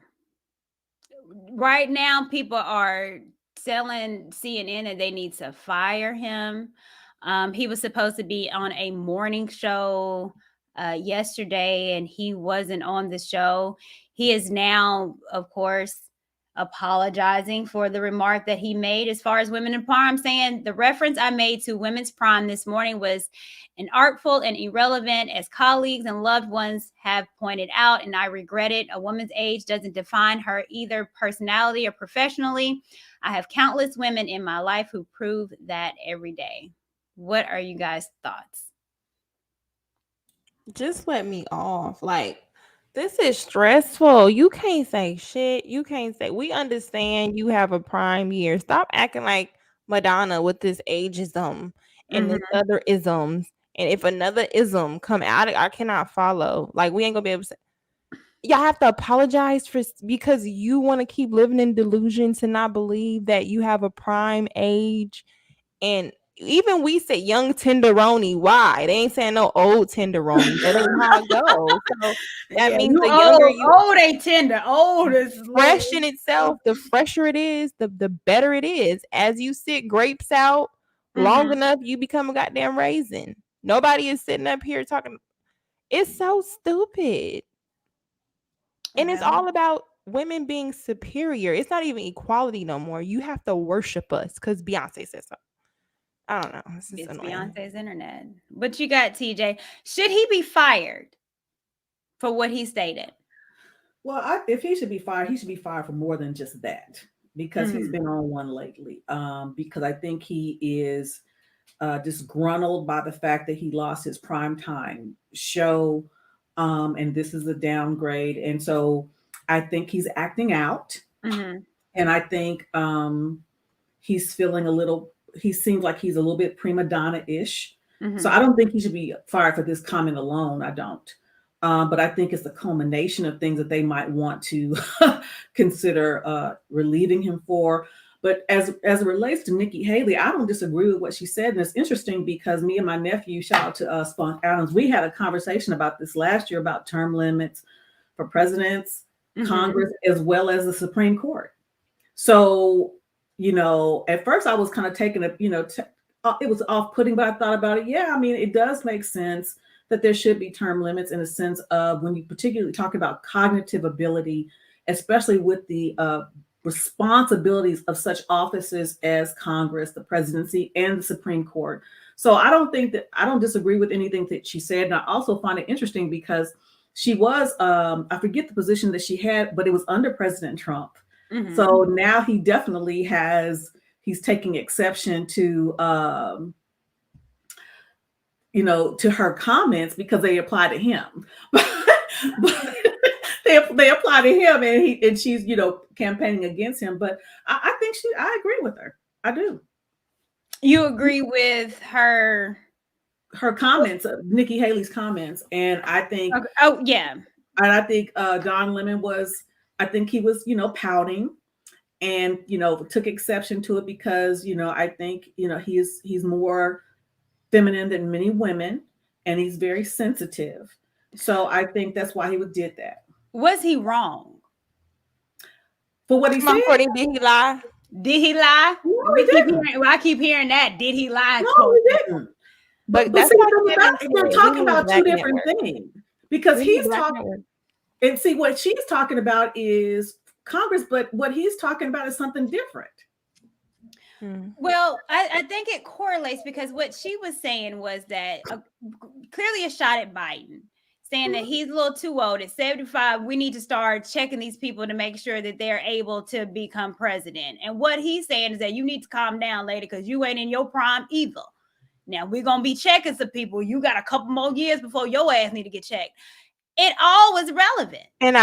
Right now, people are telling CNN that they need to fire him. He was supposed to be on a morning show yesterday, and he wasn't on the show. He is now, of course, apologizing for the remark that he made as far as women in prime, saying the reference I made to women's prime this morning was inartful and irrelevant, as colleagues and loved ones have pointed out, and I regret it. A woman's age doesn't define her either personality or professionally. I have countless women in my life who prove that every day. What are you guys' thoughts? Just let me off. Like, this is stressful. You can't say shit. You can't say. We understand you have a prime year. Stop acting like Madonna with this ageism and this other isms. And if another ism come out, I cannot follow. Like, we ain't gonna be able to say. Y'all have to apologize because you want to keep living in delusion to not believe that you have a prime age. And even we say young tenderoni. Why? They ain't saying no old tenderoni. That ain't how it goes. So that means the younger old ain't tender. Old is fresh in itself. The fresher it is, the better it is. As you sit grapes out long enough, you become a goddamn raisin. Nobody is sitting up here talking. It's so stupid. And it's all about women being superior. It's not even equality no more. You have to worship us because Beyonce says so. I don't know. It's Beyonce's internet. But you got TJ. Should he be fired for what he stated? Well, if he should be fired, he should be fired for more than just that, because he's been on one lately. Because I think he is disgruntled by the fact that he lost his primetime show. And this is a downgrade. And so I think he's acting out. And I think he's feeling he seems like he's a little bit prima donna-ish. So I don't think he should be fired for this comment alone. I don't. But I think it's the culmination of things that they might want to consider relieving him for. But as it relates to Nikki Haley, I don't disagree with what she said. And it's interesting because me and my nephew, shout out to Spunk Adams, we had a conversation about this last year about term limits for presidents, Congress, as well as the Supreme Court. So, at first I was kind of taking it, it was off-putting, but I thought about it. Yeah, I mean, it does make sense that there should be term limits in a sense of when you particularly talk about cognitive ability, especially with the responsibilities of such offices as Congress, the presidency, and the Supreme Court. So I don't disagree with anything that she said. And I also find it interesting because she was, I forget the position that she had, but it was under President Trump. So now he definitely he's taking exception to, to her comments because they apply to him. But they apply to him, and she's campaigning against him. But I think I agree with her. I do. You agree with her comments, Nikki Haley's comments, and I think. Oh yeah. And I think Don Lemon I think he was pouting, and took exception to it because I think he's more feminine than many women, and he's very sensitive. So I think that's why he did that. Was he wrong for what he said? Did he lie? Did he lie? No, he didn't. I keep hearing that. Did he lie? No, he didn't. But that's see, what they're talking about two different things, because he's talking, and see what she's talking about is Congress, but what he's talking about is something different. Well, I think it correlates, because what she was saying was that clearly a shot at Biden, saying that he's a little too old. At 75, we need to start checking these people to make sure that they're able to become president. And what he's saying is that you need to calm down, lady, because you ain't in your prime either. Now, we're going to be checking some people. You got a couple more years before your ass need to get checked. It all was relevant. And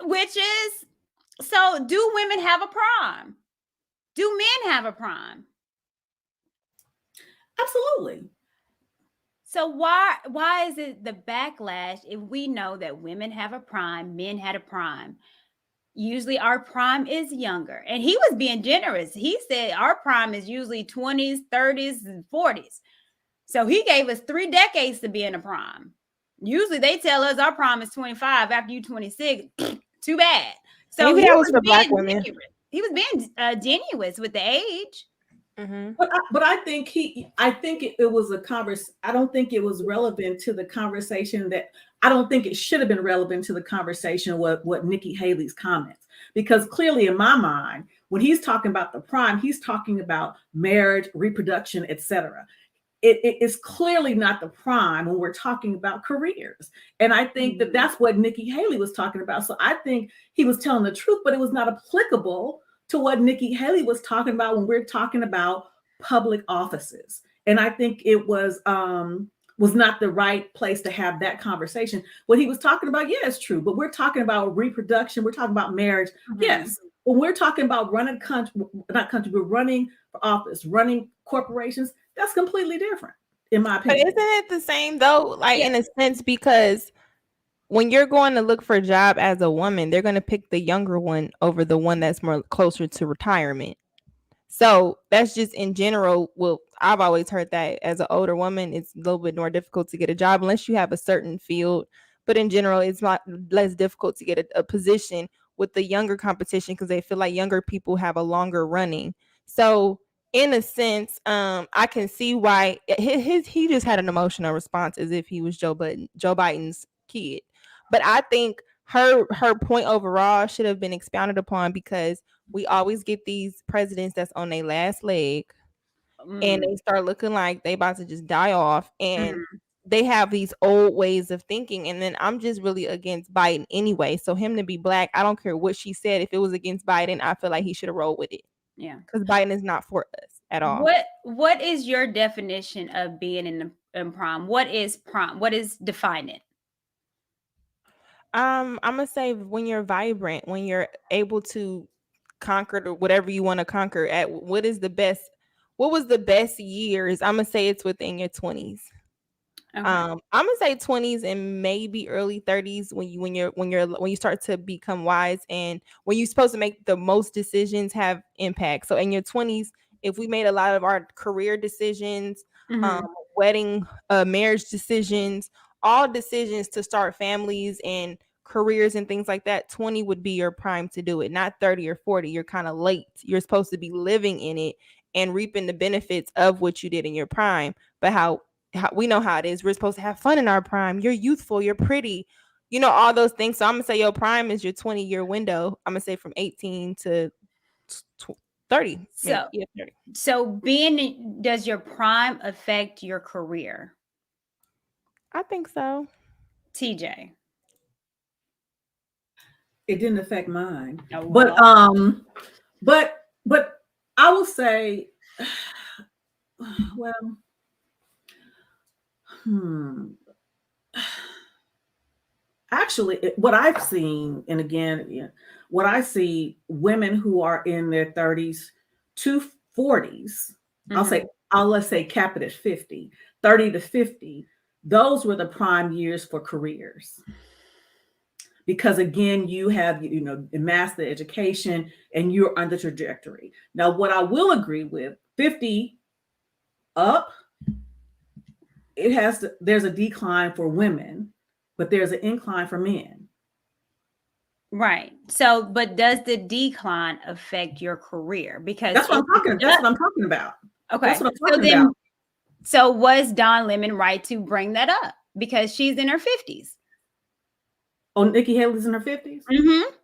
which is, so do women have a prime? Do men have a prime? Absolutely. So why is it the backlash if we know that women have a prime, men had a prime? Usually our prime is younger. And he was being generous. He said our prime is usually 20s, 30s, and 40s. So he gave us 3 decades to be in a prime. Usually they tell us our prime is 25. After you 26, too bad. So maybe that was for Black women. He was being genuine with the age. But I think it was a conversation. I don't think it was relevant to the conversation I don't think it should have been relevant to the conversation what Nikki Haley's comments, because clearly in my mind, when he's talking about the prime, he's talking about marriage, reproduction, etc. It is clearly not the prime when we're talking about careers. And I think that's what Nikki Haley was talking about. So I think he was telling the truth, but it was not applicable to what Nikki Haley was talking about when we're talking about public offices. And I think it was not the right place to have that conversation. What he was talking about, yeah, it's true, but we're talking about reproduction. We're talking about marriage. Yes. When we're talking about running we're running for office, running corporations, that's completely different, in my opinion. But isn't it the same though? Like in a sense, because when you're going to look for a job as a woman, they're going to pick the younger one over the one that's more closer to retirement. So that's just in general. Well, I've always heard that as an older woman, it's a little bit more difficult to get a job unless you have a certain field. But in general, it's not less difficult to get a position with the younger competition because they feel like younger people have a longer running. So in a sense, I can see why he just had an emotional response as if he was Joe Biden's kid. But I think her point overall should have been expounded upon, because we always get these presidents that's on their last leg and they start looking like they about to just die off, and they have these old ways of thinking. And then I'm just really against Biden anyway. So him to be Black, I don't care what she said. If it was against Biden, I feel like he should have rolled with it. Yeah, because Biden is not for us at all. What is your definition of being in prime? What is prime? What is define it? I'm gonna say when you're vibrant, when you're able to conquer or whatever you want to conquer. At what was the best years? I'm gonna say it's within your 20s. Okay. I'm gonna say 20s and maybe early 30s when you start to become wise and when you're supposed to make the most decisions have impact. So in your 20s, if we made a lot of our career decisions, wedding, marriage decisions, all decisions to start families and careers and things like that, 20 would be your prime to do it, not 30 or 40. You're kind of late. You're supposed to be living in it and reaping the benefits of what you did in your prime. But how we know how it is. We're supposed to have fun in our prime. You're youthful. You're pretty. All those things. So I'm going to say your prime is your 20-year window. I'm going to say from 18 to 30. So, 30. So does your prime affect your career? I think so. TJ. It didn't affect mine. Oh, but I will say, well, actually, what I've seen, and again, what I see, women who are in their 30s to 40s, let's say cap it at 50, 30 to 50, those were the prime years for careers. Because again, you have, amassed the education and you're on the trajectory. Now, what I will agree with, 50 up, there's a decline for women, but there's an incline for men. Right. So, but does the decline affect your career? Because That's what I'm talking about. That's what I'm talking about. Okay. That's what I'm So talking then, about. so was Don Lemon right to bring that up? Because she's in her 50s. Oh, Nikki Haley's in her 50s? Mm-hmm.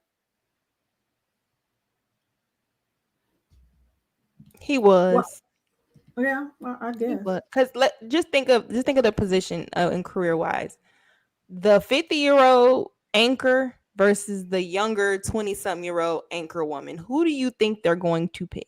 He was. Well, yeah, well, I guess. Because just think of the position in career wise. The 50-year-old anchor versus the younger 20-something-year-old anchor woman. Who do you think they're going to pick?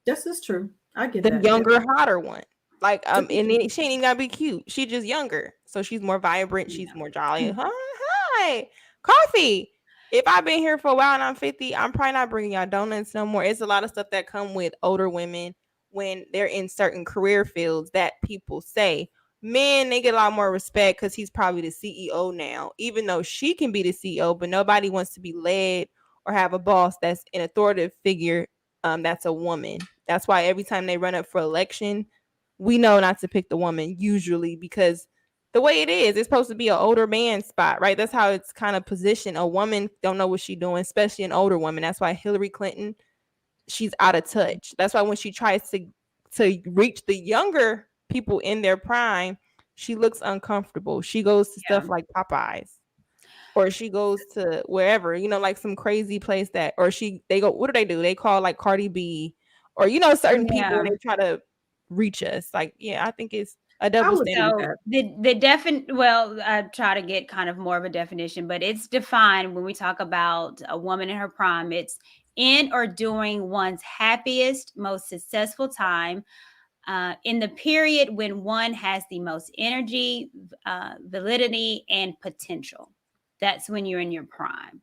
This is true. I get the that. younger, hotter one. Like and then she ain't even gotta be cute. She's just younger, so she's more vibrant. She's more jolly. Hi, coffee. If I've been here for a while and I'm 50, I'm probably not bringing y'all donuts no more. It's a lot of stuff that come with older women when they're in certain career fields that people say. Men, they get a lot more respect because he's probably the CEO now, even though she can be the CEO, but nobody wants to be led or have a boss that's an authoritative figure that's a woman. That's why every time they run up for election, we know not to pick the woman usually, because the way it is, it's supposed to be an older man spot, right? That's how it's kind of positioned. A woman don't know what she's doing, especially an older woman. That's why Hillary Clinton, she's out of touch. That's why when she tries to reach the younger people in their prime, she looks uncomfortable. She goes to stuff like Popeyes, or she goes to wherever, like some crazy place they go, what do? They call like Cardi B, or certain people, and they try to reach us. Like, I think it's a double standard. I try to get kind of more of a definition, but it's defined when we talk about a woman in her prime. It's in or during one's happiest, most successful time, in the period when one has the most energy, validity, and potential. That's when you're in your prime.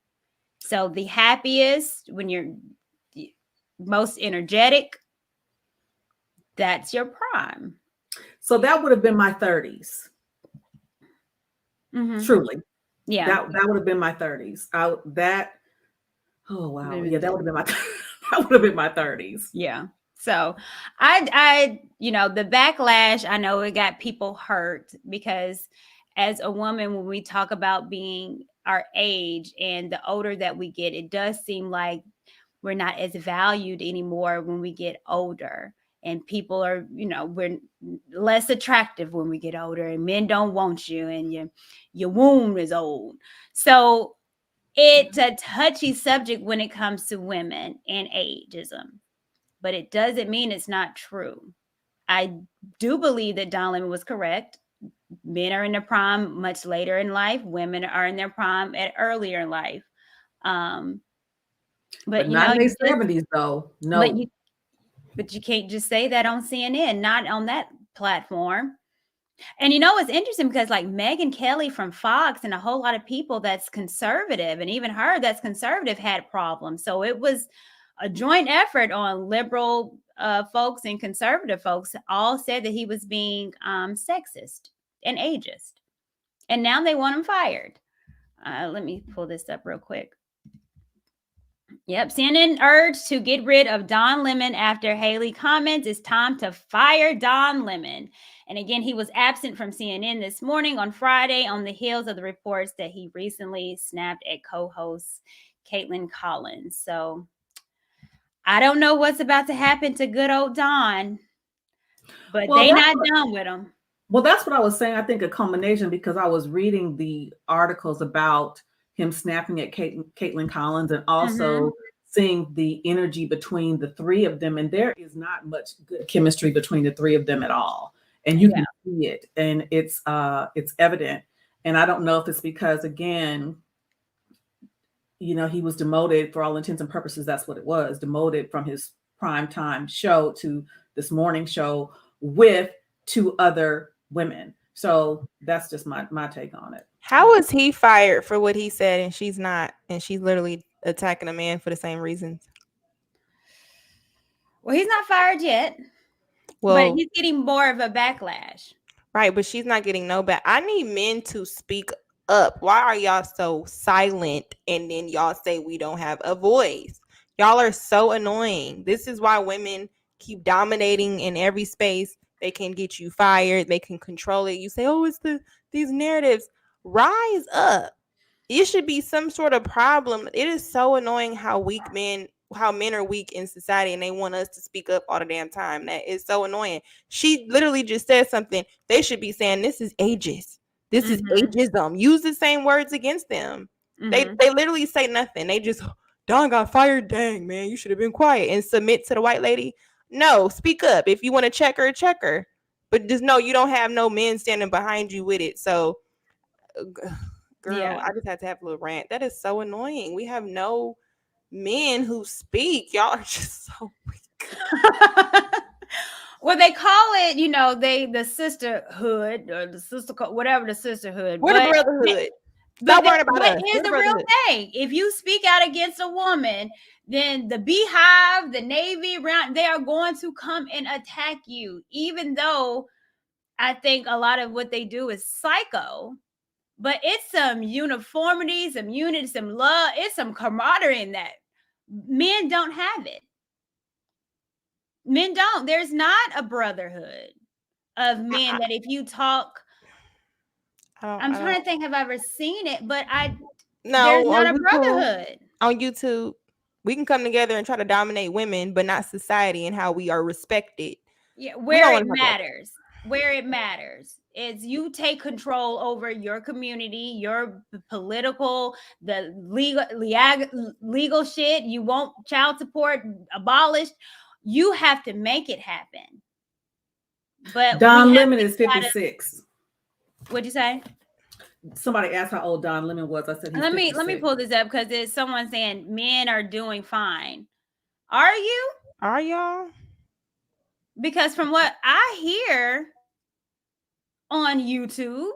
So the happiest, when you're most energetic, that's your prime. So that would have been my 30s. Mm-hmm. Truly. Yeah. That would have been my 30s. Oh wow. Yeah, that would have been my 30s. Yeah. So I the backlash, I know it got people hurt because as a woman, when we talk about being our age and the older that we get, it does seem like we're not as valued anymore when we get older. And people are, we're less attractive when we get older, and men don't want you, and your womb is old. So it's a touchy subject when it comes to women and ageism, but it doesn't mean it's not true. I do believe that Don Lemon was correct. Men are in their prime much later in life. Women are in their prime at earlier in life. But not in their 70s, though. No. But you can't just say that on CNN, not on that platform. And it's interesting because like Megyn Kelly from Fox and a whole lot of people that's conservative, and even her that's conservative, had problems. So it was a joint effort on liberal folks and conservative folks. All said that he was being sexist and ageist. And now they want him fired. Let me pull this up real quick. Yep. CNN urged to get rid of Don Lemon after Haley comments. It's time to fire Don Lemon. And again, he was absent from CNN this morning on Friday on the heels of the reports that he recently snapped at co-host Caitlin Collins. So I don't know what's about to happen to good old Don, but they not done with him. Well, that's what I was saying. I think a combination, because I was reading the articles about him snapping at Caitlin Collins, and also seeing the energy between the three of them. And there is not much good chemistry between the three of them at all. And you can see it, and it's evident. And I don't know if it's because, again, he was demoted for all intents and purposes. That's what it was, demoted from his primetime show to this morning show with two other women. So that's just my take on it. How was he fired for what he said and she's not, and she's literally attacking a man for the same reasons? Well, he's not fired yet. Well, but he's getting more of a backlash. Right, but she's not getting no back. I need men to speak up. Why are y'all so silent? And then y'all say we don't have a voice. Y'all are so annoying. This is why women keep dominating in every space. They can get you fired. They can control it. You say, oh, it's these narratives. rise up. It should be some sort of problem. It is so annoying how men are weak in society and they want us to speak up all the damn time. That is so annoying. She literally just said something. They should be saying this is ageist. This is ageism. Use the same words against them. They literally say nothing. They just, Don got fired. Dang, man, you should have been quiet and submit to the white lady. No, speak up. If you want to check her. But just know you don't have no men standing behind you with it. So, girl, Yeah. I just had to have a little rant. That is so annoying. We have no men who speak. Y'all are just so weak. Well, they call it, the sisterhood or the whatever the sisterhood. We're the brotherhood. Stop worrying about us. Here's the real thing. If you speak out against a woman, then the Beyhive, the Navy, they are going to come and attack you. Even though I think a lot of what they do is psycho, but it's some uniformity, some unity, some love. It's some camaraderie in that. Men don't have it. Men don't. There's not a brotherhood of men that if you talk, I'm trying to think, have I ever seen it? But there's not a brotherhood. On YouTube, we can come together and try to dominate women, but not society and how we are respected. Yeah, where it matters. Where it matters is you take control over your community, your political, the legal shit. You want child support abolished. You have to make it happen. But Don Lemon is 56. What'd you say? Somebody asked how old Don Lemon was. I said, let me pull this up because there's someone saying men are doing fine. Are you? Are y'all? Because from what I hear on YouTube,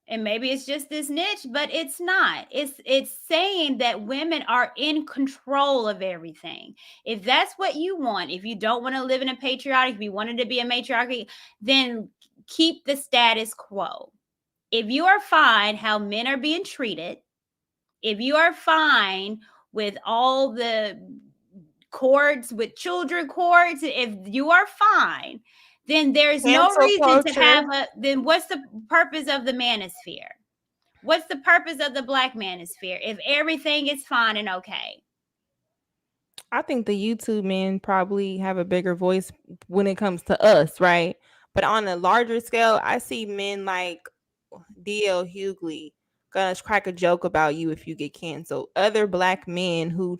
and maybe it's just this niche, but it's not. It's saying that women are in control of everything. If that's what you want, if you don't want to live in a patriarchy, if you wanted to be a matriarchy, then keep the status quo. If you are fine how men are being treated, if you are fine with all the courts, with children courts, if you are fine, then there's no reason to have then what's the purpose of the manosphere? What's the purpose of the black manosphere if everything is fine and okay? I think the YouTube men probably have a bigger voice when it comes to us, right? But on a larger scale, I see men like D.L. Hughley gonna crack a joke about you if you get canceled. Other black men who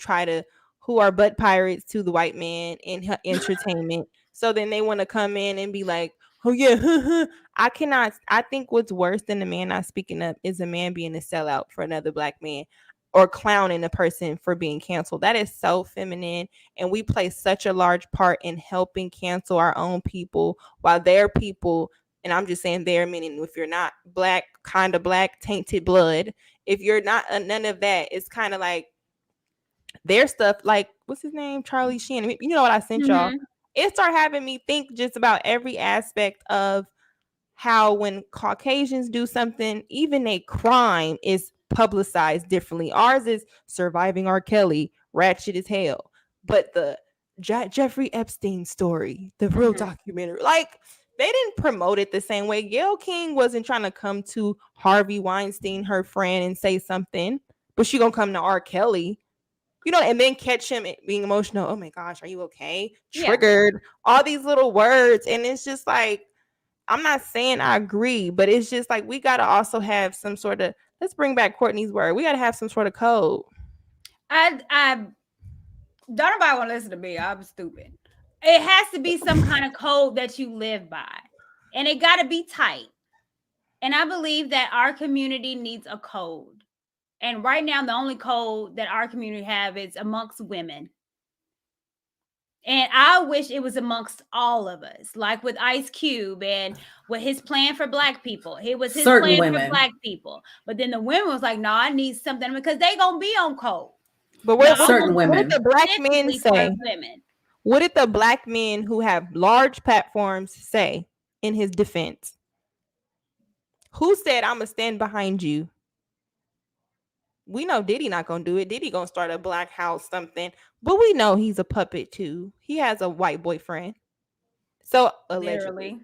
are butt pirates to the white man in entertainment. So then they want to come in and be like, oh yeah, I think what's worse than a man not speaking up is a man being a sellout for another black man or clowning a person for being canceled. That is so feminine. And we play such a large part in helping cancel our own people while their people, and I'm just saying there, meaning if you're not black, kind of black, tainted blood, if you're not none of that, it's kind of like their stuff, like, what's his name? Charlie Sheen. You know what I sent y'all? It started having me think just about every aspect of how when Caucasians do something, even a crime is publicized differently. Ours is surviving R. Kelly, ratchet as hell. But the Jeffrey Epstein story, the real documentary, like, they didn't promote it the same way. Gayle King wasn't trying to come to Harvey Weinstein, her friend, and say something, but she gonna come to R. Kelly, and then catch him being emotional. Oh my gosh, are you okay? Triggered. All these little words. And it's just like, I'm not saying I agree, but it's just like, we got to also have some sort of, let's bring back Courtney's word. We got to have some sort of code. I don't nobody want to listen to me. I'm stupid. It has to be some kind of code that you live by, and it got to be tight. And I believe that our community needs a code. And right now, the only code that our community have is amongst women. And I wish it was amongst all of us, like with Ice Cube and with his plan for black people. It was his plan for black people. But then the women was like, no, I need something because they going to be on code. But what did the black men say? What did the black men who have large platforms say in his defense? Who said, I'm going to stand behind you? We know Diddy not gonna do it. Diddy gonna start a black house something, but we know he's a puppet too. He has a white boyfriend. So allegedly.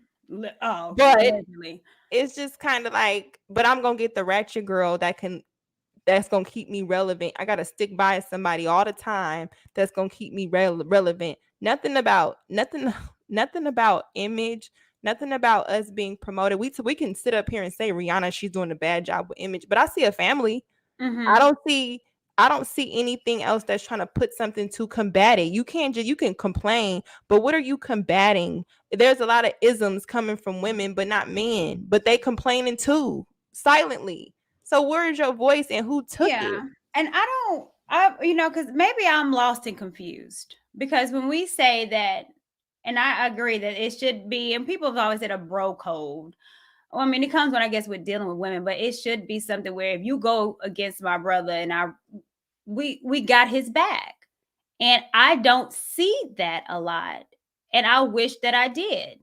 Oh, But allegedly. it's just kind of like, but I'm gonna get the ratchet girl that's gonna keep me relevant. I gotta stick by somebody all the time that's gonna keep me relevant. Nothing about nothing about image. Nothing about us being promoted. We can sit up here and say Rihanna, she's doing a bad job with image, but I see a family. I don't see anything else that's trying to put something to combat it. You can complain, but what are you combating? There's a lot of isms coming from women, but not men. But they complaining too, silently. So where is your voice and who took it? And because maybe I'm lost and confused. Because when we say that, and I agree that it should be, and people have always said a bro code. Well, I mean, it comes when I guess with dealing with women, but it should be something where if you go against my brother and we got his back. And I don't see that a lot. And I wish that I did.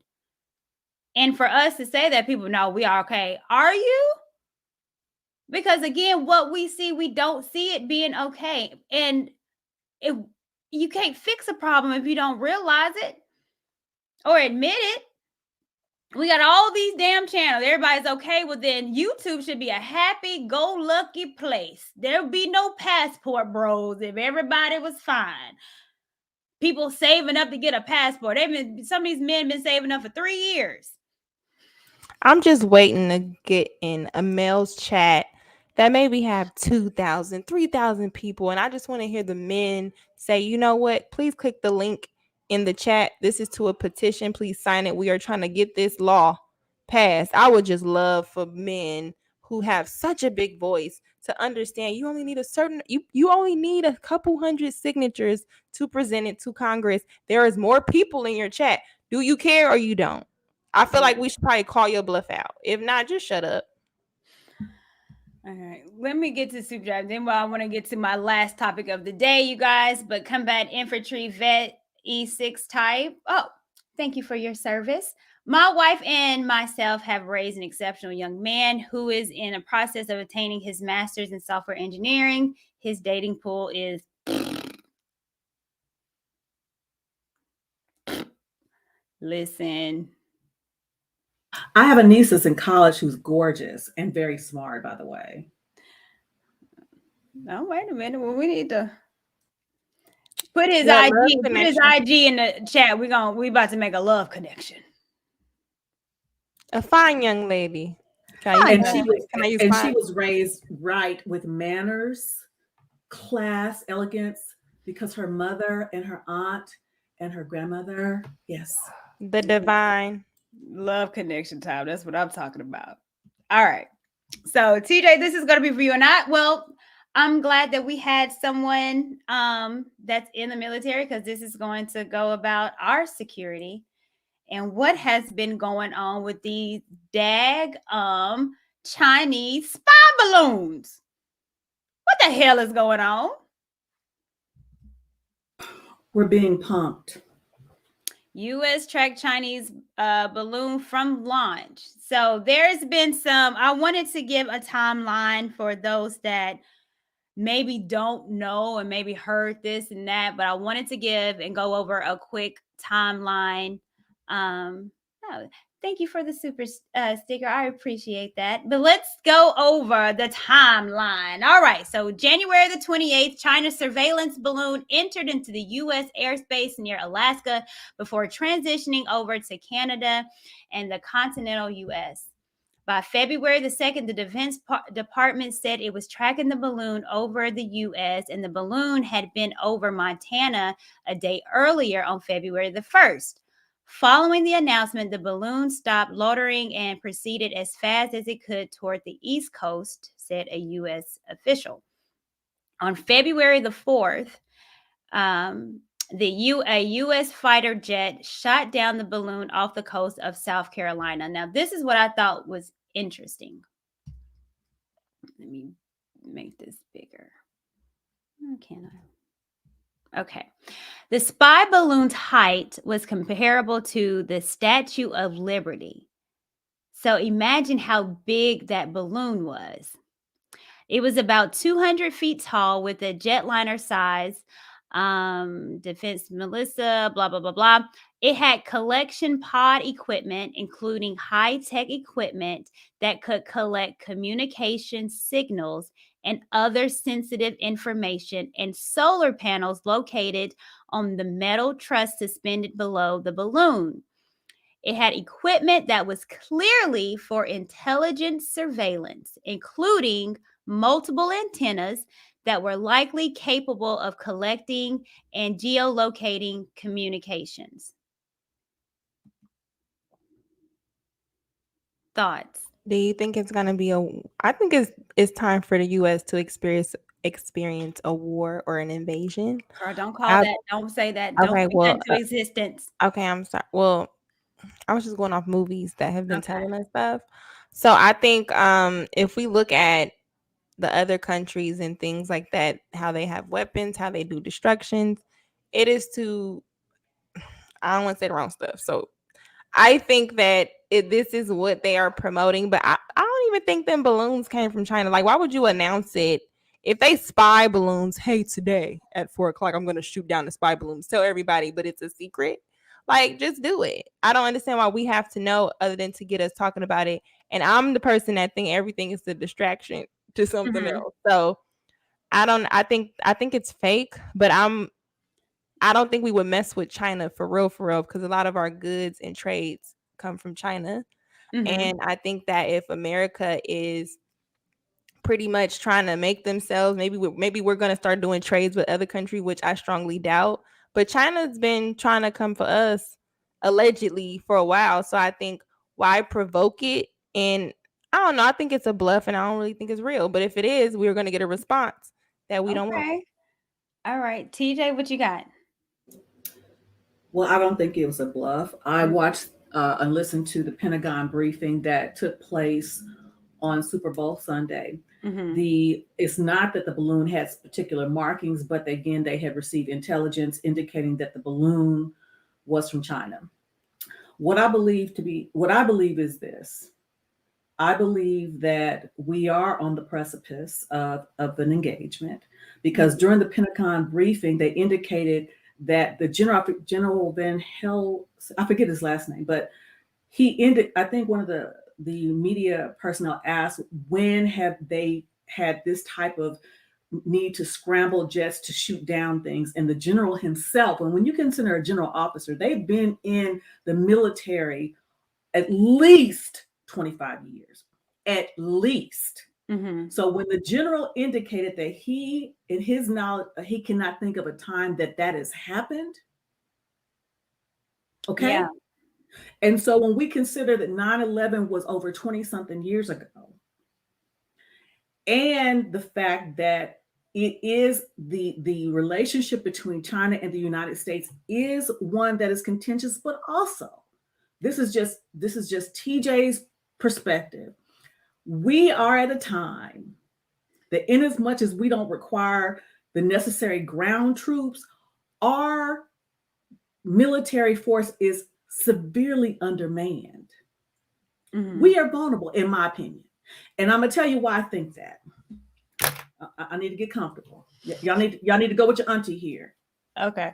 And for us to say that, people know we are okay. Are you? Because again, what we see, we don't see it being okay. And if you can't fix a problem if you don't realize it or admit it. We got all these damn channels. Everybody's okay. Well, then YouTube should be a happy-go-lucky place. There'll be no passport bros if everybody was fine. People saving up to get a passport. Some of these men been saving up for 3 years. I'm just waiting to get in a male's chat that maybe have 2,000, 3,000 people. And I just want to hear the men say, you know what? Please click the link in the chat. This is to a petition. Please sign it. We are trying to get this law passed. I would just love for men who have such a big voice to understand you only need you only need a couple hundred signatures to present it to Congress. There is more people in your chat. Do you care or you don't? I feel like we should probably call your bluff out. If not, just shut up. All right, let me get to Super Drive. Then I want to get to my last topic of the day, you guys. But combat infantry vet E6 type. Oh, thank you for your service. My wife and myself have raised an exceptional young man who is in a process of attaining his master's in software engineering. His dating pool is listen. I have a niece that's in college who's gorgeous and very smart, by the way. No, wait a minute. Well, we need to put his IG in the chat. We about to make a love connection. A fine young lady. And she was raised right with manners, class, elegance, because her mother and her aunt and her grandmother, yes. The divine. Love connection time. That's what I'm talking about. All right. So TJ, this is going to be for you. And I'm glad that we had someone that's in the military, because this is going to go about our security and what has been going on with these Chinese spy balloons. What the hell is going on? We're being punked. U.S. tracked Chinese balloon from launch. So there's been I wanted to give a timeline for those that maybe don't know and maybe heard this and that, but I wanted to give and go over a quick timeline. Thank you for the super sticker. I appreciate that. But let's go over the timeline. All right. So January the 28th, China's surveillance balloon entered into the U.S. airspace near Alaska before transitioning over to Canada and the continental U.S. By February the 2nd, the Defense Department said it was tracking the balloon over the U.S., and the balloon had been over Montana a day earlier on February the 1st. Following the announcement, the balloon stopped loitering and proceeded as fast as it could toward the East Coast, said a U.S. official. On February the 4th, a U.S. fighter jet shot down the balloon off the coast of South Carolina. Now, this is what I thought was interesting. Let me make this bigger. Can I? Okay. The spy balloon's height was comparable to the Statue of Liberty. So imagine how big that balloon was. It was about 200 feet tall with a jetliner size. Defense Melissa, blah, blah, blah, blah. It had collection pod equipment, including high-tech equipment that could collect communication signals and other sensitive information, and solar panels located on the metal truss suspended below the balloon. It had equipment that was clearly for intelligence surveillance, including multiple antennas that were likely capable of collecting and geolocating communications. Thoughts? Do you think it's gonna be I think it's time for the U.S. to experience a war or an invasion. Girl, don't call that. Don't say that. Don't Okay, speak well, that into existence. Okay, I'm sorry. Well, I was just going off movies that have been telling us stuff. So I think if we look at the other countries and things like that, how they have weapons, how they do destructions, it is to, I don't want to say the wrong stuff. So I think that this is what they are promoting, but I don't even think them balloons came from China. Like, why would you announce it? If they spy balloons, hey, today at 4:00, I'm going to shoot down the spy balloons. Tell everybody, but it's a secret. Like, just do it. I don't understand why we have to know other than to get us talking about it. And I'm the person that think everything is a distraction to something else. So I think it's fake, but I don't think we would mess with China for real, because a lot of our goods and trades come from China. And I think that if America is pretty much trying to make themselves, maybe we're going to start doing trades with other countries, which I strongly doubt. But China's been trying to come for us allegedly for a while. So I think, why provoke it? And I don't know. I think it's a bluff, and I don't really think it's real. But if it is, we're going to get a response that we don't want. All right. TJ, what you got? Well, I don't think it was a bluff. I watched and listened to the Pentagon briefing that took place on Super Bowl Sunday. It's not that the balloon has particular markings, but again, they had received intelligence indicating that the balloon was from China. What I believe is this. I believe that we are on the precipice of an engagement, because during the Pentagon briefing, they indicated that the General Van Hel, I forget his last name, but I think one of the media personnel asked, when have they had this type of need to scramble jets to shoot down things? And the general himself, and when you consider a general officer, they've been in the military at least 25 years, at least. So when the general indicated that he, in his knowledge, he cannot think of a time that has happened. Okay. Yeah. And so when we consider that 9/11 was over 20 something years ago, and the fact that it is the relationship between China and the United States is one that is contentious, but also this is just TJ's perspective. We are at a time that, in as much as we don't require the necessary ground troops, our military force is severely undermanned. We are vulnerable, in my opinion. And I'm gonna tell you why I think that. I need to get comfortable. Y'all need to go with your auntie here. Okay.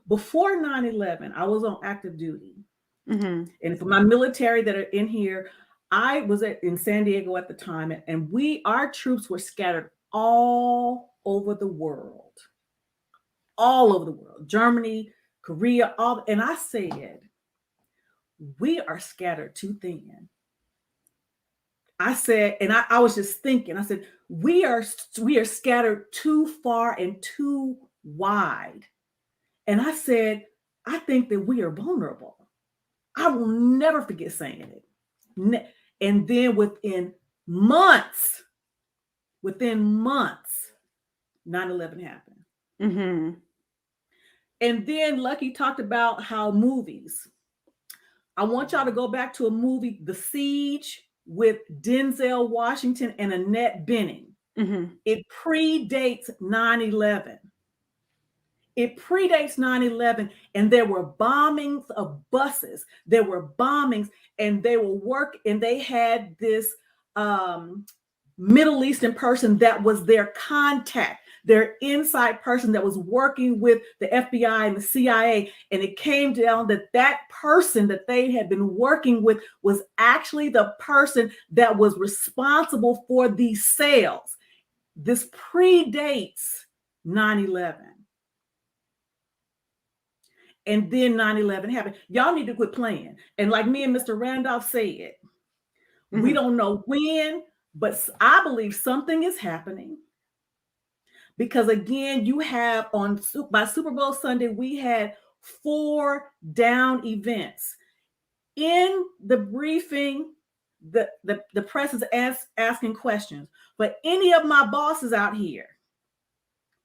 Before 9/11, I was on active duty. And for my military that are in here, I was in San Diego at the time, and our troops were scattered all over the world. All over the world. Germany, Korea, and I said, we are scattered too thin. I said, and I was just thinking, I said, we are scattered too far and too wide. And I said, I think that we are vulnerable. I will never forget saying it. And then within months, 9/11 happened. And then Lucky talked about how movies. I want y'all to go back to a movie, The Siege, with Denzel Washington and Annette Bening. It predates 9/11. It predates 9/11, and there were bombings of buses. There were bombings, and they had this Middle Eastern person that was their contact. their inside person that was working with the FBI and the CIA. And it came down that person that they had been working with was actually the person that was responsible for these sales. This predates 9/11. And then 9/11 happened. Y'all need to quit playing. And like me and Mr. Randolph said, we don't know when, but I believe something is happening. Because again, you have by Super Bowl Sunday, we had 4 down events. In the briefing, the press is asking questions. But any of my bosses out here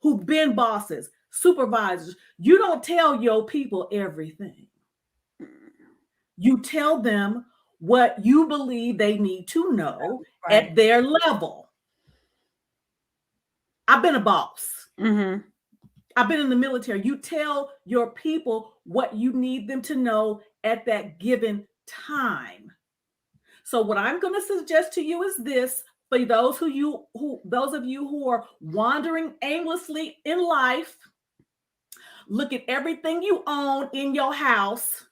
who've been bosses, supervisors, you don't tell your people everything. You tell them what you believe they need to know at their level. I've been a boss. I've been in the military. You tell your people what you need them to know at that given time. So what I'm going to suggest to you is this: for those of you who are wandering aimlessly in life, look at everything you own in your house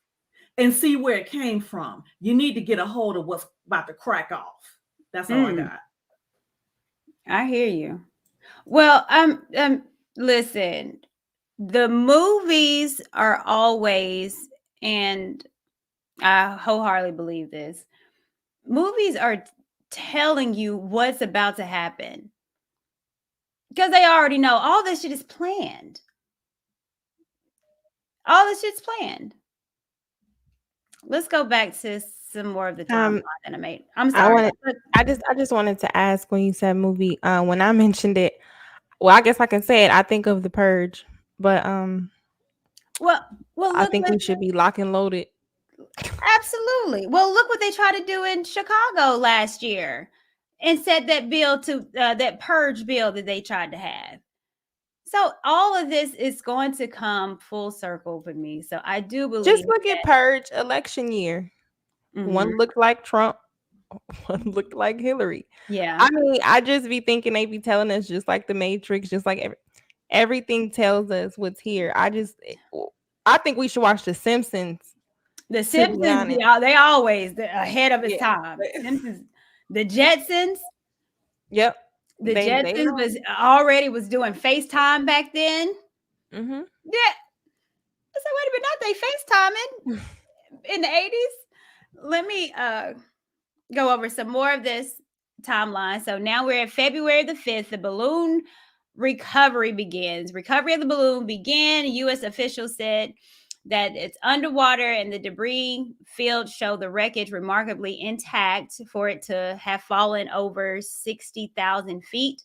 and see where it came from. You need to get a hold of what's about to crack off. That's all I got. I hear you. Well, listen, the movies are always, and I wholeheartedly believe this, movies are telling you what's about to happen. Because they already know all this shit is planned. All this shit's planned. Let's go back to some more of the timeline that I made. I'm sorry. I just wanted to ask, when you said movie, when I mentioned it, well, I guess I can say it. I think of The Purge, but well, I think we should be lock and loaded. Absolutely. Well, look what they tried to do in Chicago last year, and set that bill to that purge bill that they tried to have. So all of this is going to come full circle for me. So I do believe. Just look at Purge election year. One looked like Trump, one looked like Hillary. Yeah. I mean, I just be thinking they be telling us, just like the Matrix, just like everything tells us what's here. I think we should watch The Simpsons. The Simpsons, they always ahead of its time. Simpsons, the Jetsons. Yep. The Jetsons was doing FaceTime back then. Yeah. I said, wait a minute, not they FaceTiming in the 80s? Let me go over some more of this timeline. So now we're at February the 5th. The balloon recovery begins. Recovery of the balloon began. U.S. officials said that it's underwater and the debris field showed the wreckage remarkably intact for it to have fallen over 60,000 feet.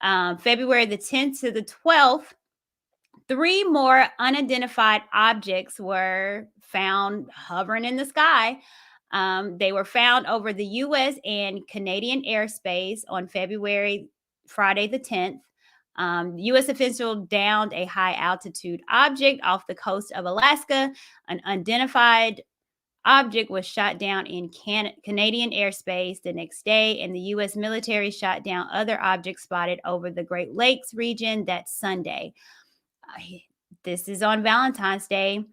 February the 10th to the 12th, 3 more unidentified objects were found hovering in the sky. They were found over the U.S. and Canadian airspace on Friday the 10th. U.S. official downed a high altitude object off the coast of Alaska. An unidentified object was shot down in Canadian airspace the next day, and the U.S. military shot down other objects spotted over the Great Lakes region that Sunday. This is on Valentine's Day.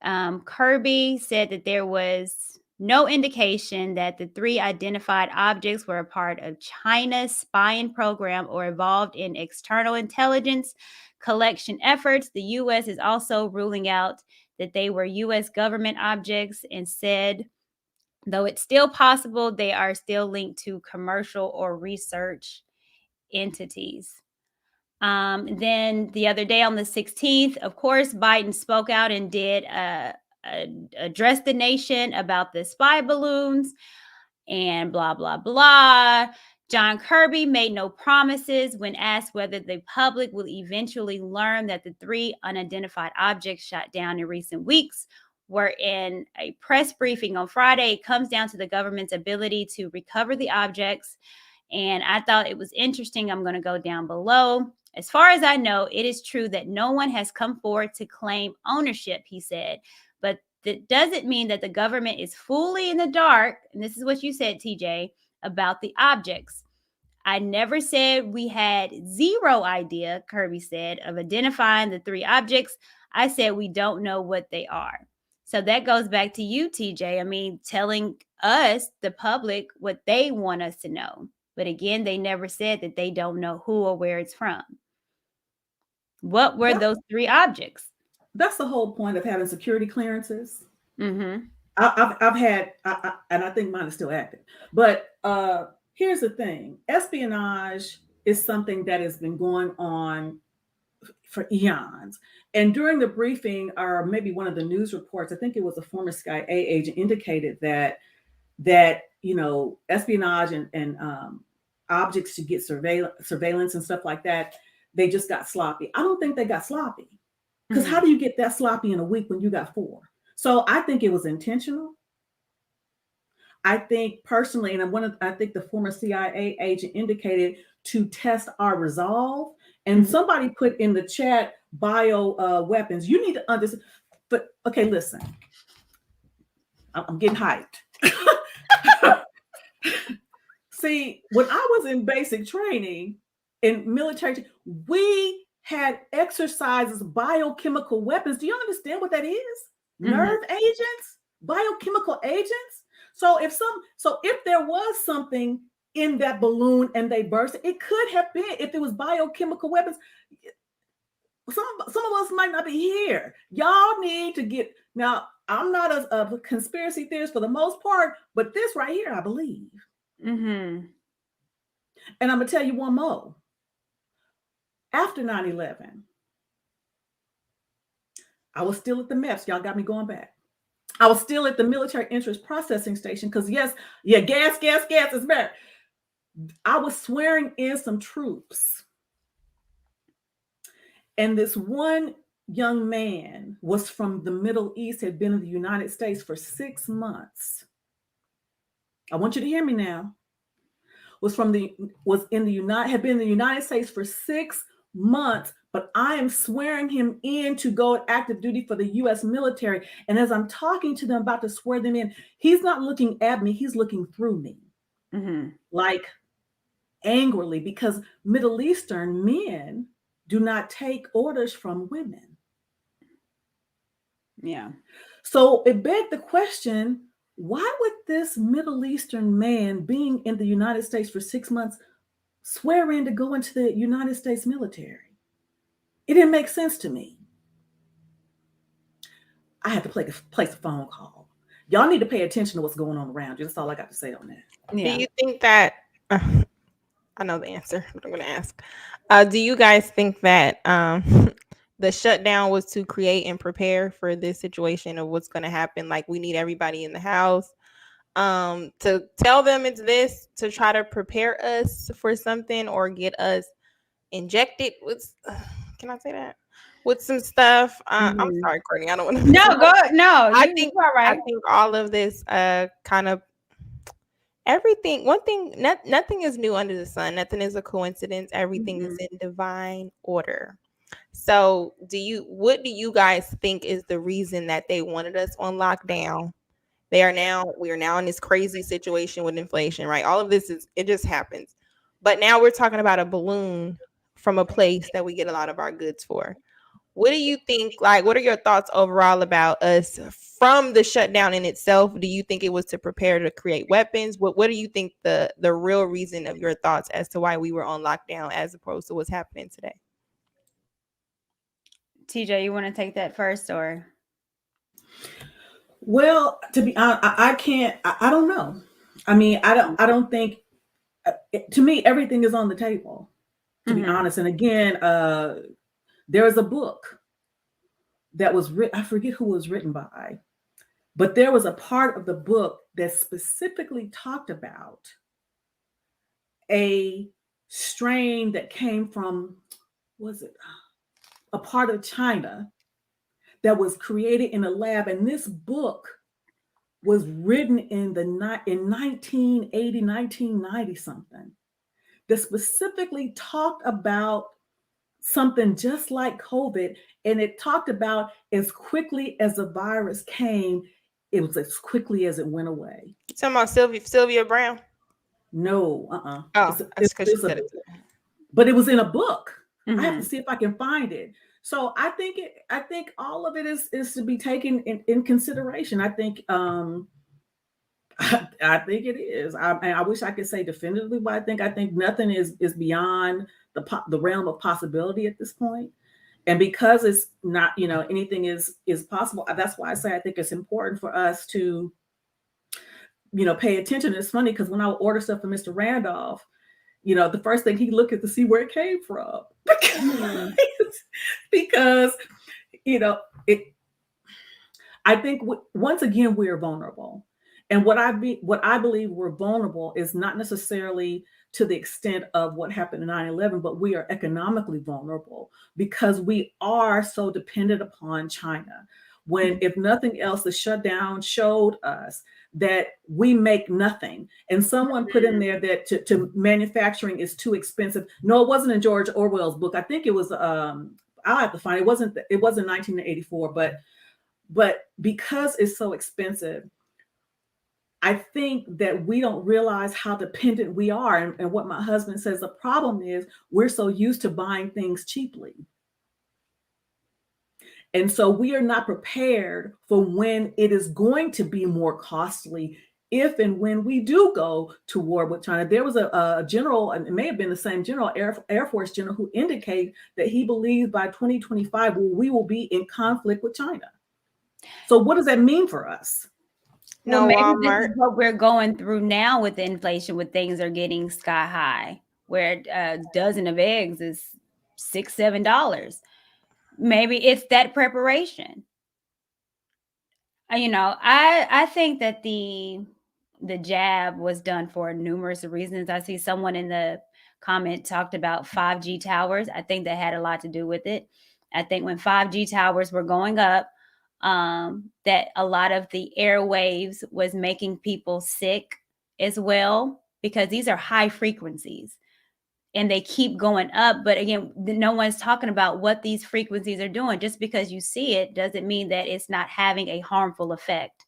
Kirby said that there was no indication that the 3 identified objects were a part of China's spying program or involved in external intelligence collection efforts. The U.S. is also ruling out that they were U.S. government objects and said, though it's still possible, they are still linked to commercial or research entities. Then the other day on the 16th, of course, Biden spoke out and did address the nation about the spy balloons and blah, blah, blah. John Kirby made no promises when asked whether the public will eventually learn that the 3 unidentified objects shot down in recent weeks were in a press briefing on Friday. It comes down to the government's ability to recover the objects. And I thought it was interesting. I'm going to go down below. As far as I know, it is true that no one has come forward to claim ownership, he said. But that doesn't mean that the government is fully in the dark. And this is what you said, TJ, about the objects. I never said we had zero idea, Kirby said, of identifying the 3 objects. I said we don't know what they are. So that goes back to you, TJ. I mean, telling us, the public, what they want us to know. But again, they never said that they don't know who or where it's from. What were those 3 objects? That's the whole point of having security clearances. Mm-hmm. I've had, and I think mine is still active. But here's the thing: espionage is something that has been going on for eons. And during the briefing, or maybe one of the news reports, I think it was a former CIA agent, indicated that espionage and objects to get surveillance and stuff like that, they just got sloppy. I don't think they got sloppy, because how do you get that sloppy in a week when you got 4? So I think it was intentional. I think personally, and I think the former CIA agent indicated to test our resolve. And somebody put in the chat bio weapons. You need to understand. But okay, listen, I'm getting hyped. See, when I was in basic training in military, we had exercises, biochemical weapons. Do you understand what that is? Nerve agents, biochemical agents. So if there was something in that balloon and they burst, it could have been, if it was biochemical weapons. Some of us might not be here. Y'all need to get, now I'm not a conspiracy theorist for the most part, but this right here, I believe. And I'm gonna tell you one more. After 9/11, I was still at the MEPS. Y'all got me going back. I was still at the military interest processing station, because gas is better. I was swearing in some troops. And this one young man was from the Middle East, had been in the United States for 6 months. I want you to hear me now. Had been in the United States for 6 months, but I am swearing him in to go active duty for the U.S. military. And as I'm talking to them, about to swear them in, he's not looking at me, he's looking through me. Like angrily, because Middle Eastern men do not take orders from women. Yeah. So it begged the question, why would this Middle Eastern man, being in the United States for 6 months, swear in to go into the United States military? It didn't make sense to me. I had to place a phone call. Y'all need to pay attention to what's going on around you. That's all I got to say on that. Yeah. Do you think that, I know the answer, but I'm going to ask. Do you guys think that the shutdown was to create and prepare for this situation of what's going to happen? Like, we need everybody in the house to tell them it's this, to try to prepare us for something, or get us injected with, can I say that? With some stuff. I'm sorry, Courtney. I don't want to. No, go. No, I think all of this kind of everything. One thing, nothing is new under the sun. Nothing is a coincidence. Everything is in divine order. So, what do you guys think is the reason that they wanted us on lockdown? We are now in this crazy situation with inflation, right? All of this it just happens. But now we're talking about a balloon from a place that we get a lot of our goods for. What do you think? Like, what are your thoughts overall about us from the shutdown in itself? Do you think it was to prepare to create weapons? What do you think the real reason of your thoughts as to why we were on lockdown as opposed to what's happening today? TJ, you want to take that first, or? Well, to be honest, I can't. I don't know. I mean, I don't think. To me, everything is on the table. To be honest, and again, there is a book that was written. I forget who it was written by, but there was a part of the book that specifically talked about a strain that came from, was it a part of China, that was created in a lab. And this book was written in 1980, 1990 something, that specifically talked about something just like COVID. And it talked about as quickly as the virus came, it was as quickly as it went away. You talking about Sylvia Brown? No, Oh, It's, that's because she it's a, said it. but it was in a book. I have Mhm. to see if I can find it. So I think all of it is to be taken in consideration. I think I think it is. And I wish I could say definitively, but I think nothing is beyond the realm of possibility at this point. And because it's not, anything is possible. That's why I say I think it's important for us to, pay attention. It's funny because when I would order stuff from Mr. Randolph, the first thing he looked at to see where it came from. Because, it. I think once again we're vulnerable. And what I believe we're vulnerable is not necessarily to the extent of what happened in 9/11, but we are economically vulnerable because we are so dependent upon China. When, if nothing else, the shutdown showed us that we make nothing. And someone put in there that to manufacturing is too expensive. No, it wasn't in George Orwell's book. I think it was I'll have to find it. It wasn't 1984, but because it's so expensive, I think that we don't realize how dependent we are. And what my husband says, the problem is we're so used to buying things cheaply. And so we are not prepared for when it is going to be more costly if and when we do go to war with China. There was a general, and it may have been the same general, Air Force general, who indicated that he believes by 2025 we will be in conflict with China. So what does that mean for us? Well, No, maybe Walmart. this is what we're going through now with the inflation, with things are getting sky high, where a dozen of eggs is $6, $7. Maybe it's that preparation. I think that the jab was done for numerous reasons. I see someone in the comment talked about 5G towers. I think that had a lot to do with it. I think when 5G towers were going up, that a lot of the airwaves was making people sick as well, because these are high frequencies and they keep going up. But again, no one's talking about what these frequencies are doing. Just because you see it doesn't mean that it's not having a harmful effect.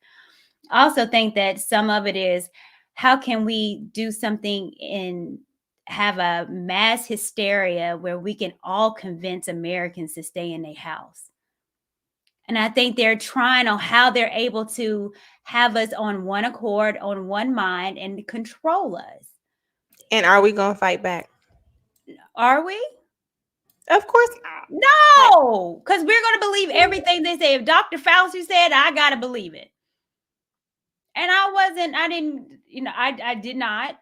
I also think that some of it is, how can we do something and have a mass hysteria where we can all convince Americans to stay in their house? And I think they're trying on how they're able to have us on one accord, on one mind, and control us. And are we going to fight back? Are we? Of course not. No, because we're going to believe everything they say. If Dr. Fauci said, I got to believe it. And I did not.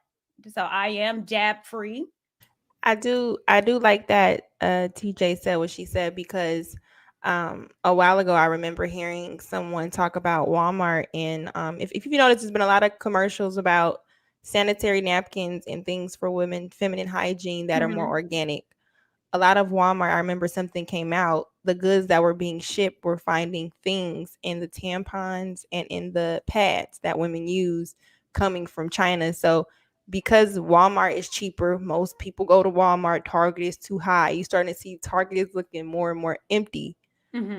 So I am jab free. I do like that TJ said what she said, because a while ago I remember hearing someone talk about Walmart, and if you notice, there's been a lot of commercials about sanitary napkins and things for women, feminine hygiene that are more organic. A lot of Walmart, I remember something came out, the goods that were being shipped were finding things in the tampons and in the pads that women use coming from China. So because Walmart is cheaper, most people go to Walmart. Target is too high. You're starting to see Target is looking more and more empty.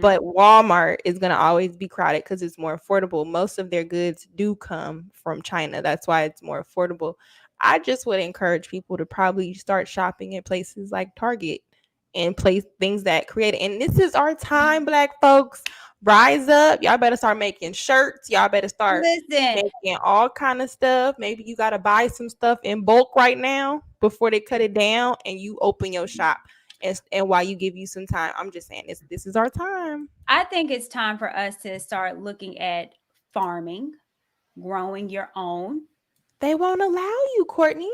But Walmart is going to always be crowded because it's more affordable. Most of their goods do come from China. That's why it's more affordable. I just would encourage people to probably start shopping at places like Target and place things that create. And this is our time, Black folks. Rise up. Y'all better start making shirts. Y'all better start making all kind of stuff. Maybe you got to buy some stuff in bulk right now before they cut it down and you open your shop. And while you give you some time, I'm just saying this is our time. I think it's time for us to start looking at farming, growing your own. They won't allow you, Courtney.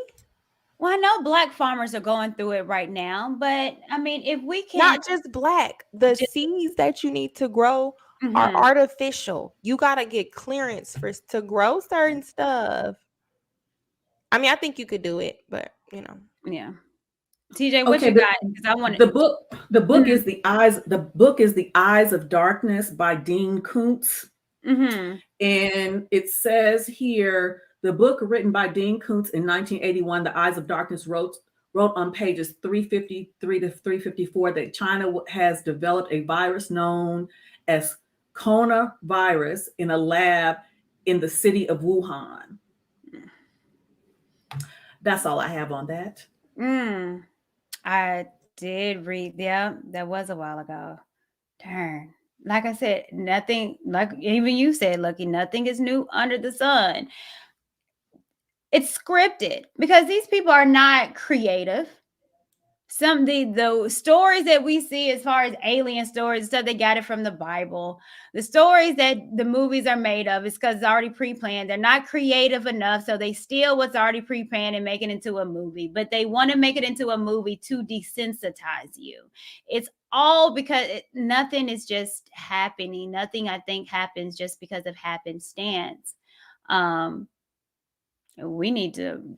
Well, I know Black farmers are going through it right now, but I mean, if we can, not just Black, the seeds that you need to grow are artificial. You got to get clearance to grow certain stuff. I mean, I think you could do it, but yeah. TJ, what you got? Because I want the book is the eyes. The book is The Eyes of Darkness by Dean Koontz, and it says here, the book written by Dean Koontz in 1981, The Eyes of Darkness, wrote on pages 353 to 354 that China has developed a virus known as coronavirus in a lab in the city of Wuhan. That's all I have on that. I did read. Yeah, that was a while ago. Darn. Like I said, nothing, like even you said, Lucky, nothing is new under the sun. It's scripted because these people are not creative. Some the stories that we see as far as alien stories, stuff, they got it from the Bible. The stories that the movies are made of is because it's already pre-planned. They're not creative enough, so they steal what's already pre-planned and make it into a movie. But they want to make it into a movie to desensitize you. It's all because nothing is just happening. Nothing, I think, happens just because of happenstance. We need to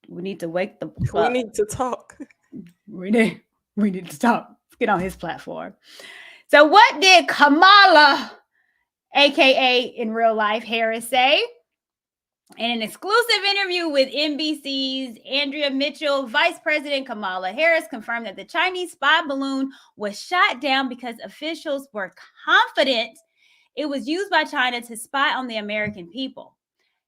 wake the We up. need to talk. We need to talk. Get on his platform. So what did Kamala, aka in real life Harris, say? In an exclusive interview with NBC's Andrea Mitchell, Vice President Kamala Harris confirmed that the Chinese spy balloon was shot down because officials were confident it was used by China to spy on the American people.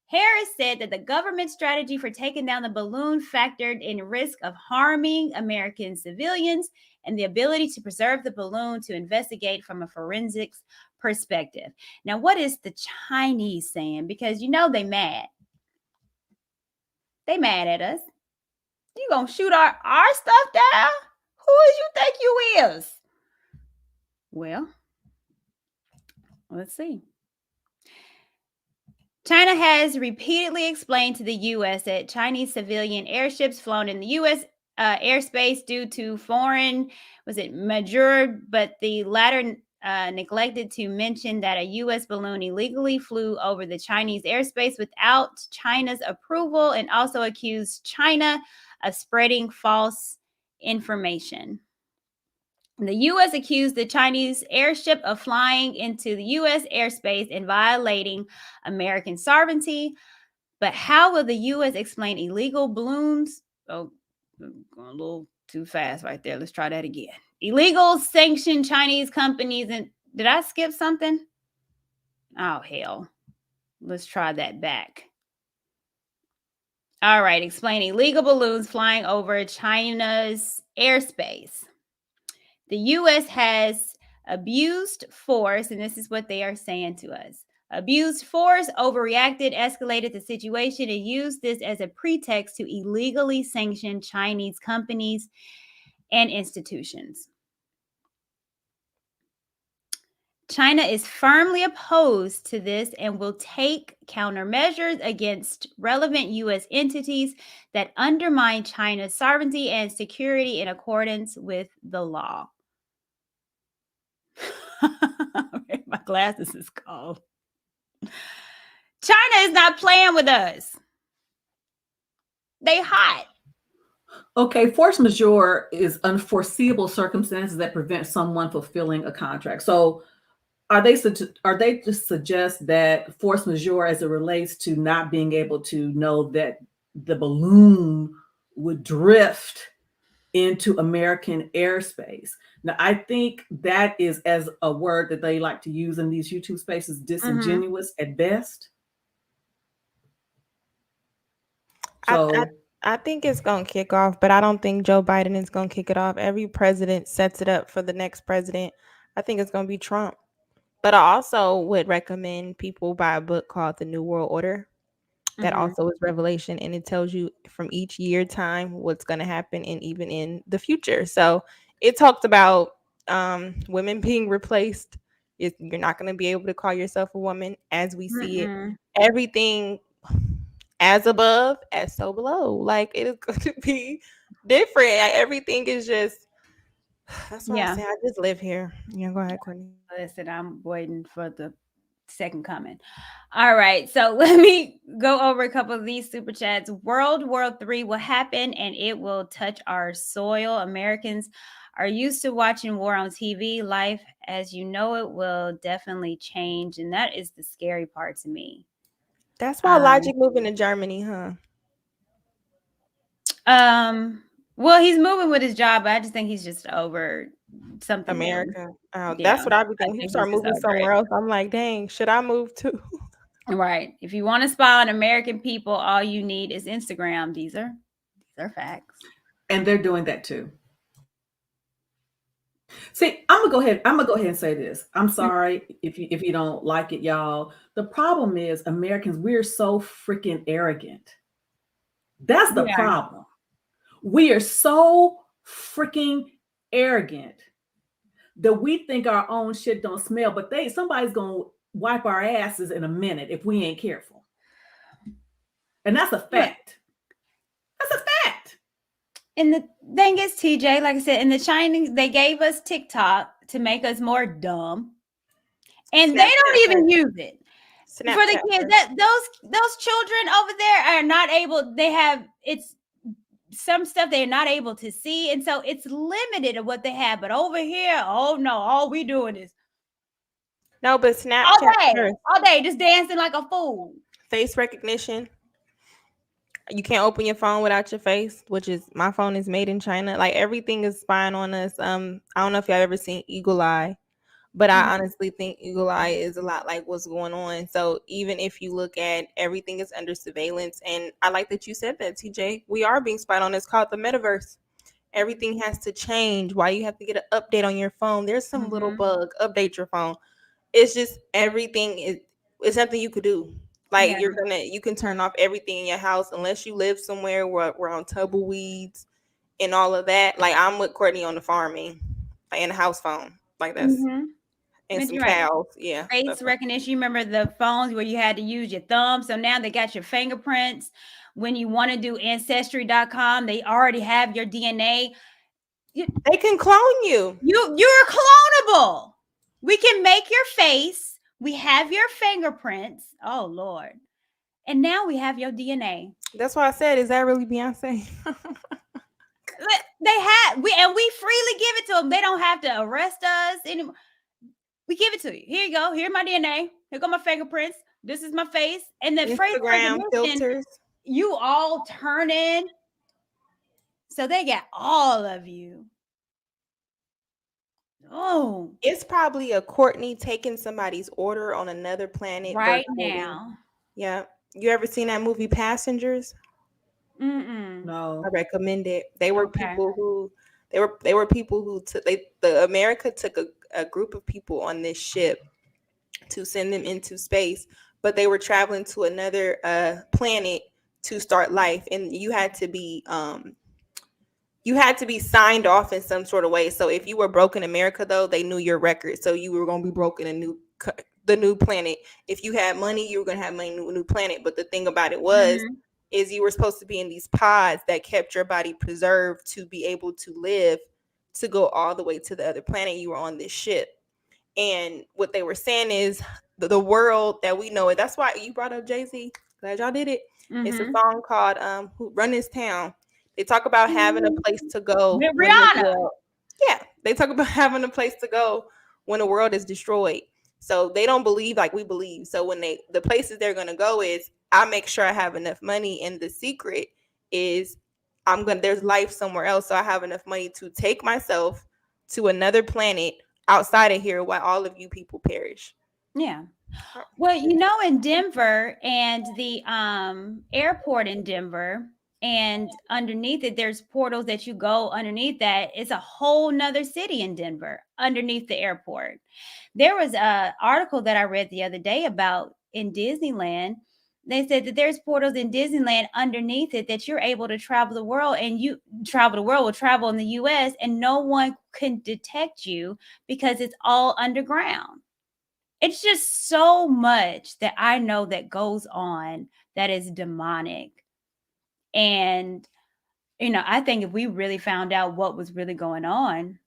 Harris said that the government's strategy for taking down the balloon factored in risk of harming American civilians and the ability to preserve the balloon to investigate from a forensics perspective. Now, what is the Chinese saying? Because you know they mad. They mad at us. You gonna shoot our stuff down? Who is you think you is? Well, let's see. China has repeatedly explained to the U.S. that Chinese civilian airships flown in the U.S. Airspace due to foreign, Majors, but the latter neglected to mention that a U.S. balloon illegally flew over the Chinese airspace without China's approval and also accused China of spreading false information. The U.S. accused the Chinese airship of flying into the U.S. airspace and violating American sovereignty. But how will the U.S. explain illegal balloons? Oh, I'm going a little too fast right there. Let's try that again. Illegal sanctioned Chinese companies. And did I skip something? Oh, hell. Let's try that back. All right. Explain illegal balloons flying over China's airspace. The U.S. has abused force, and this is what they are saying to us. Abused force, overreacted, escalated the situation, and used this as a pretext to illegally sanction Chinese companies and institutions. China is firmly opposed to this and will take countermeasures against relevant U.S. entities that undermine China's sovereignty and security in accordance with the law. My glasses is cold. China is not playing with us. They hot. Okay, force majeure is unforeseeable circumstances that prevent someone fulfilling a contract. So are they to suggest that force majeure as it relates to not being able to know that the balloon would drift into American airspace? Now, I think that is, as a word that they like to use in these YouTube spaces, disingenuous at best. So I think it's going to kick off, but I don't think Joe Biden is going to kick it off. Every president sets it up for the next president. I think it's going to be Trump. But I also would recommend people buy a book called The New World Order. That also is Revelation, and it tells you from each year time what's going to happen and even in the future. So it talked about women being replaced. You're not going to be able to call yourself a woman as we see it. Everything as above, as so below. Like, it is going to be different. Everything is just, that's why I say I just live here. Yeah, go ahead, Courtney. Listen, I'm waiting for the second coming. All right, so let me go over a couple of these super chats. World War III will happen and it will touch our soil. Americans are used to watching war on TV. Life as you know it will definitely change, and that is the scary part to me. That's why Logic moving to Germany, huh? Well, he's moving with his job, but I just think he's just over something. America. That's what I be thinking. He start moving somewhere else. I'm like, dang, should I move too? Right. If you want to spy on American people, all you need is Instagram, Deezer. They're facts. And they're doing that too. See, I'm gonna go ahead and say this. I'm sorry if you don't like it, y'all. The problem is Americans, we're so freaking arrogant. That's the problem. We are so freaking arrogant that we think our own shit don't smell, but somebody's gonna wipe our asses in a minute if we ain't careful. And that's a fact. That's a fact. And the thing is, TJ, like I said, in the Chinese, they gave us TikTok to make us more dumb. And they don't even use it. For the kids, those children over there are not able, it's some stuff they're not able to see. And so it's limited of what they have. But over here, oh no, all we doing is no, but Snapchat all day, just dancing like a fool. Face recognition. You can't open your phone without your face, which is my phone is made in China. Like everything is spying on us. I don't know if y'all ever seen Eagle Eye, but I honestly think Eagle Eye is a lot like what's going on. So even if you look at everything is under surveillance, and I like that you said that, TJ, we are being spied on. It's called the metaverse. Everything has to change. Why you have to get an update on your phone? There's some little bug. Update your phone. It's just everything is something you could do. Like you can turn off everything in your house unless you live somewhere where we're on tumbleweeds and all of that. Like I'm with Courtney on the farming and the house phone. Like that's and some cows. Yeah. Face recognition. You remember the phones where you had to use your thumb. So now they got your fingerprints. When you want to do ancestry.com, they already have your DNA. They can clone you. You're clonable. We can make your face. We have your fingerprints. Oh, Lord. And now we have your DNA. That's why I said, is that really Beyonce? We freely give it to them. They don't have to arrest us anymore. We give it to you. Here you go. Here's my DNA. Here go my fingerprints. This is my face. And the Instagram filters. You all turn in. So they got all of you. Oh, it's probably a Courtney taking somebody's order on another planet right now. Yeah. You ever seen that movie Passengers? No. I recommend it. They were people who America took a group of people on this ship to send them into space, but they were traveling to another planet to start life, and you had to be signed off in some sort of way. So if you were broke in America, though, they knew your record. So you were going to be broke in the new planet. If you had money, you were going to have money in the new planet. But the thing about it is you were supposed to be in these pods that kept your body preserved to be able to live, to go all the way to the other planet. You were on this ship. And what they were saying is the world that we know it. That's why you brought up Jay-Z. Glad y'all did it. It's a song called Who Run This Town. They talk about having a place to go. Rihanna. They talk about having a place to go when the world is destroyed. So they don't believe like we believe. So when the places they're going to go is, I make sure I have enough money. And the secret is there's life somewhere else. So I have enough money to take myself to another planet outside of here while all of you people perish. Yeah. Well, in Denver and the airport in Denver, and underneath it, there's portals that you go underneath that. It's a whole nother city in Denver underneath the airport. There was an article that I read the other day about in Disneyland. They said that there's portals in Disneyland underneath it that you're able to travel the world, and you travel the world will travel in the US, and no one can detect you because it's all underground. It's just so much that I know that goes on that is demonic. And, I think if we really found out what was really going on,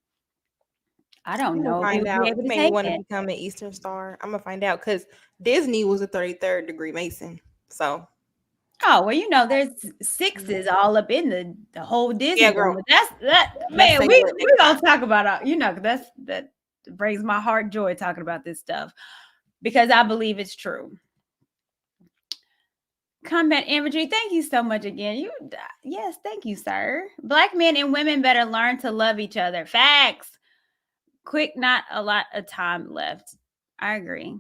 I don't know. Find out. You may want to become an Eastern Star. I'm going to find out because Disney was a 33rd degree Mason. So. Oh, well, there's sixes all up in the whole Disney world. Man, we going to talk about, that brings my heart joy talking about this stuff because I believe it's true. Combat imagery. Thank you so much again. Yes, thank you, sir. Black men and women better learn to love each other. Facts. Quick, not a lot of time left. I agree.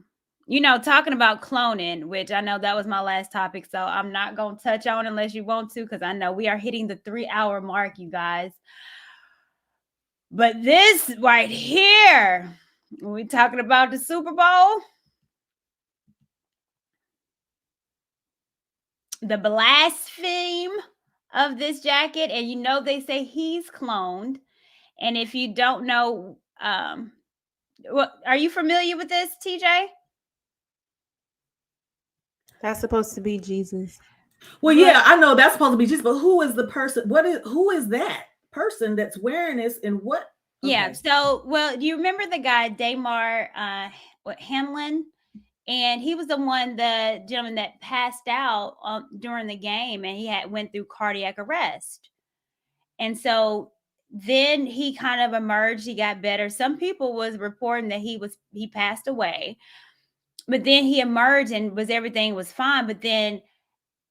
talking about cloning, which I know that was my last topic, so I'm not going to touch on unless you want to, because I know we are hitting the 3-hour mark, you guys. But this right here, we talking about the Super Bowl, the blaspheme of this jacket, and they say he's cloned. And if you don't know, are you familiar with this, TJ? That's supposed to be Jesus. Well, yeah, I know that's supposed to be Jesus, but who is the person? Who is that person that's wearing this, and what? Okay. Yeah. So, do you remember the guy Damar Hamlin? And he was the gentleman that passed out during the game, and he went through cardiac arrest. And so then he kind of emerged. He got better. Some people was reporting that he passed away, but then he emerged and everything was fine. But then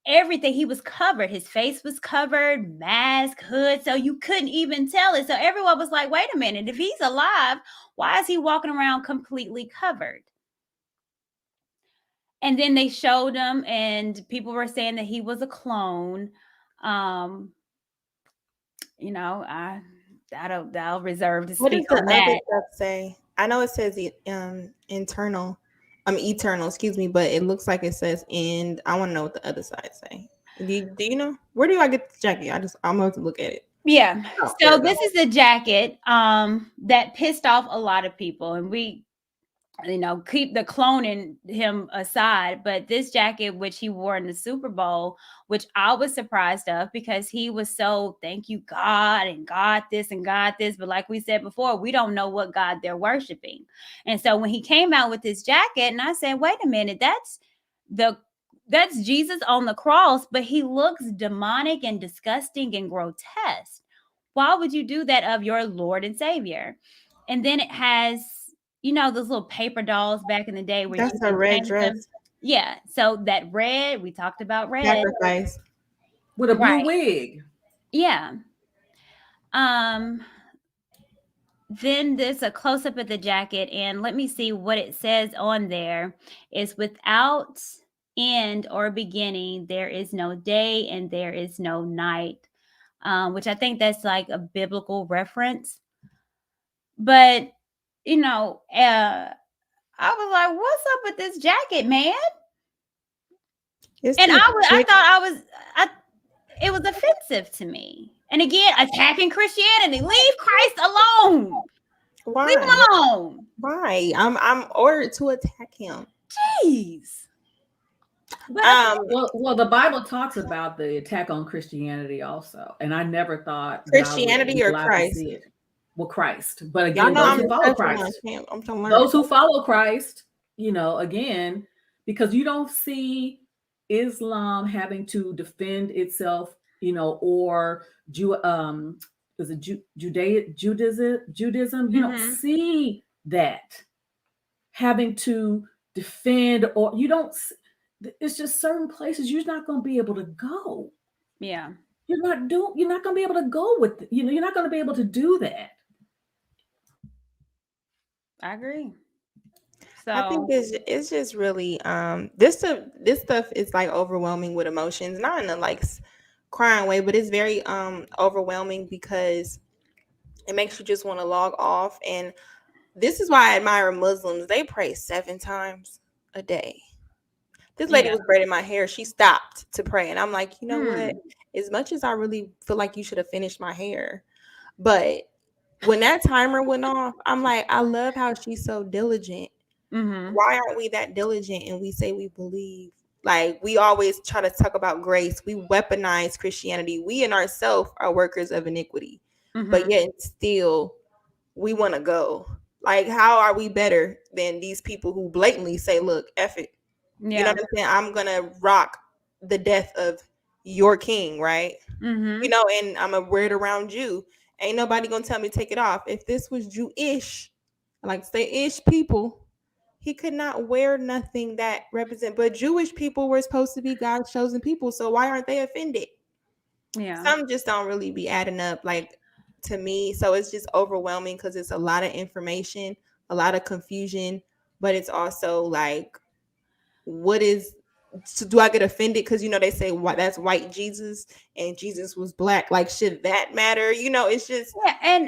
everything, he was covered. His face was covered, mask, hood, so you couldn't even tell it. So everyone was like, wait a minute, if he's alive, why is he walking around completely covered? And then they showed him, and people were saying that he was a clone. I'll reserve to speak on that. What does the other stuff say? I know it says eternal, excuse me, but it looks like it says end. I want to know what the other side say. Do you know? Where do I get the jacket? I'm going to look at it. Yeah. So this is the jacket that pissed off a lot of people, and we keep the cloning him aside, but this jacket, which he wore in the Super Bowl, which I was surprised of, because he was so, thank you, God, and God this and God this. But like we said before, we don't know what God they're worshiping. And so when he came out with this jacket, and I said, wait a minute, that's Jesus on the cross, but he looks demonic and disgusting and grotesque. Why would you do that of your Lord and Savior? And then it has, those little paper dolls back in the day where that's a red dress. Yeah. So that red, we talked about red. Sacrifice. With a blue wig. Yeah. Then there's a close-up of the jacket, and let me see what it says on there. Is without end or beginning, there is no day and there is no night. Which I think that's like a biblical reference. But I was like, what's up with this jacket, man? It was offensive to me. And again, attacking Christianity. Leave Christ alone. Why? Leave him alone. Why? I'm ordered to attack him. Jeez. Well, the Bible talks about the attack on Christianity also, and I never thought Christianity or Christ. Well, Christ, but again, those who follow Christ, those who follow Christ, again, because you don't see Islam having to defend itself, or Judaism. You don't see that having to defend, or you don't. It's just certain places you're not going to be able to go. Yeah, you're not going to be able to go with. You're not going to be able to do that. I agree. So I think it's just really this stuff is like overwhelming with emotions, not in a like crying way, but it's very overwhelming because it makes you just want to log off. And this is why I admire Muslims. They pray 7 times a day. This lady was braiding my hair. She stopped to pray, and I'm like, you know what? As much as I really feel like you should have finished my hair, but when that timer went off, I'm like, I love how she's so diligent. Why aren't we that diligent? And we say we believe. Like, we always try to talk about grace. We weaponize Christianity. We in ourselves are workers of iniquity. But yet still, we want to go. Like, how are we better than these people who blatantly say, look, F it. You know what I'm saying? I'm going to rock the death of your king, right? And I'm going to wear it around you. Ain't nobody gonna tell me to take it off. If this was Jewish, I like to say ish people, he could not wear nothing that represent. But Jewish people were supposed to be God's chosen people, so why aren't they offended? Yeah, some just don't really be adding up, like, to me. So it's just overwhelming because it's a lot of information, a lot of confusion, but it's also like what is, so do I get offended because they say that's white Jesus and Jesus was black? Like, should that matter? It's just and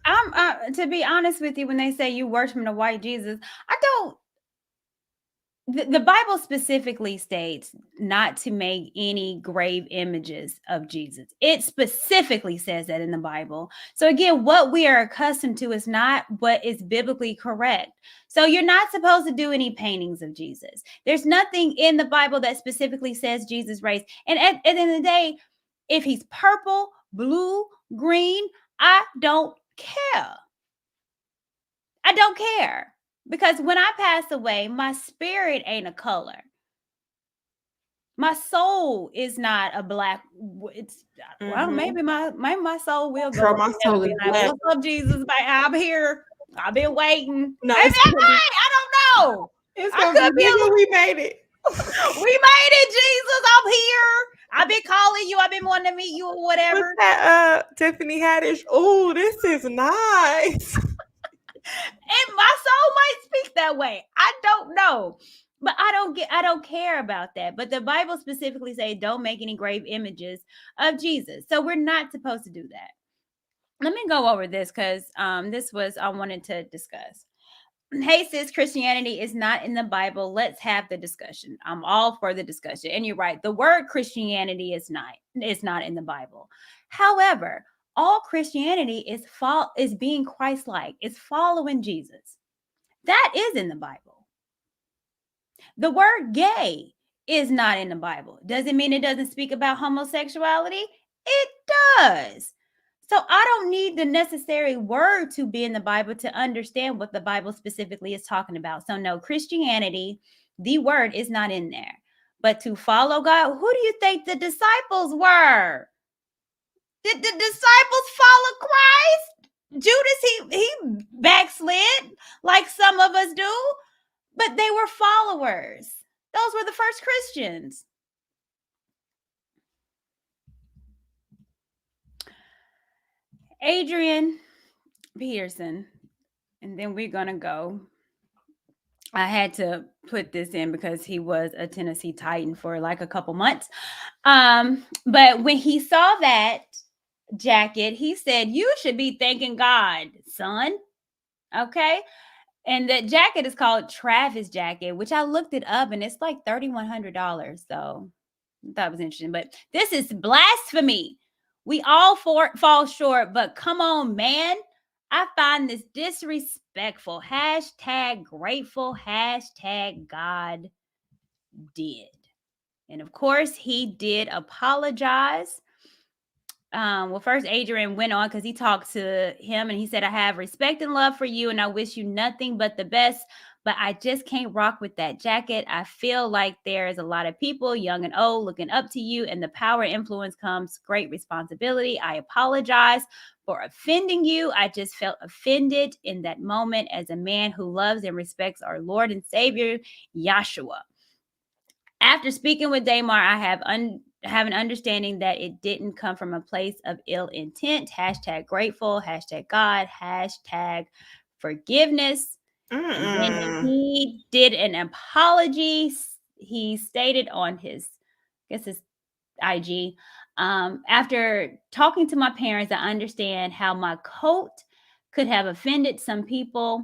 I'm to be honest with you, when they say you worshiping a white Jesus, I don't. The Bible specifically states not to make any grave images of Jesus. It specifically says that in the Bible. So again, what we are accustomed to is not what is biblically correct. So you're not supposed to do any paintings of Jesus. There's nothing in the Bible that specifically says Jesus race. And at the end of the day, if he's purple, blue, green, I don't care. I don't care. Because when I pass away, my spirit ain't a color. My soul is not a black. It's well, maybe my soul will go. My soul is black. What's up, Jesus? I'm here. I've been waiting. No, I don't know. It's gonna be bigger. We made it. We made it, Jesus. I'm here. I've been calling you. I've been wanting to meet you or whatever. What's that, Tiffany Haddish? Oh, this is nice. And my soul might speak that way. I don't know. But I don't care about that. But the Bible specifically say don't make any grave images of Jesus. So we're not supposed to do that. Let me go over this because this was I wanted to discuss. Hey sis, Christianity is not in the Bible. Let's have the discussion. I'm all for the discussion. And you're right. The word Christianity is not in the Bible. However, all Christianity is being Christ-like. It's following Jesus. That is in the Bible. The word gay is not in the Bible. Does it mean it doesn't speak about homosexuality? It does. So I don't need the necessary word to be in the Bible to understand what the Bible specifically is talking about. So no, Christianity, the word is not in there. But to follow God, who do you think the disciples were? Did the disciples follow Christ? Judas, he backslid like some of us do, but they were followers. Those were the first Christians. Adrian Peterson, and then we're going to go. I had to put this in because he was a Tennessee Titan for like a couple months. But when he saw that jacket, he said, "You should be thanking God, son." Okay. And that jacket is called Travis jacket, which I looked it up and it's like $3,100. So that was interesting. But this is blasphemy. We all fall short, but come on, man. I find this disrespectful. Hashtag grateful. Hashtag God did. And of course, he did apologize. Well, first Adrian went on because he talked to him and he said, "I have respect and love for you and I wish you nothing but the best, but I just can't rock with that jacket. I feel like there's a lot of people, young and old, looking up to you, and the power and influence comes great responsibility. I apologize for offending you. I just felt offended in that moment as a man who loves and respects our Lord and Savior, Yahshua. After speaking with Damar, I have an understanding that it didn't come from a place of ill intent. Hashtag grateful, hashtag God, hashtag forgiveness." And he did an apology. He stated on his IG, "After talking to my parents, I understand how my coat could have offended some people.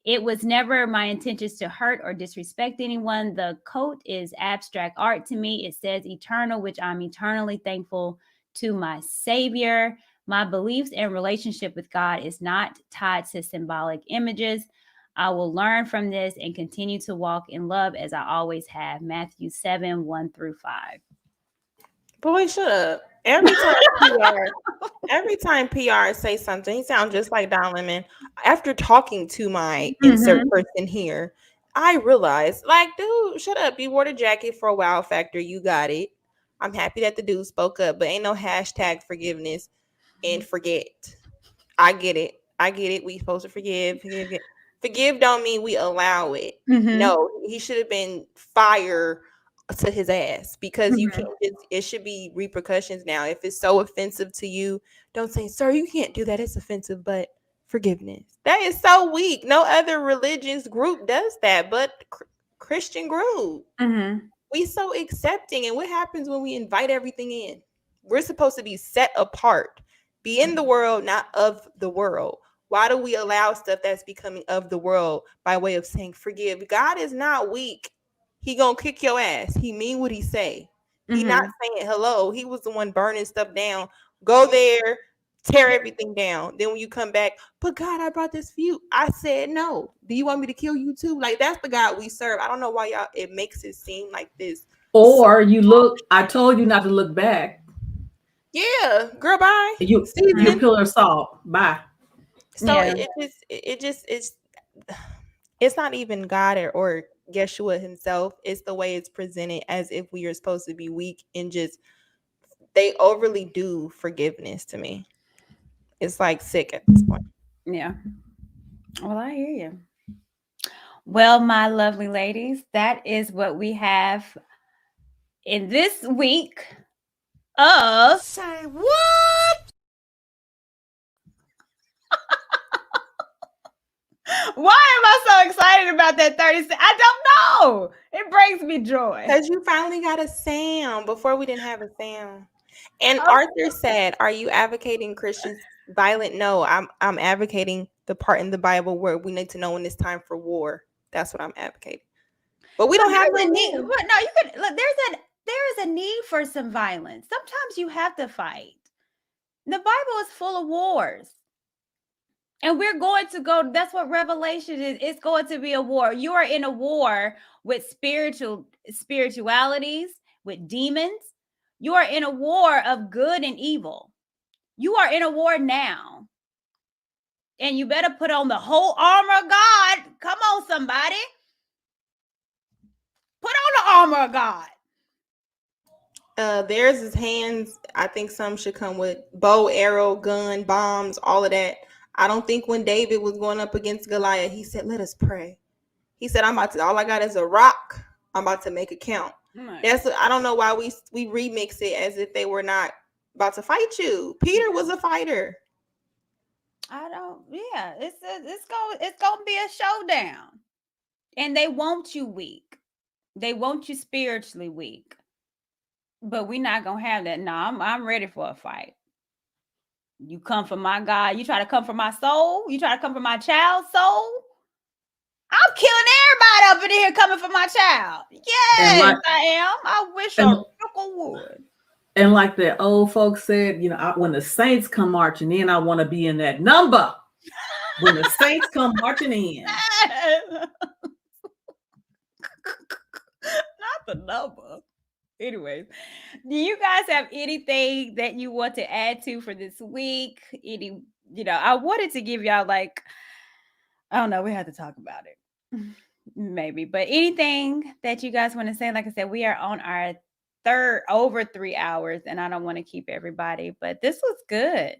It was never my intentions to hurt or disrespect anyone. The coat is abstract art to me. It says eternal, which I'm eternally thankful to my Savior. My beliefs and relationship with God is not tied to symbolic images. I will learn from this and continue to walk in love as I always have." Matthew 7:1-5. Boy, shut up. Every time PR say something, he sounds just like Don Lemon. After talking to my insert person here, I realized, like, dude, shut up. You wore the jacket for a wow factor. You got it. I'm happy that the dude spoke up, but ain't no hashtag forgiveness and forget. I get it. We supposed to forgive. Forgive don't mean we allow it. No, he should have been fired to his ass because you can't. It should be repercussions now. If it's so offensive to you, don't say, "Sir, you can't do that. It's offensive." But forgiveness. That is so weak. No other religious group does that, but Christian group. We so accepting. And what happens when we invite everything in? We're supposed to be set apart, be in the world, not of the world. Why do we allow stuff that's becoming of the world by way of saying forgive? God is not weak. He gonna kick your ass. He mean what he say. He not saying hello. He was the one burning stuff down. Go there, tear everything down. Then when you come back, but God, I brought this for you. I said no. Do you want me to kill you too? Like, that's the God we serve. I don't know why y'all, it makes it seem like this. Or you look, I told you not to look back. Yeah, girl, bye. You pillar of salt. Bye. So it's not even God or Yeshua himself. It's the way it's presented as if we are supposed to be weak, and just they overly do forgiveness to me. It's like sick at this point. Yeah. Well, I hear you. Well, my lovely ladies, that is what we have in this week of Say what? Why am I so excited about that 30 seconds? I don't know. It brings me joy. Because you finally got a sound. Before we didn't have a sound. And Arthur said, are you advocating Christians violent? No, I'm advocating the part in the Bible where we need to know when it's time for war. That's what I'm advocating. But we don't have a need. No, you could look, there is a need for some violence. Sometimes you have to fight. The Bible is full of wars. And we're going to go, that's what Revelation is. It's going to be a war. You are in a war with spiritualities, with demons. You are in a war of good and evil. You are in a war now. And you better put on the whole armor of God. Come on, somebody. Put on the armor of God. There's his hands. I think some should come with bow, arrow, gun, bombs, all of that. I don't think when David was going up against Goliath, he said, let us pray. He said, all I got is a rock. I'm about to make a count. I don't know why we remix it as if they were not about to fight you. Peter was a fighter. It's gonna be a showdown. And they want you weak. They want you spiritually weak. But we're not gonna have that. No, I'm ready for a fight. You come for my God. You try to come for my soul. You try to come for my child's soul. I'm killing everybody up in here coming for my child. Yes, I am. I wish I would. And like the old folks said, when the saints come marching in, I want to be in that number. When the saints come marching in. Not the number. Anyways, do you guys have anything that you want to add to for this week? I wanted to give y'all I don't know, we have to talk about it. Maybe, but anything that you guys want to say? Like I said, we are on our over 3 hours, and I don't want to keep everybody, but this was good.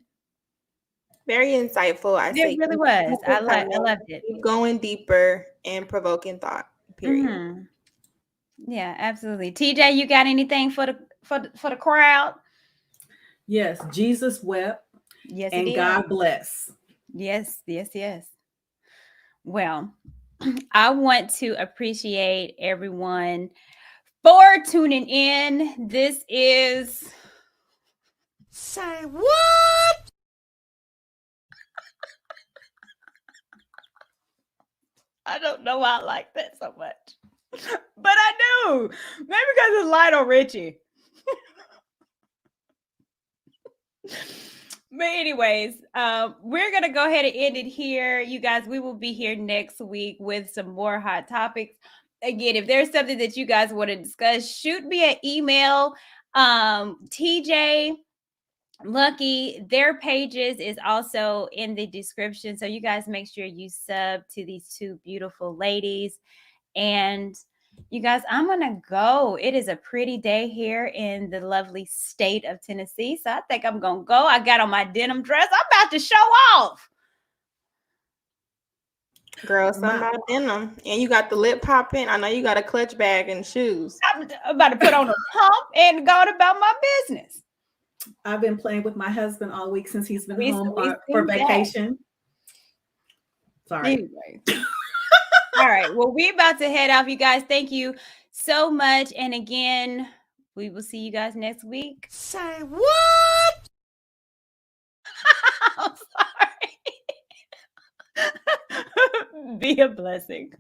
Very insightful. It really was. I loved it. Keep going deeper and provoking thought. Period. Yeah, absolutely. TJ, you got anything for the crowd? Yes, Jesus wept. Yes, and God bless. Yes. Well, I want to appreciate everyone for tuning in. This is Say what? I don't know why I like that so much. But I do. Maybe because it's Lionel Richie. But anyways, we're going to go ahead and end it here. You guys, we will be here next week with some more hot topics. Again, if there's something that you guys want to discuss, shoot me an email. TJ, Lucky, their pages is also in the description. So you guys make sure you sub to these two beautiful ladies. And you guys, I'm going to go. It is a pretty day here in the lovely state of Tennessee. So I think I'm going to go. I got on my denim dress. I'm about to show off. Girl, something about denim. And you got the lip popping. I know you got a clutch bag and shoes. I'm about to put on a pump and go about my business. I've been playing with my husband all week since he's been home for vacation. Sorry. Anyway. All right. Well, we're about to head off, you guys. Thank you so much. And again, we will see you guys next week. Say what? I'm sorry. Be a blessing.